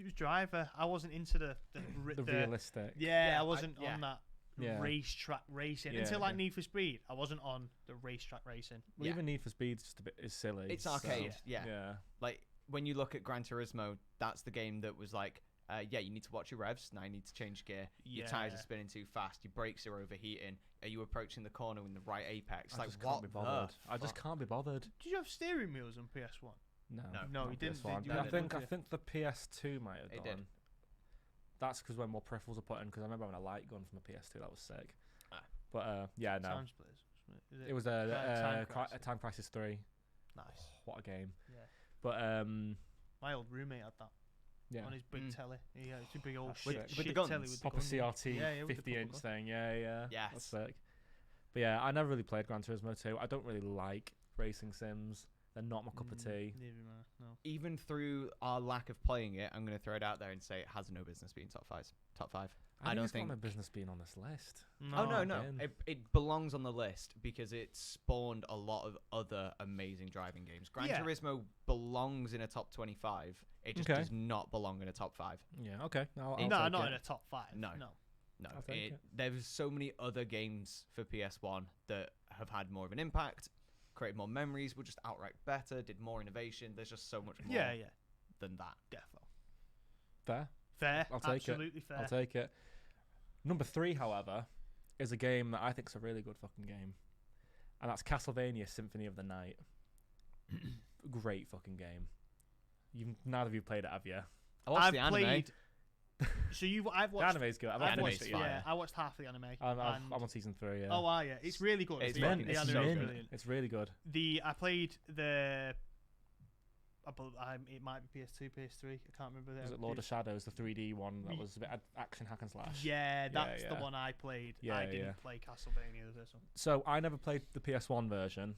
was driver. I wasn't into the realistic. Yeah, Yeah, I wasn't yeah. on that Yeah. racetrack racing Yeah, until like yeah. Need for Speed. I wasn't on the racetrack racing. Well, Yeah. even Need for Speed's just a bit is silly. It's so- arcade. Yeah. Yeah. Like when you look at Gran Turismo, that's the game that was like, yeah, you need to watch your revs. Now you need to change gear. Your tires are spinning too fast. Your brakes are overheating. Are you approaching the corner in the right apex? I Like, just what can't be bothered. the I just fuck? can't be bothered. Did you have steering wheels on PS1? No, No. No, not you didn't, PS1. did you? No, I no, think no. I think the PS2 might have It done. did. That's because when more peripherals are put in. Because I remember having a light gun from the PS2. That was sick. Ah. But yeah, no. Time Splitters. Is It was Time Crisis 3. Nice. What a game. Yeah. But My old roommate had that yeah. on his big Mm. telly. Yeah, it's a big old That's shit, sick. With the shit guns? telly with the Proper gun, yeah. CRT Yeah, with the 50-inch proper thing. Yeah. Yes. That's sick. But yeah, I never really played Gran Turismo 2. I don't really like racing sims. They're not my cup of tea. Neither am I, no. Even through our lack of playing it, I'm going to throw it out there and say it has no business being top 5. I don't it's got think- no business being on this list. Oh no, again. it belongs on the list because it spawned a lot of other amazing driving games. Gran Yeah. Turismo belongs in a top 25. It just Okay. does not belong in a top 5. Yeah, okay. I'll No, take No, it. not in a top 5. No. No. No, I'll take it. there's so many other games for PS1 that have had more of an impact, created more memories, were just outright better, did more innovation. There's just so much more Yeah, than that. definitely. Fair. Fair. I'll take it. Absolutely fair. I'll take it. Number 3, however, is a game that I think is a really good fucking game, and that's Castlevania Symphony of the Night. Great fucking game. Neither of you played it, have you? I watched I've the anime. played. So I've The watched. anime's good. I've The not anime's finished it fire. yet. Yeah, I watched half the anime. I'm and- on season 3. Yeah. Oh, are you? It's really good. It's the, fucking the so anime good. is brilliant. It's really good. I played the. It might be PS2, PS3. I can't remember. Was it Lord of Shadows, the 3D one that was a bit action hack and slash? Yeah, that's the yeah. one I played. Yeah, I didn't yeah. play Castlevania, the first one. So I never played the PS1 version,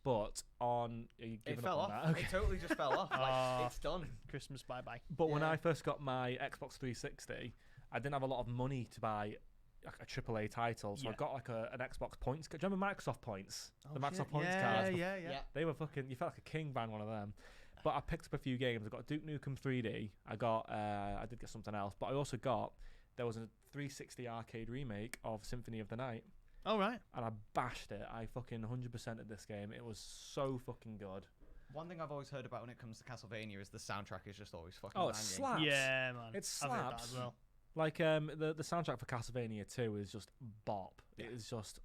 but on are you It giving fell up off. on that? Okay. It totally just fell off. Like, Oh. it's done. Christmas, bye bye. But when Yeah. I first got my Xbox 360, I didn't have a lot of money to buy like a AAA title, so I Yeah. got like an Xbox points. Do you remember Microsoft points? Oh, The Microsoft points yeah, cards. Yeah. They were fucking. You felt like a king buying one of them. But I picked up a few games. I got Duke Nukem 3D. I did get something else, but I also got there was a 360 arcade remake of Symphony of the Night, All right. and I bashed it. I fucking 100%ed this game. It was so fucking good. One thing I've always heard about when it comes to Castlevania is the soundtrack is just always fucking Oh, it banging. slaps. Yeah, man. It I've heard that slaps. as well. Like the soundtrack for Castlevania 2 is just bop. Yeah. It is just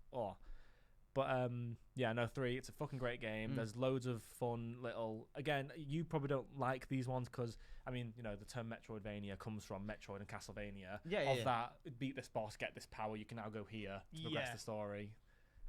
But yeah, no 3. It's a fucking great game. Mm. There's loads of fun little. Again, you probably don't like these ones because I mean, you know, the term Metroidvania comes from Metroid and Castlevania. Yeah, of yeah. that, beat this boss, get this power. You can now go here to progress Yeah. the story.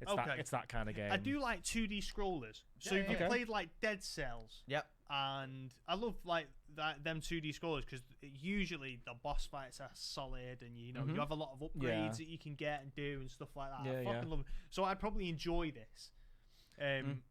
It's Okay. that kind of game. I do like 2D scrollers. So Yeah, if you yeah. played like Dead Cells, Yep. and I love like them 2D scrollers because usually the boss fights are solid, and you know Mhm. you have a lot of upgrades Yeah. that you can get and do and stuff like that. Yeah, I fucking yeah. love it. So I probably enjoy this.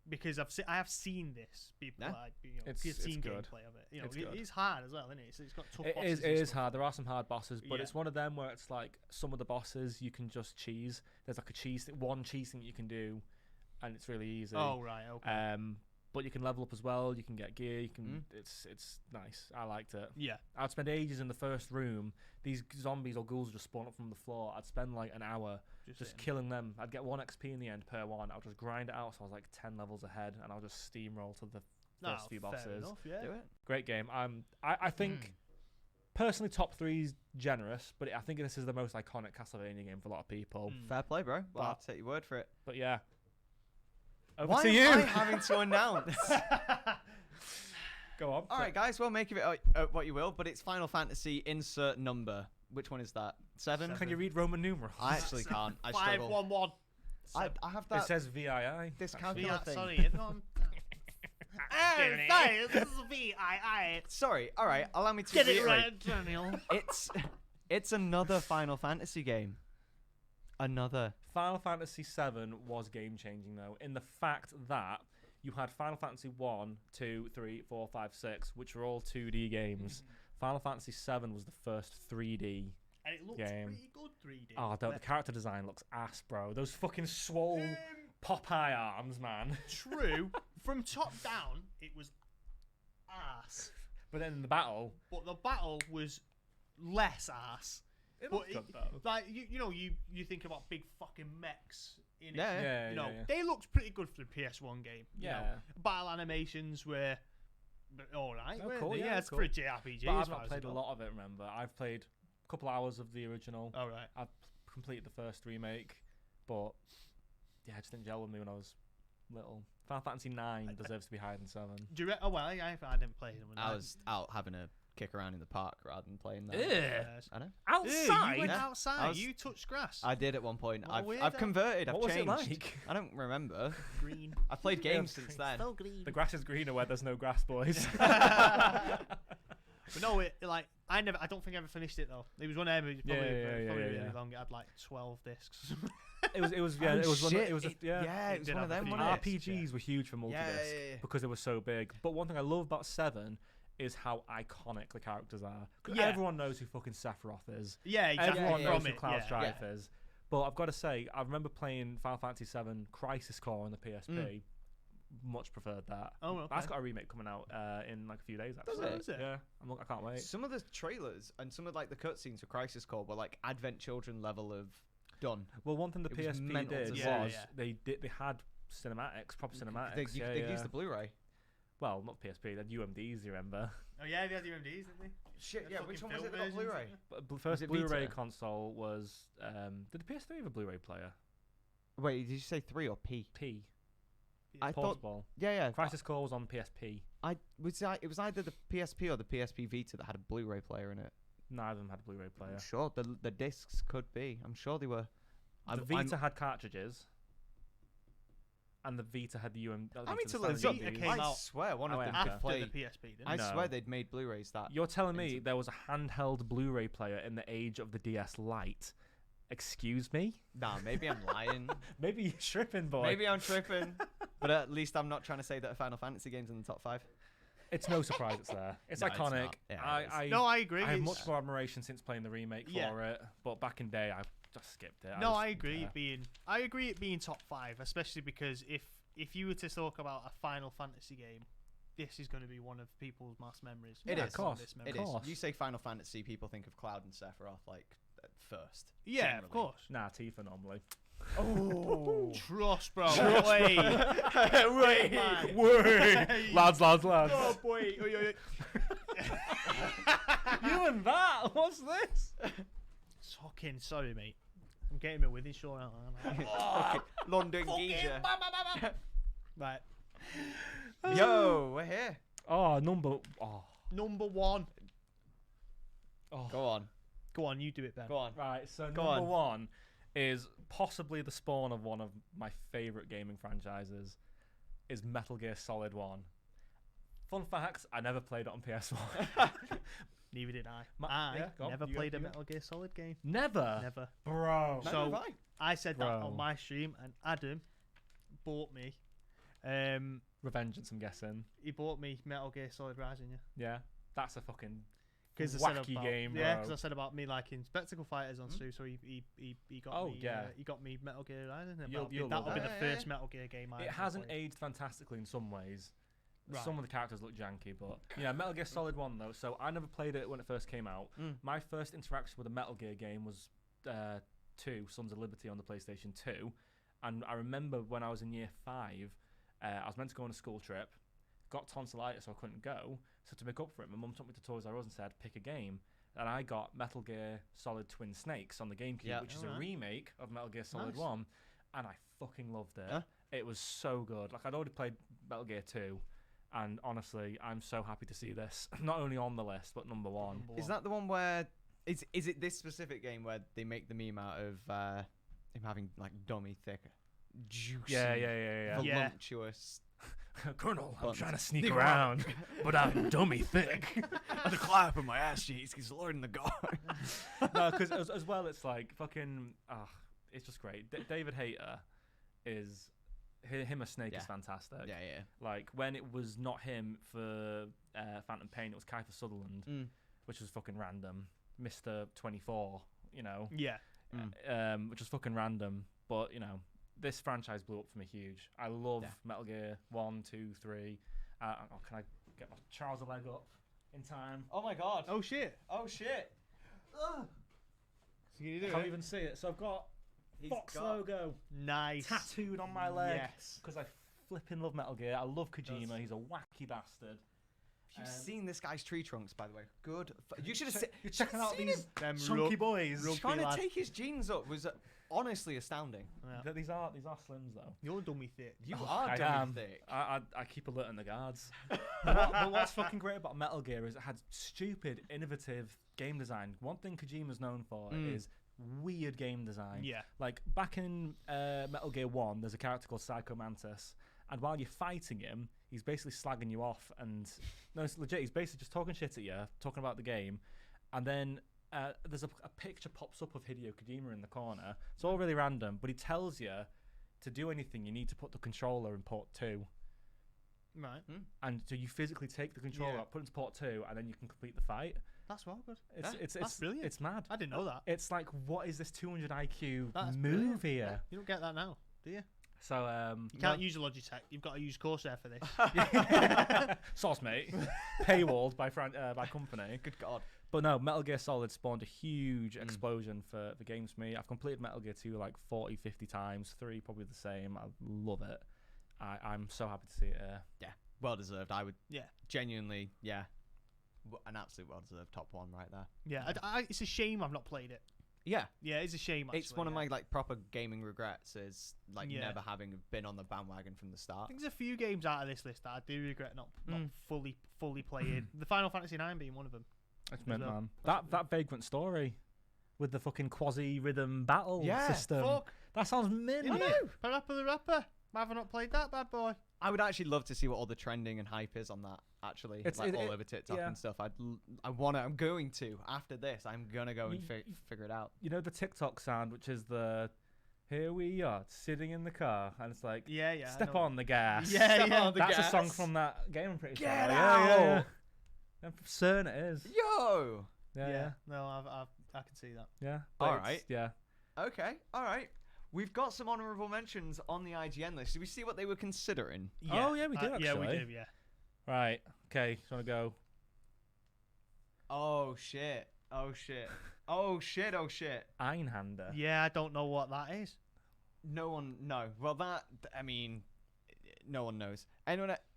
Because I have seen this people Yeah. like It's seen good. gameplay of it. You know, It's good. it's hard as well, isn't it? It's got tough It bosses. is. It and is stuff. hard. There are some hard bosses, but Yeah. it's one of them where it's like some of the bosses you can just cheese. There's like one cheese thing you can do, and it's really easy. Oh right, okay. But you can level up as well. You can get gear. You can. Mm. It's nice. I liked it. Yeah. I'd spend ages in the first room. These zombies or ghouls just spawn up from the floor. I'd spend like an hour just hitting. killing them. I'd get 1 XP in the end per one. I'll just grind it out so I was like 10 levels ahead, and I'll just steamroll to the first Oh, few fair bosses. enough, yeah. Do it. Great game. I think personally top 3 is generous, but I think this is the most iconic Castlevania game for a lot of people. Mm. Fair play, bro. Well, I'll But- take your word for it. But yeah. Over Why to am you. I having to announce? Go on. All right, guys. Well, make of it what you will, but it's Final Fantasy insert number. Which one is that? 7? Can you read Roman numerals? I actually can't. I struggle. 511. I have It that. says VII. This Yeah, calculator thing. sorry. No, sorry, this is VII. Sorry. All right. Allow me to Get it reiterate. right, Daniel. It's another Final Fantasy game. Another. Final Fantasy VII was game changing though, in the fact that you had Final Fantasy 1, 2, 3, 4, 5, 6, which were all 2D games. Final Fantasy VII was the first 3D. And it looks Game. pretty good 3D. Oh, the character design looks ass, bro. Those fucking swole Popeye arms, man. True. From top down, it was ass. But then in the battle, But the battle was less ass. it But looked good though. like you think about big fucking mechs in it. Yeah, Yeah, You know, yeah. they looked pretty good for the PS1 game. You know. Yeah. Battle animations were all right. Oh, weren't cool, they? yeah, It's cool. for a JRPG. But as I've far not as played I a know. lot of it. Remember, I've played a couple hours of the original. All right. I've completed the first remake, but yeah, it just didn't gel with me when I was little. Final Fantasy 9 deserves to be higher than 7. Do you oh well, I didn't play them. I was out having a kick around in the park rather than playing that. Yes. I know. Outside. You went Yeah. outside. I was- You touched grass. I did at one point. What a I've weirdo. converted. I've What was changed. it like? I don't remember. Green. I've played Yeah, games green. since then. So green. The grass is greener where there's no grass, boys. But no, I don't think I ever finished it though. It was one of them. It was probably, Yeah, probably yeah, really yeah. long. It had like 12 discs. It was Oh, it was one, shit. it was a, yeah. It was did one of have a them. few Wasn't it? discs. RPGs were huge for multi-disc Yeah. because they were so big. But one thing I love about 7 is how iconic the characters are. 'Cause Yeah. everyone knows who fucking Sephiroth is. Yeah, exactly. Everyone yeah, knows From who it, Cloud yeah. Strife is. But I've got to say, I remember playing Final Fantasy 7 Crisis Core on the PSP. Much preferred that. Oh, okay. That's got a remake coming out in like a few days. Actually. Does it? Is it? Yeah, I can't wait. Some of the trailers and some of like the cutscenes for Crisis Core were like Advent Children level of done. Well, one thing the It was PSP mental did to was see. they had cinematics, proper cinematics. They used the Blu-ray. Well, not PSP. They had UMDs. You remember? Oh yeah, they had UMDs, didn't they? Shit, The yeah. fucking Which one was film it that got versions, Blu-ray? didn't But first it Blu-ray Vita? console was. Did the PS3 have a Bluray player? Wait, did you say 3 or P? P. I thought. Portable. Yeah. Crisis Core was on PSP. It was either the PSP or the PSP Vita that had a Blu-ray player in it. Neither of them had a Blu-ray player. I'm sure the discs could be. I'm sure they were. The Vita had cartridges, and the Vita had the UM. I mean, to the look, standard Vita UMDs. came I out swear one of them after could After play. the PSP, didn't I it? No. swear they'd made Blu-rays that. You're telling me into- there was a handheld Blu-ray player in the age of the DS Lite? Excuse me? Nah, maybe I'm lying. Maybe you're tripping, boy. Maybe I'm tripping. But at least I'm not trying to say that a Final Fantasy game's in the top 5. It's no surprise it's there. It's No, it's iconic. not. Yeah, it is. I No, I agree. I have it's- much more admiration since playing the remake Yeah. for it, but back in day I just skipped it. No, just I didn't agree. care. I agree it being top 5, especially because if you were to talk about a Final Fantasy game, this is going to be one of people's mass memories. It Yeah, is. of course. This It memory. is. course. You say Final Fantasy, people think of Cloud and Sephiroth like first. Yeah, generally. of course. Nah, Tifa normally. Oh. Trust, bro. Trust, Wait. Wait. man. Wait, lads. Oh, boy. You and that? What's this? Fucking sorry, mate. I'm getting my within short out. Fucking London geezer. Right. Yo, we're here. Oh, number. Oh, Number 1. oh. Go on. Go on, you do it, Ben. Go on. Right. So Go number on. 1 is possibly the spawn of one of my favorite gaming franchises. Is Metal Gear Solid 1. Fun fact: I never played it on PS1. Neither did I. Yeah, go on, never you go, played a you go. Metal Gear Solid game. Never. Never. Bro. So- Neither have I. I said that Bro. on my stream, and Adam bought me. Revengeance, I'm guessing. He bought me Metal Gear Solid Rising. Yeah. Yeah. That's a fucking Because I said wacky about, game, Yeah, bro. because I said about me liking Spectacle Fighters on Hmm? stream, so he got Oh, me. yeah. He got me Metal Gear Rising. And You'll that'll love be that. the Yeah, first Metal Gear game I It ever hasn't played. aged fantastically in some ways. Right. Some of the characters look janky, but yeah, Metal Gear Solid 1 though. So I never played it when it first came out. Mm. My first interaction with a Metal Gear game was 2, Sons of Liberty on the PlayStation 2. And I remember when I was in year 5, I was meant to go on a school trip, got tonsillitis so I couldn't go. So to make up for it, my mum took me to Toys R Us and said, pick a game. And I got Metal Gear Solid Twin Snakes on the GameCube, Yeah. which is Alright. a remake of Metal Gear Solid Nice. 1. And I fucking loved it. Huh? It was so good. Like, I'd already played Metal Gear 2. And honestly, I'm so happy to see this not only on the list, but number 1. Is that the one where is it this specific game where they make the meme out of him having like dummy thick, juicy, Yeah. Yeah. voluptuous? Colonel, I'm Buns. trying to sneak Sneak around, but I'm dummy thick. And the clap in my ass cheeks, he's Lord in the guard. No, because as well, it's like fucking. It's just great. David Hayter is him as Snake Yeah. is fantastic. yeah. Like when it was not him for Phantom Pain, it was Kiefer Sutherland, Mm. which was fucking random. Mr. 24, you know, Yeah. which was fucking random. But you know, this franchise blew up for me huge. I love Yeah. Metal Gear 1, 2, 3. Can I get my trouser leg up in time? Oh my god. Oh shit! Oh shit. Ugh. So you do Can't it. even see it. So I've got He's Fox got- logo Nice. tattooed on my leg Yes. because I flipping love Metal Gear. I love Kojima. Does. He's a wacky bastard. You've seen this guy's tree trunks, by the way. Good. You should have You're checking out seen these Them chunky ru- boys. rugby Trying to lad. take his jeans up was honestly astounding. Yeah. These are slims though. You're dummy thick. You Oh, are I dummy am. thick. I keep alerting the guards. but what's fucking great about Metal Gear is it had stupid, innovative game design. One thing Kojima's known for is weird game design. Yeah. Like back in Metal Gear 1, there's a character called Psycho Mantis, and while you're fighting him, he's basically slagging you off. And no, it's legit. He's basically just talking shit at you, talking about the game, and then there's a picture pops up of Hideo Kojima in the corner. It's all really random, but he tells you to do anything, you need to put the controller in port 2. Right. And so you physically take the controller Yeah. out, put it into port 2, and then you can complete the fight. That's well good. It's brilliant. It's mad. I didn't know that. It's like, what is this 200 IQ That's move brilliant. here? You don't get that now, do you? So You can't use a Logitech. You've got to use Corsair for this. sauce, mate. Paywalled by company. Good God. But no, Metal Gear Solid spawned a huge explosion for games for me. I've completed Metal Gear 2 like 40, 50 times. 3 probably the same. I love it. I'm so happy to see it here. Yeah. Well deserved. I would Yeah. genuinely, yeah. An absolute well deserved top one right there. Yeah. It's a shame I've not played it. Yeah. Yeah, it's a shame. Actually, It's one of yeah. my like proper gaming regrets is like Yeah. never having been on the bandwagon from the I start. think there's a few games out of this list that I do regret not fully playing. The Final Fantasy 9 being one of them. It's meant, well. man. That Vagrant Story with the fucking quasi rhythm battle Yeah, system. Fuck. That sounds mint. I know. Parappa the Rapper. Why have I not played that bad boy? I would actually love to see what all the trending and hype is on that. Actually, like all over TikTok yeah. and stuff. I'm going to after this. I'm gonna go and figure it out. You know the TikTok sound, which is the "Here we are sitting in the car," and it's like Yeah, yeah. I "Step know. on the gas." Yeah, Step yeah. on the That's gas. a song from that game. I'm pretty sure. Get Yeah, yeah, yeah. out! I'm certain it is. Yo. Yeah, yeah, No, I can see that. yeah. All But it's- right. Yeah. Okay. All right. We've got some honorable mentions on the IGN list. Did we see what they were considering? Oh, yeah, we do, Yeah, we actually. do. Yeah. Right. Okay. So I want to go. Oh shit. Oh shit. Oh shit. Oh shit. Einhander. Yeah, I don't know what that is. No one. No. Well, that. I mean, no one knows.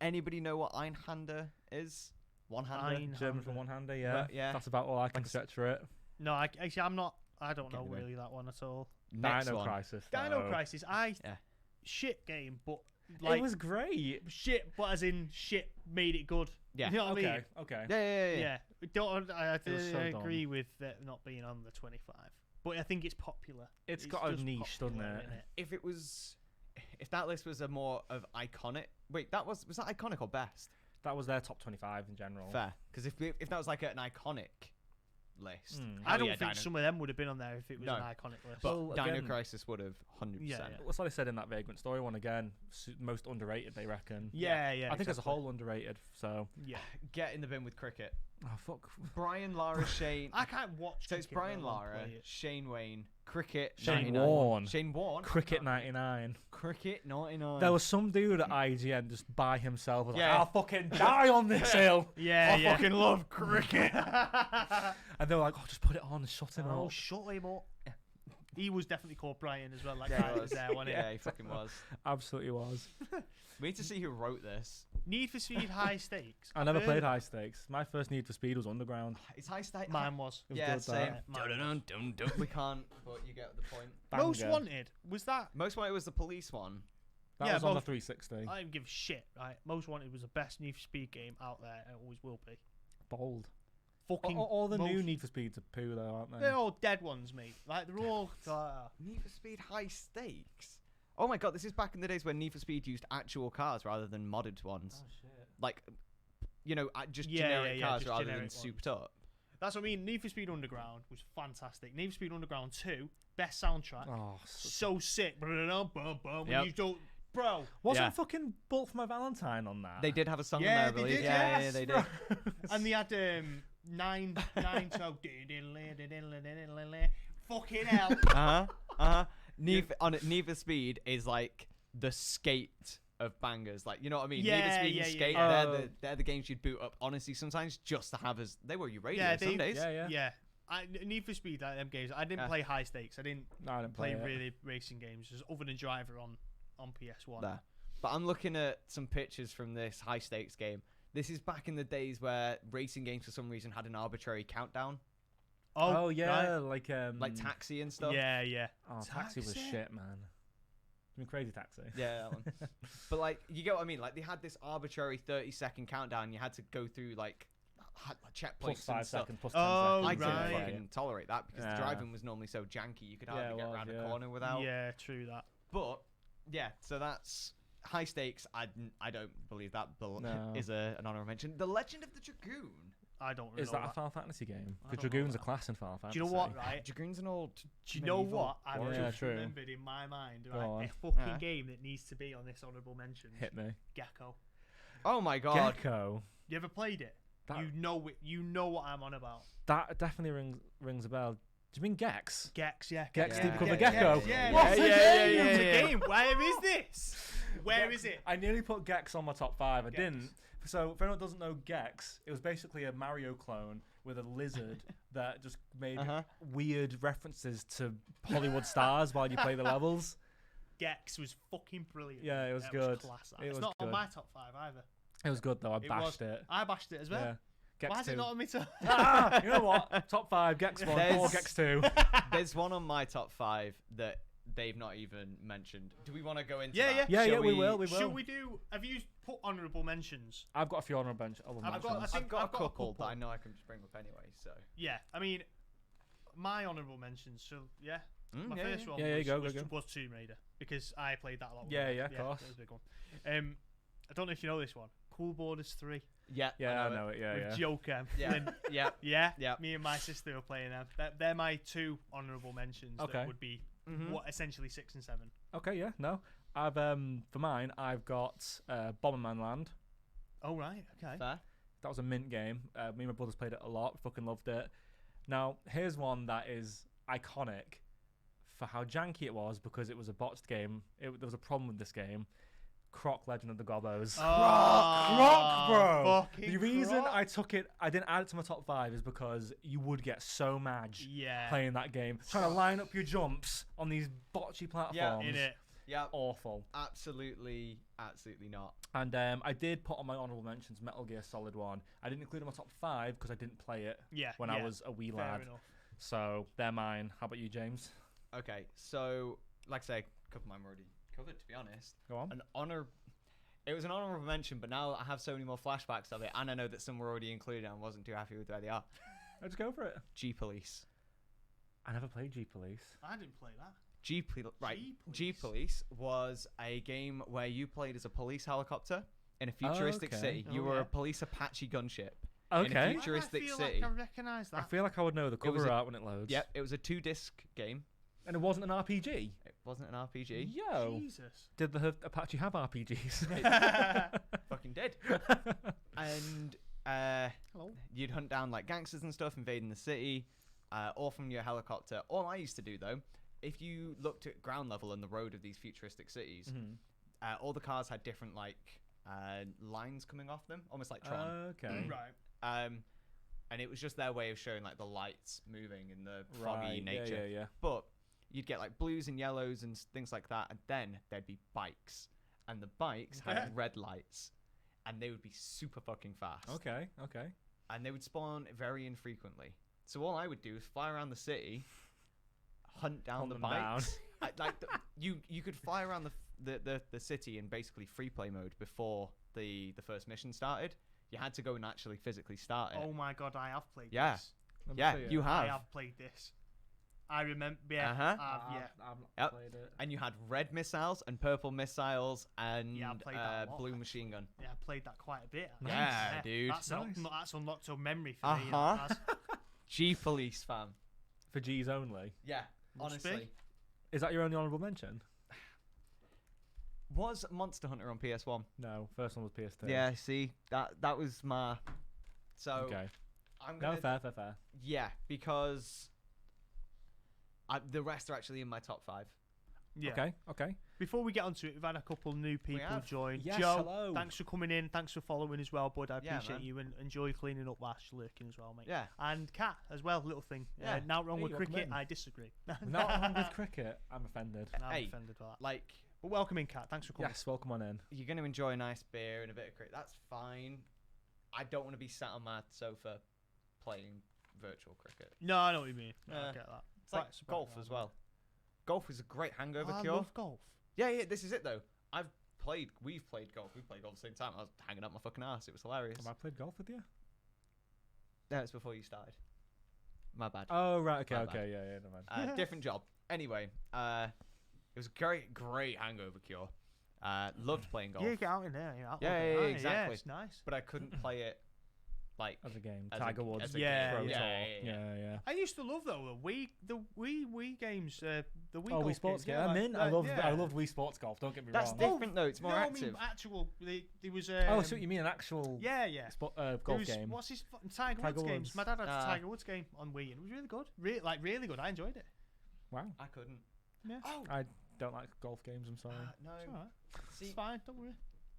Anybody know what Einhander is? One-hander. German for one hander. Yeah. Well, yeah. That's about all I can Like a search for it. No, actually, I'm not. I don't know Get it. really that one at all. Next Dino one. Crisis. Dino though. Crisis. Yeah. Shit game, but like It was great. shit, but as in shit made it good. Yeah. You know what I mean? Okay. Okay. Yeah. Don't I was so agree with that not being on the 25, but I think it's popular. It's got a just niche, doesn't popular, it? innit? If that list was a more of iconic. Wait, was that iconic or best? That was their top 25 in general. Fair. Because if that was like an iconic list, I hell don't yeah, think Dino- some of them would have been on there if it was No. an iconic list. But Well, Dino again- Crisis would have 100%. Yeah, yeah. What's like I said in that Vagrant Story one again? Most underrated, they reckon. yeah. I think as a exactly. whole underrated. So. Yeah. Get in the bin with cricket. Oh fuck. Brian, Lara, Shane. I can't watch. So it's cricket, Brian, but I won't Lara, play it. Shane Wayne, Cricket, Shane 99. Warne. Shane Warne. Cricket 99. Cricket 99. There was some dude at IGN just by himself. Was Yeah. like, I'll fucking die on this hill. Yeah, I fucking love cricket. And they were like, oh, just put it on and shut him Oh, up. shut him up. He was definitely called Brian as well. Like Yeah, guy he was there, wasn't yeah, he fucking was. Absolutely was. We need to see who wrote this. he? Need for Speed High Stakes. I never I've played heard- High Stakes. My first Need for Speed was Underground. It's high state. Mine was. It was Yeah, good, same. that. Mine We can't, but you get the point. Most Banger. Wanted was that? Most Wanted was the police one. That Yeah, was on the most- 360. I don't give a shit. Right, Most Wanted was the best Need for Speed game out there, and it always will be. Bold. Fucking All the new most- Need for Speeds are poo, though, aren't they? They're all dead ones, mate. Like they're all. Need for Speed High Stakes. Oh my god, this is back in the days when Need for Speed used actual cars rather than modded ones. Oh, shit. Like, just Yeah, generic yeah, cars just rather generic than ones. souped up. That's what I mean. Need for Speed Underground was fantastic. Need for Speed Underground 2, best soundtrack. Oh, So sick. When Yep. you don't, bro. wasn't Yeah. fucking Bullet for My Valentine on that? They did have a song Yeah, in there, I they believe. did, Yeah, yes, they did. And they had nine so fucking hell. Need for Speed is like the Skate of bangers. Like, you know what I mean? Yeah, Need for Speed yeah, and yeah, Skate, yeah. they're the games you'd boot up, honestly, sometimes just to have as... They were your radio Yeah, some days. Yeah. Need for Speed, like them games. I didn't play high stakes. I didn't No, I didn't play it. really racing games, just other than Driver on PS1. There. But I'm looking at some pictures from this high stakes game. This is back in the days where racing games for some reason had an arbitrary countdown, Oh, yeah, right. like Taxi and stuff. Yeah. Oh, Taxi was Taxi. shit, man. I mean, Crazy Taxi. Yeah, that one. But like, you get what I mean? Like, they had this arbitrary 30-second countdown. You had to go through like checkpoints Plus 5 and stuff. seconds, plus 10 Oh, I seconds. couldn't right. fucking tolerate that because Yeah. the driving was normally so janky you could Yeah, hardly it get was, around yeah. a corner without. Yeah, true that. But yeah, so that's high stakes. I don't believe that No. is an honorable mention. The Legend of the Dragoon. I don't really Is know that a Final Fantasy game? I The don't know Dragoon's a that. class in Final Do Fantasy. you know what, right? Dragoon's an old. Do you know medieval what? I've warrior. Yeah, just true. remembered in my mind, Go right? on. A fucking Yeah. game that needs to be on this honourable mention. Hit me. Gecko. Oh my god. Gecko. You ever played it? That, You know what I'm on about. that definitely rings a bell. Do you mean Gex? Gex, yeah. Gex Yeah. Deep Cover Yeah, Gecko. Yeah, What's yeah, the yeah, game? yeah, What's yeah, the game? Where is this? Where is it? I nearly put Gex on my top 5. I Gex. didn't. So, if anyone doesn't know Gex, it was basically a Mario clone with a lizard that just made weird references to Hollywood stars while you play the levels. Gex was fucking brilliant. Yeah, it was That good. Class, that. It it's was not on good. my top 5 either. It was good though. I It bashed was. it. I bashed it as well. Yeah. Gex Why is 2. it not on me top? You know what? Top 5, Gex 1, There's- 4, Gex 2. There's one on my top 5 that they've not even mentioned. Do we want to go into Yeah, that? Yeah, Shall yeah, we will. We will. Should we do? Have you put honourable mentions? I've got a few honourable mentions. I've got- I think I've got I've a got a couple that couple. I know I can just bring up anyway. So Yeah, I mean, my honourable mentions. So yeah, my yeah, first yeah. one Yeah, was, go, was, go. was Tomb Raider because I played that a lot. with Yeah, my- yeah, of course. That was a big one. I don't know if you know this one. Cool Borders 3 Yeah, Yeah, I know it. Yeah, with yeah. Joker. and Yeah, Flynn. yeah. Yeah, Yeah. Me and my sister were playing them. They're my 2 honourable mentions. Okay. That would be Mhm. what essentially 6 and 7. Okay, yeah, no. I've for mine, I've got Bomberman Land. Oh right, okay. Fair. That was a mint game. Me and my brothers played it a lot. Fucking loved it. Now, here's one that is iconic for how janky it was because it was a botched game. There was a problem with this game. Croc Legend of the Gobbos. Croc, bro. Fucking The reason Croc. I didn't add it to my top 5 is because you would get so mad Yeah. playing that game, trying to line up your jumps on these botchy platforms. In it. Yeah. Awful. Absolutely not. And I did put on my honourable mentions Metal Gear Solid 1. I didn't include it in my top 5 because I didn't play it Yeah. when I was a wee Fair lad. enough. So they're mine. How about you, James? Okay, so like I say, a couple of mine were already covered. To be honest, Go on. It was an honourable mention, but now I have so many more flashbacks of it, and I know that some were already included, and I wasn't too happy with where they are. Let's go for it. G Police. I never played G Police. I didn't play that. G G-Police. Police was a game where you played as a police helicopter in a futuristic okay. city. You Oh, were yeah. a police Apache gunship. Okay. future- Futuristic Why do I feel city. like I recognise I that. feel like I would know the It was cover a- art when it loads. Yep, it was a 2-disc game. And it wasn't an RPG. It wasn't an RPG. Yo. Jesus. Did the Apache have RPGs? Fucking did. And Hello. you'd hunt down like gangsters and stuff, invading the city, all from your helicopter. All I used to do though, if you looked at ground level and the road of these futuristic cities, Mhm. all the cars had different like lines coming off them, almost like Tron. Okay. Right. And it was just their way of showing like the lights moving in the foggy Right. nature. Yeah, yeah, yeah. But you'd get like blues and yellows and things like that, and then there'd be bikes, and the bikes Okay. had red lights, and they would be super fucking fast. Okay. Okay. And they would spawn very infrequently. So all I would do is fly around the city, hunt down Hunt the them down. bikes. You could fly around the city in basically free play mode before the first mission started. You had to go and actually physically start it. Oh my god, I have played Yeah. this. Let me Yeah, see it. you I have. have played this. I remember. Yeah. Uh-huh. Yeah. I've not Yep. played it. And you had red missiles and purple missiles and Yeah, I played that a lot, blue actually. machine gun. Yeah, I played that quite a bit. Nice. Yeah, dude. That's, Nice. that's unlocked a memory for me. Uh-huh. that has. G Police fam. For G's only. Yeah, Must be. honestly. Is that your only honourable mention? Was Monster Hunter on PS1? No. First one was PS2. Yeah, see, that was my. So Okay. I'm No, gonna. fair. Yeah, because the rest are actually in my top 5. Yeah. Okay. Before we get onto it, we've had a couple new people have. join. Yes, Joe, hello. thanks for coming in. Thanks for following as well, bud. I Yeah, appreciate man. you and enjoy cleaning up Lash lurking as well, mate. Yeah. And Kat as well, little thing. Yeah. Not wrong Hey, with welcome cricket. in. I disagree. Not wrong with cricket. I'm offended. I'm Hey, offended by that. Like, But welcome in, Kat. Thanks for coming. Yes, welcome on in. you're going to enjoy a nice beer and a bit of cricket. That's fine. I don't want to be sat on my sofa playing virtual cricket. No, I know what you mean. No, I Yeah. get that. It's like Surprise golf round, as well. Golf is a great hangover I cure. love golf. Yeah, this is it though. We've played golf. We played golf at the same time. I was hanging up my fucking ass. It was hilarious. Have I played golf with you? No, it's before you started. My bad. Oh, right. Okay, My okay. Yeah, never mind. Different job. Anyway, it was a great hangover cure. Loved playing golf, Yeah, get out in there. Yeah, Yeah, exactly. it's nice. but I couldn't play it like As a game. As a- Tiger Woods. as a Yeah, Pro game. Tour. Yeah. Yeah. I used to love though the Wii games. The Wii. Oh, golf Wii Sports games, game. yeah, I'm in. yeah. I love Wii Sports Golf. Don't get me that's wrong. different though. It's more no, active. I mean actual. There was. Oh, so you mean an actual Yeah. golf There was- game? What's his Tiger Tiger Woods games? Woods. My dad had a Ah. Tiger Woods game on Wii, and it was really good. Really good. I enjoyed it. Wow. I couldn't. Yeah. Oh I don't like golf games. I'm sorry. no. It's alright. See, It's fine. Don't worry.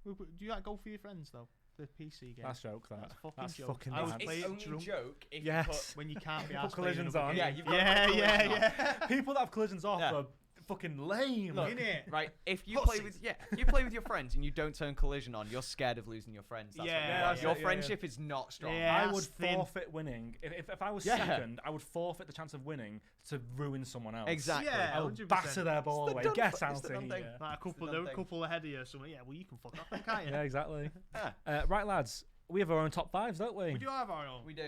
Do you like golf for your friends though? The PC game. That's joke. That. That's fucking That's joke. fucking I was bad. it's playing only drunk. a joke if Yes. you put When you can't be Put asked playing collisions another on. game. Yeah, you've got to yeah, put yeah, collisions on. yeah. People that have collisions off Yeah. are fucking lame. Look, Innit? right. If you play Pussies. with if you play with your friends and you don't turn collision on, you're scared of losing your friends. That's Yeah, what you yeah, are. that's Your it, yeah, friendship is not strong. Yeah. I that's would thin. forfeit winning. If I was Yeah. second, I would forfeit the chance of winning to ruin someone else. Exactly. Yeah, I would 100%. batter their ball the away. done Get fu- out it's the of done thing. here. Like a the dumb thing. couple ahead of you or something. Yeah, well, you can fuck off, then, can't you? Yeah, exactly. Yeah, Right, lads. We have our own top fives, don't we? We do have our own. we do.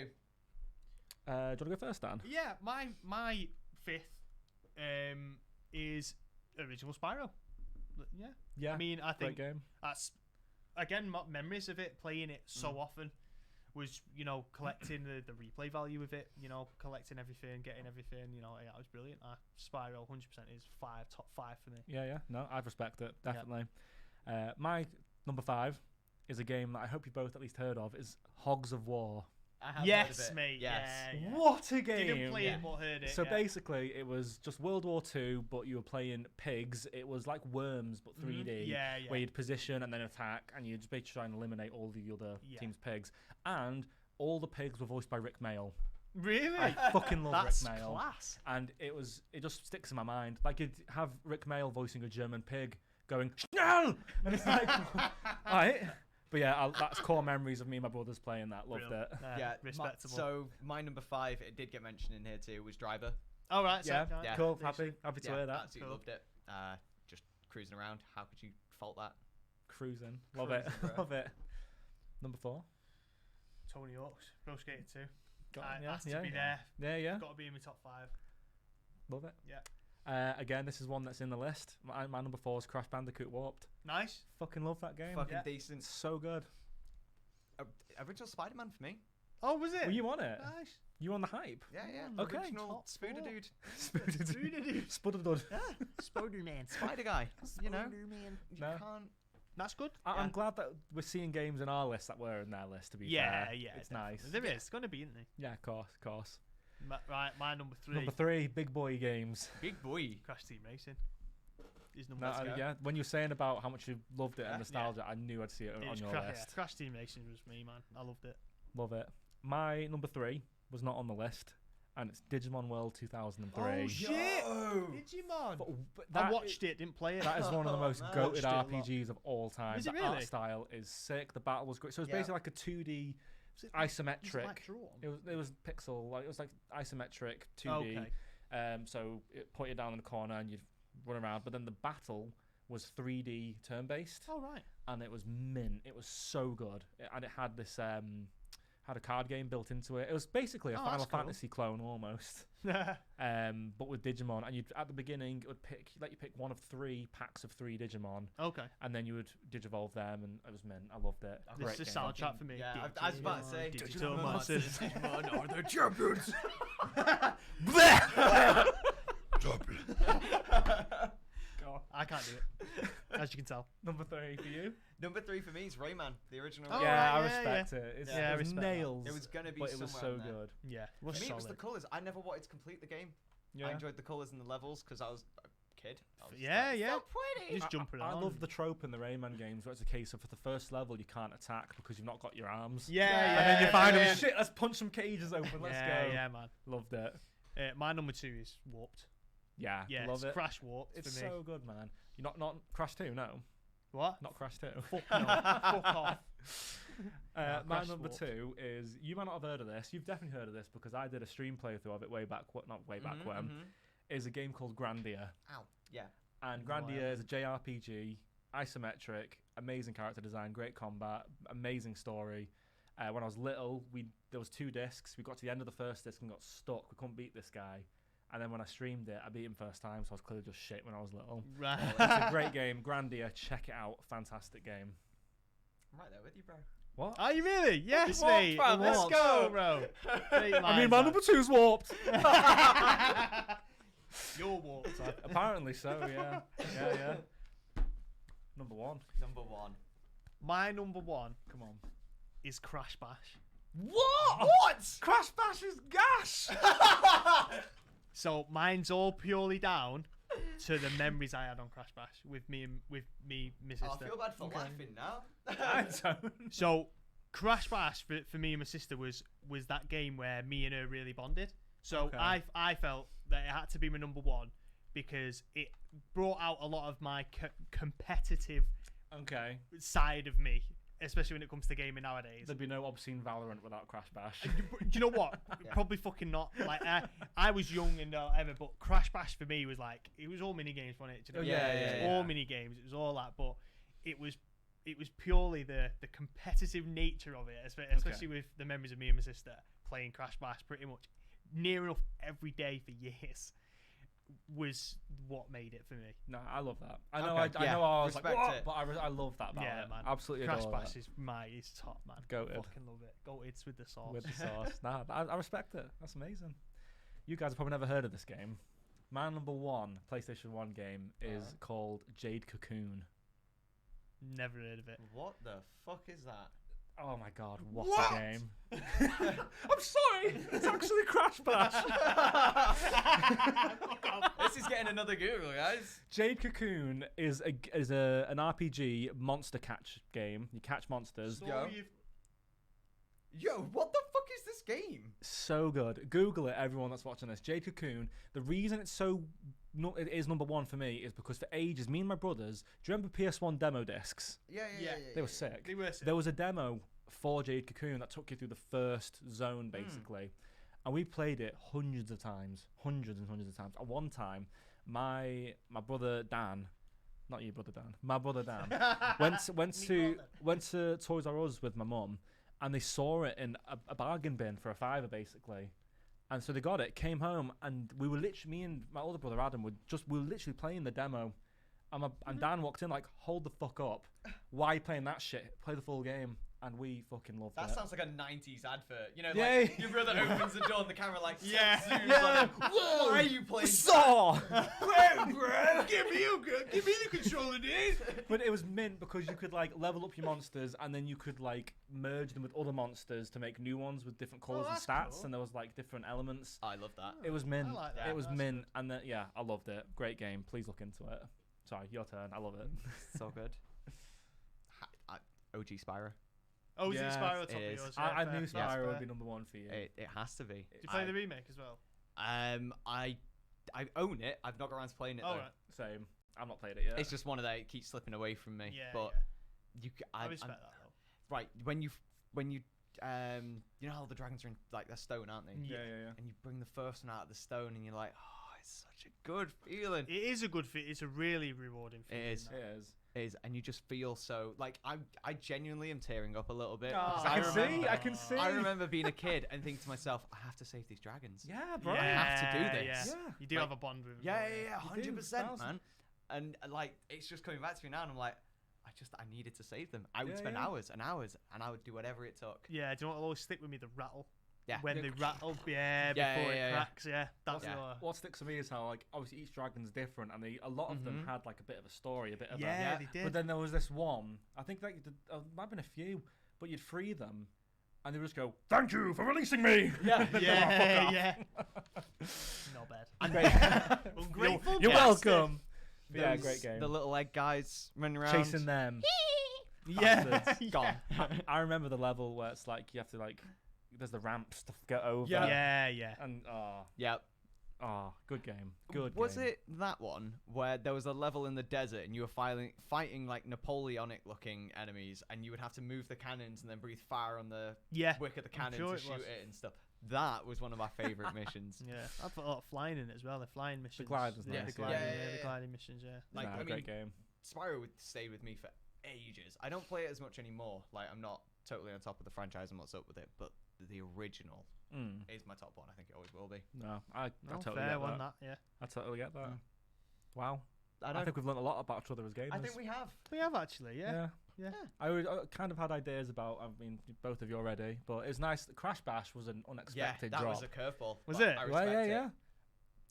Do you want to go first, Dan? Yeah, my fifth is original Spyro. Yeah, Yeah. I mean, I Great think game. that's again memories of it, playing it so often, was collecting the replay value of it, collecting everything, getting everything, yeah, it was brilliant. Spyro 100% is top five for me. Yeah. No, I'd respect it definitely. My number 5 is a game that I hope you both at least heard of. Is Hogs of War. I have heard of Yes, it. mate. Yes. Yeah. What a game! Didn't play Yeah. it, but heard it. So yeah. basically, it was just World War II, but you were playing pigs. It was like Worms, but 3D. Yeah, Where you'd position and then attack, and you'd just be trying to eliminate all the other Yeah. team's pigs. And all the pigs were voiced by Rick Mail. Really? I fucking love That's Rick Mail. class. And it just sticks in my mind. Like you'd have Rick Mail voicing a German pig going Schnell, and it's like, right. But yeah, that's core memories of me and my brothers playing that. Loved Real. it. Yeah, respectable. so my number 5, it did get mentioned in here too, was Driver. All right. Yeah, So, yeah. cool. Happy to hear that. Absolutely Cool. loved it. Just cruising around. How could you fault that? Cruising, love it, Cruising, bro. love it. Number 4. Tony Hawk's Pro Skater 2. Got it, Has to be there. Yeah. Got to be in my top 5. Love it. Yeah. Again, this is one that's in the list. My number 4 is Crash Bandicoot Warped. Nice. Fucking love that game. Fucking Yeah. decent. It's so good. Original Spider-Man for me. Oh, was it? Were you on it? Nice. You were on the hype? Yeah. Okay. Original Top Spooder four. dude. Spuddered. Spider-Man. Spider guy. You know. Spider-Man. You No. can't. That's good. I'm glad that we're seeing games in our list that were in their list. To be Yeah, fair, yeah. it's definitely. nice. There is. It's going to be, isn't there? Yeah, of course. Right, my number 3. Number 3, big boy games. Big boy. Crash Team Racing. Is number No, 3. yeah, when you were saying about how much you loved it Yeah. and nostalgia, I knew I'd see it It on was your Crash, list. Crash Team Racing was me, man. I loved it. Love it. My number 3 was not on the list, and it's Digimon World 2003. Oh, shit! Digimon! But I that watched it, didn't play it. That is one of the most man. goated Watched it a lot. RPGs of all time. Is it the art really? style is sick. The battle was great. So it's Yeah. basically like a 2D Was it like- isometric. was it like drawn? It was pixel, like it was like isometric 2D. Okay. So it put you down in the corner and you'd run around. But then the battle was 3D turn based, Oh, right. and it was mint. It was so good, and it had this had a card game built into it. It was basically a Oh, Final that's cool. Fantasy clone almost. But with Digimon, and you'd at the beginning it would let you pick one of 3 packs of 3 Digimon, Okay. and then you would digivolve them, and it was mint. I loved it. This Great is the game. soundtrack for me. Yeah, I was about to say. Digital Digimon Monsters. Digimon are the champions. I can't do it, as you can tell. Number 3 for you. Number 3 for me is Rayman, the original. Oh, yeah, right, I yeah, respect it. It's, Yeah, I it was respect that. nails. It was gonna be but it was somewhere so in there. good. Yeah. For me, it was the colours. I never wanted to complete the game. Yeah. I enjoyed the colours and the levels because I was a kid. I was Yeah, like, yeah. So pretty. Just jumping I around. love the trope in the Rayman games where it's a case of for the first level you can't attack because you've not got your arms. Yeah, Yeah, And then you find yeah. them, shit, let's punch some cages open, let's yeah, go. yeah, man. Loved it. My number 2 is Warped. Yeah, Yeah, love it's it. Crash Warped It's for me. so good, man. You're not Crash 2, no. What? Not Crash 2. Fuck no. Fuck off. Nah, My Crash number Warped. 2 is, you might not have heard of this, you've definitely heard of this because I did a stream playthrough of it way back, not way back when, is a game called Grandia. Ow. Yeah. And No, I Grandia is a JRPG, isometric, amazing character design, great combat, amazing story. When I was little, there was 2 discs. We got to the end of the first disc and got stuck. We couldn't beat this guy. And then when I streamed it, I beat him first time, so I was clearly just shit when I was little. Right. It's a great game. Grandia, check it out. Fantastic game. I'm right there with you, bro. What? Are you really? Yes, Warped, mate. fam, let's Warped. go. bro. I mean, my number 2's warped. You're warped. Apparently so, yeah. Yeah. Number 1. Number 1. My number 1 Come on. is Crash Bash. What? Crash Bash is gas! So mine's all purely down to the memories I had on Crash Bash with me, my sister. Oh, I feel bad for Okay. laughing now. I don't. So Crash Bash for me and my sister was that game where me and her really bonded. So Okay. I felt that it had to be my number 1 because it brought out a lot of my competitive Okay. side of me, especially when it comes to gaming nowadays. There'd be no obscene Valorant without Crash Bash. Do you know what? Yeah. Probably fucking not. Like I was young and whatever, but Crash Bash for me was like it was all mini games, wasn't it? Do you know Oh, what I mean? yeah, It was yeah, all yeah. mini games. It was all that, but it was purely the competitive nature of it, especially with the memories of me and my sister playing Crash Bash pretty much near enough every day for years. Was what made it for me. No, I love that. I know. Okay, I yeah, know. I was like, respect what? it. But I love that about Yeah, it. man. Absolutely Crash adore Bash that. is top, man. Goated. Fucking love it. Goated with the sauce. With the sauce. Nah, I respect it. That's amazing. You guys have probably never heard of this game. My number 1 PlayStation 1 game is called Jade Cocoon. Never heard of it. What the fuck is that? Oh my god, what What? a game. I'm sorry, it's actually Crash Bash. This is getting another Google, guys. Jade Cocoon is an RPG monster catch game. You catch monsters. Yo, what the fuck is this game? So good. Google it, everyone that's watching this. Jade Cocoon. The reason it's it is number 1 for me is because for ages, me and my brothers, do you remember PS1 demo discs? Yeah. They were sick. They were sick. There was a demo for Jade Cocoon that took you through the first zone, basically. And we played it hundreds and hundreds of times. At one time, my brother Dan, not your brother Dan, my brother Dan, went to Toys R Us with my mum, and they saw it in a bargain bin for $5, basically. And so they got it, came home, and we were literally, me and my older brother Adam we were literally playing the demo. And Dan walked in like, hold the fuck up. Why are you playing that shit? Play the full game. And we fucking loved That it. sounds like a 90s advert. You know, Yeah. like your brother opens the door and the camera like Yeah. zooms Yeah. on him. Whoa, why are you playing? Saw! bro, give me the controller, dude. But it was mint because you could like level up your monsters and then you could like merge them with other monsters to make new ones with different colours and that's stats, cool. and there was like different elements. I love that. It was mint. I like that. It was That's mint, good. and then yeah, I loved it. Great game. Please look into it. Sorry, your turn. I love it. So good. OG Spyro. Oh, was Yeah, it Spyro top of it is. yours? I fair, knew fair, Spyro fair. would be number 1 for you. It has to be. Did you play the remake as well? I own it. I've not got around to playing it Oh, though. right. Same. I've not played it yet. It's just one of that. It keeps slipping away from me. Yeah, but yeah. I respect that though. right when you you know how the dragons are in like they're stone, aren't they? yeah. And you bring the first one out of the stone, and you're like, oh, it's such a good feeling. It is a good fit. It's a really rewarding feeling. is. that. It is. Is and you just feel so like I genuinely am tearing up a little bit. Oh, because I can remember, see. I can see. I remember being a kid and thinking to myself, I have to save these dragons. Yeah, bro. I have to do this. Yeah. Yeah. You do Like- have a bond with. Yeah, You do, 100%, 1,000. man. And like it's just coming back to me now, and I'm like, I needed to save them. I would Yeah, spend yeah. hours and hours, and I would do whatever it took. Yeah. Do you know what will always stick with me? The rattle. Yeah. When Yeah. they rattle, before yeah, it yeah. cracks. Yeah. That's Yeah. the. What sticks to me is how like obviously each dragon's different, and a lot of them Mhm. had like a bit of a story, a bit of a, Yeah, Yeah. they did. But then there was this one. I think like might have been a few, but you'd free them, and they would just go, "Thank you for releasing me." Yeah. yeah, yeah. Not bad. And Ungrateful You're bastard. welcome. Yeah, those- great game. The little egg guys running around. Chasing them. Yeah. Bastards. Gone. I remember the level where it's like you have to like, there's the ramps to get over. Yeah. And Yep. good game. Good. Was game. it that one where there was a level in the desert and you were fighting like Napoleonic-looking enemies, and you would have to move the cannons and then breathe fire on the Yeah. wick of the I'm cannon sure to it shoot was. it and stuff? That was one of my favorite missions. Yeah. I've got a lot of flying in it as well. The flying missions. gliders, Yeah, nice, the yeah. gliding, Yeah, the yeah. gliding missions. Yeah. Like, Nah, I mean, great game. Spyro would stay with me for ages. I don't play it as much anymore. Like, I'm not totally on top of the franchise and what's up with it, but the original is my top one. I think it always will be. No, I No, totally fair get one. that. That. Yeah. I totally get that. Mm. Wow. I don't- think we've learned a lot about each other as gamers. I think we have. We have actually. Yeah. Yeah. I kind of had ideas about, I mean, both of you already, but it was nice. Crash Bash was an Yeah, unexpected that drop. was a curveball. Was but it? I Well, respect yeah, it.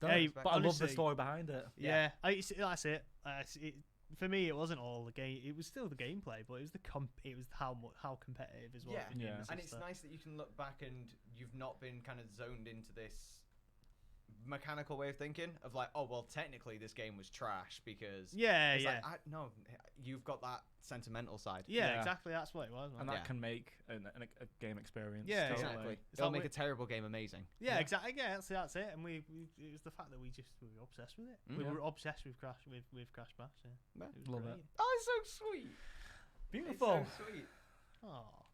yeah. Hey, But I love honestly- the story behind it. Yeah. That's it. For me, it wasn't all the game. It was still the gameplay, but it was it was how competitive as well. Yeah. for games Yeah. And it's stuff. nice that you can look back and you've not been kind of zoned into this mechanical way of thinking of like, oh well, technically this game was trash because Yeah. it's Yeah. like, no, you've got that sentimental side. Yeah. Yeah. Exactly. That's what it was. And Man. that Yeah. can make a game experience. Yeah, totally. Exactly. It's It'll like make a terrible game amazing. Yeah, Yeah. exactly. Yeah, that's it. And it was the fact that we were obsessed with it. We Yeah. were obsessed with Crash Bash. Yeah. Yeah. It was Love great. it. Oh, it's so sweet. Beautiful. It's so sweet. Oh,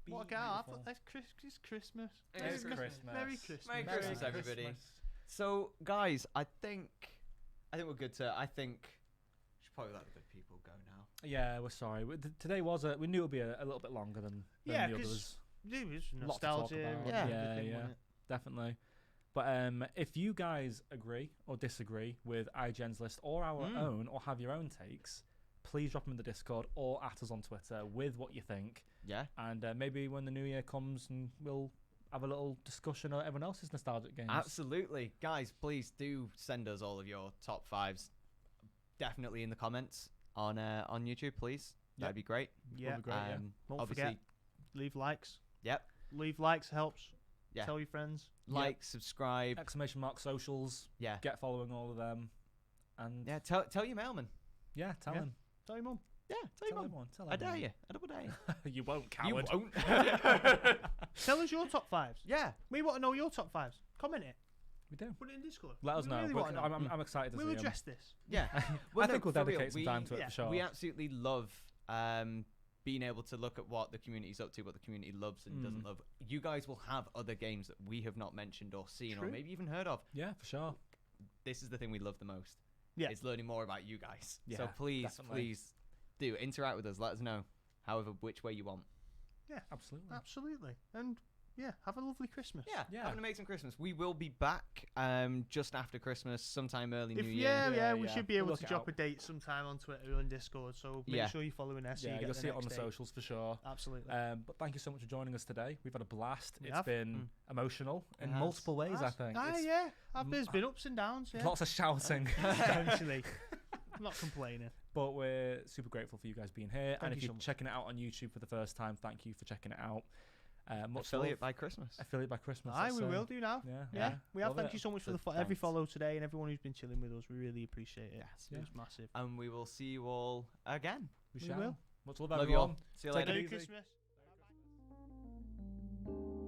what a guy! I Beautiful. thought that's it's Christmas. It Merry is Christmas. Merry Christmas. Merry Christmas, everybody. Christmas. So, guys, I think we're good to. I think we should probably let the good people go now. Yeah, we're sorry. Today we knew it would be a little bit longer than Yeah, the 'cause others. It was Lot to talk nostalgia. about. and Yeah. everything, Yeah. wasn't it? Definitely. But if you guys agree or disagree with IGN's list or our own, or have your own takes, please drop them in the Discord or at us on Twitter with what you think. Yeah. And maybe when the new year comes, and we'll have a little discussion on everyone else's nostalgic games. Absolutely. Guys, please do send us all of your top fives. Definitely in the comments on YouTube, please. That'd be great. Yeah. Would be great, yeah. Don't Obviously, forget, leave likes. Yep. Leave likes helps. Yeah. Tell your friends. Like, subscribe. Exclamation mark socials. Yeah. Get following all of them. And Yeah, tell your mailman. tell Yeah. them. Tell your mum. Yeah, tell your mum. everyone. Tell I dare everyone. you. I double dare you. You won't, You coward. won't. Tell us your top fives. Yeah. We want to know your top fives. Comment it. We do. Put it in Discord. Let us We know. really But wanna know. I'm excited to We'll see 'em. address this. Yeah. I think we'll for real, dedicate some time to it yeah, for sure. We absolutely love being able to look at what the community's up to, what the community loves and doesn't love. You guys will have other games that we have not mentioned or seen or True. maybe even heard of. Yeah, for sure. This is the thing we love the most. Yeah. It's learning more about you guys. So Yeah, please, definitely. please do interact with us. Let us know, however, which way you want. Absolutely. Absolutely. And yeah, have a lovely Christmas. Yeah, Yeah. have an amazing Christmas. We will be back just after Christmas, sometime early New Year. Yeah, we Yeah, should be we'll able look to it drop out. a date sometime on Twitter and Discord. So make Yeah. sure you're following us. so Yeah, you get you'll the see it on next the date. socials for sure. Absolutely. But thank you so much for joining us today. We've had a blast. We It's have. been emotional in has. multiple ways, I think. It's Yeah. There's been ups and downs. Yeah. lots of shouting. Eventually. I'm not complaining. But we're super grateful for you guys being here. Thank and you if you're so much. checking it out on YouTube for the first time, thank you for checking it out. Much Affiliate love. by Christmas. Affiliate by Christmas. Aye, that's, we will do now. Yeah. We have. Love Thank it. you so much for So every thanks. follow today and everyone who's been chilling with us. We really appreciate it. Yes. It was massive. And we will see you all again. We We shall. will. Much love, Love you everyone. all. See you Take later. it Merry easy. Christmas.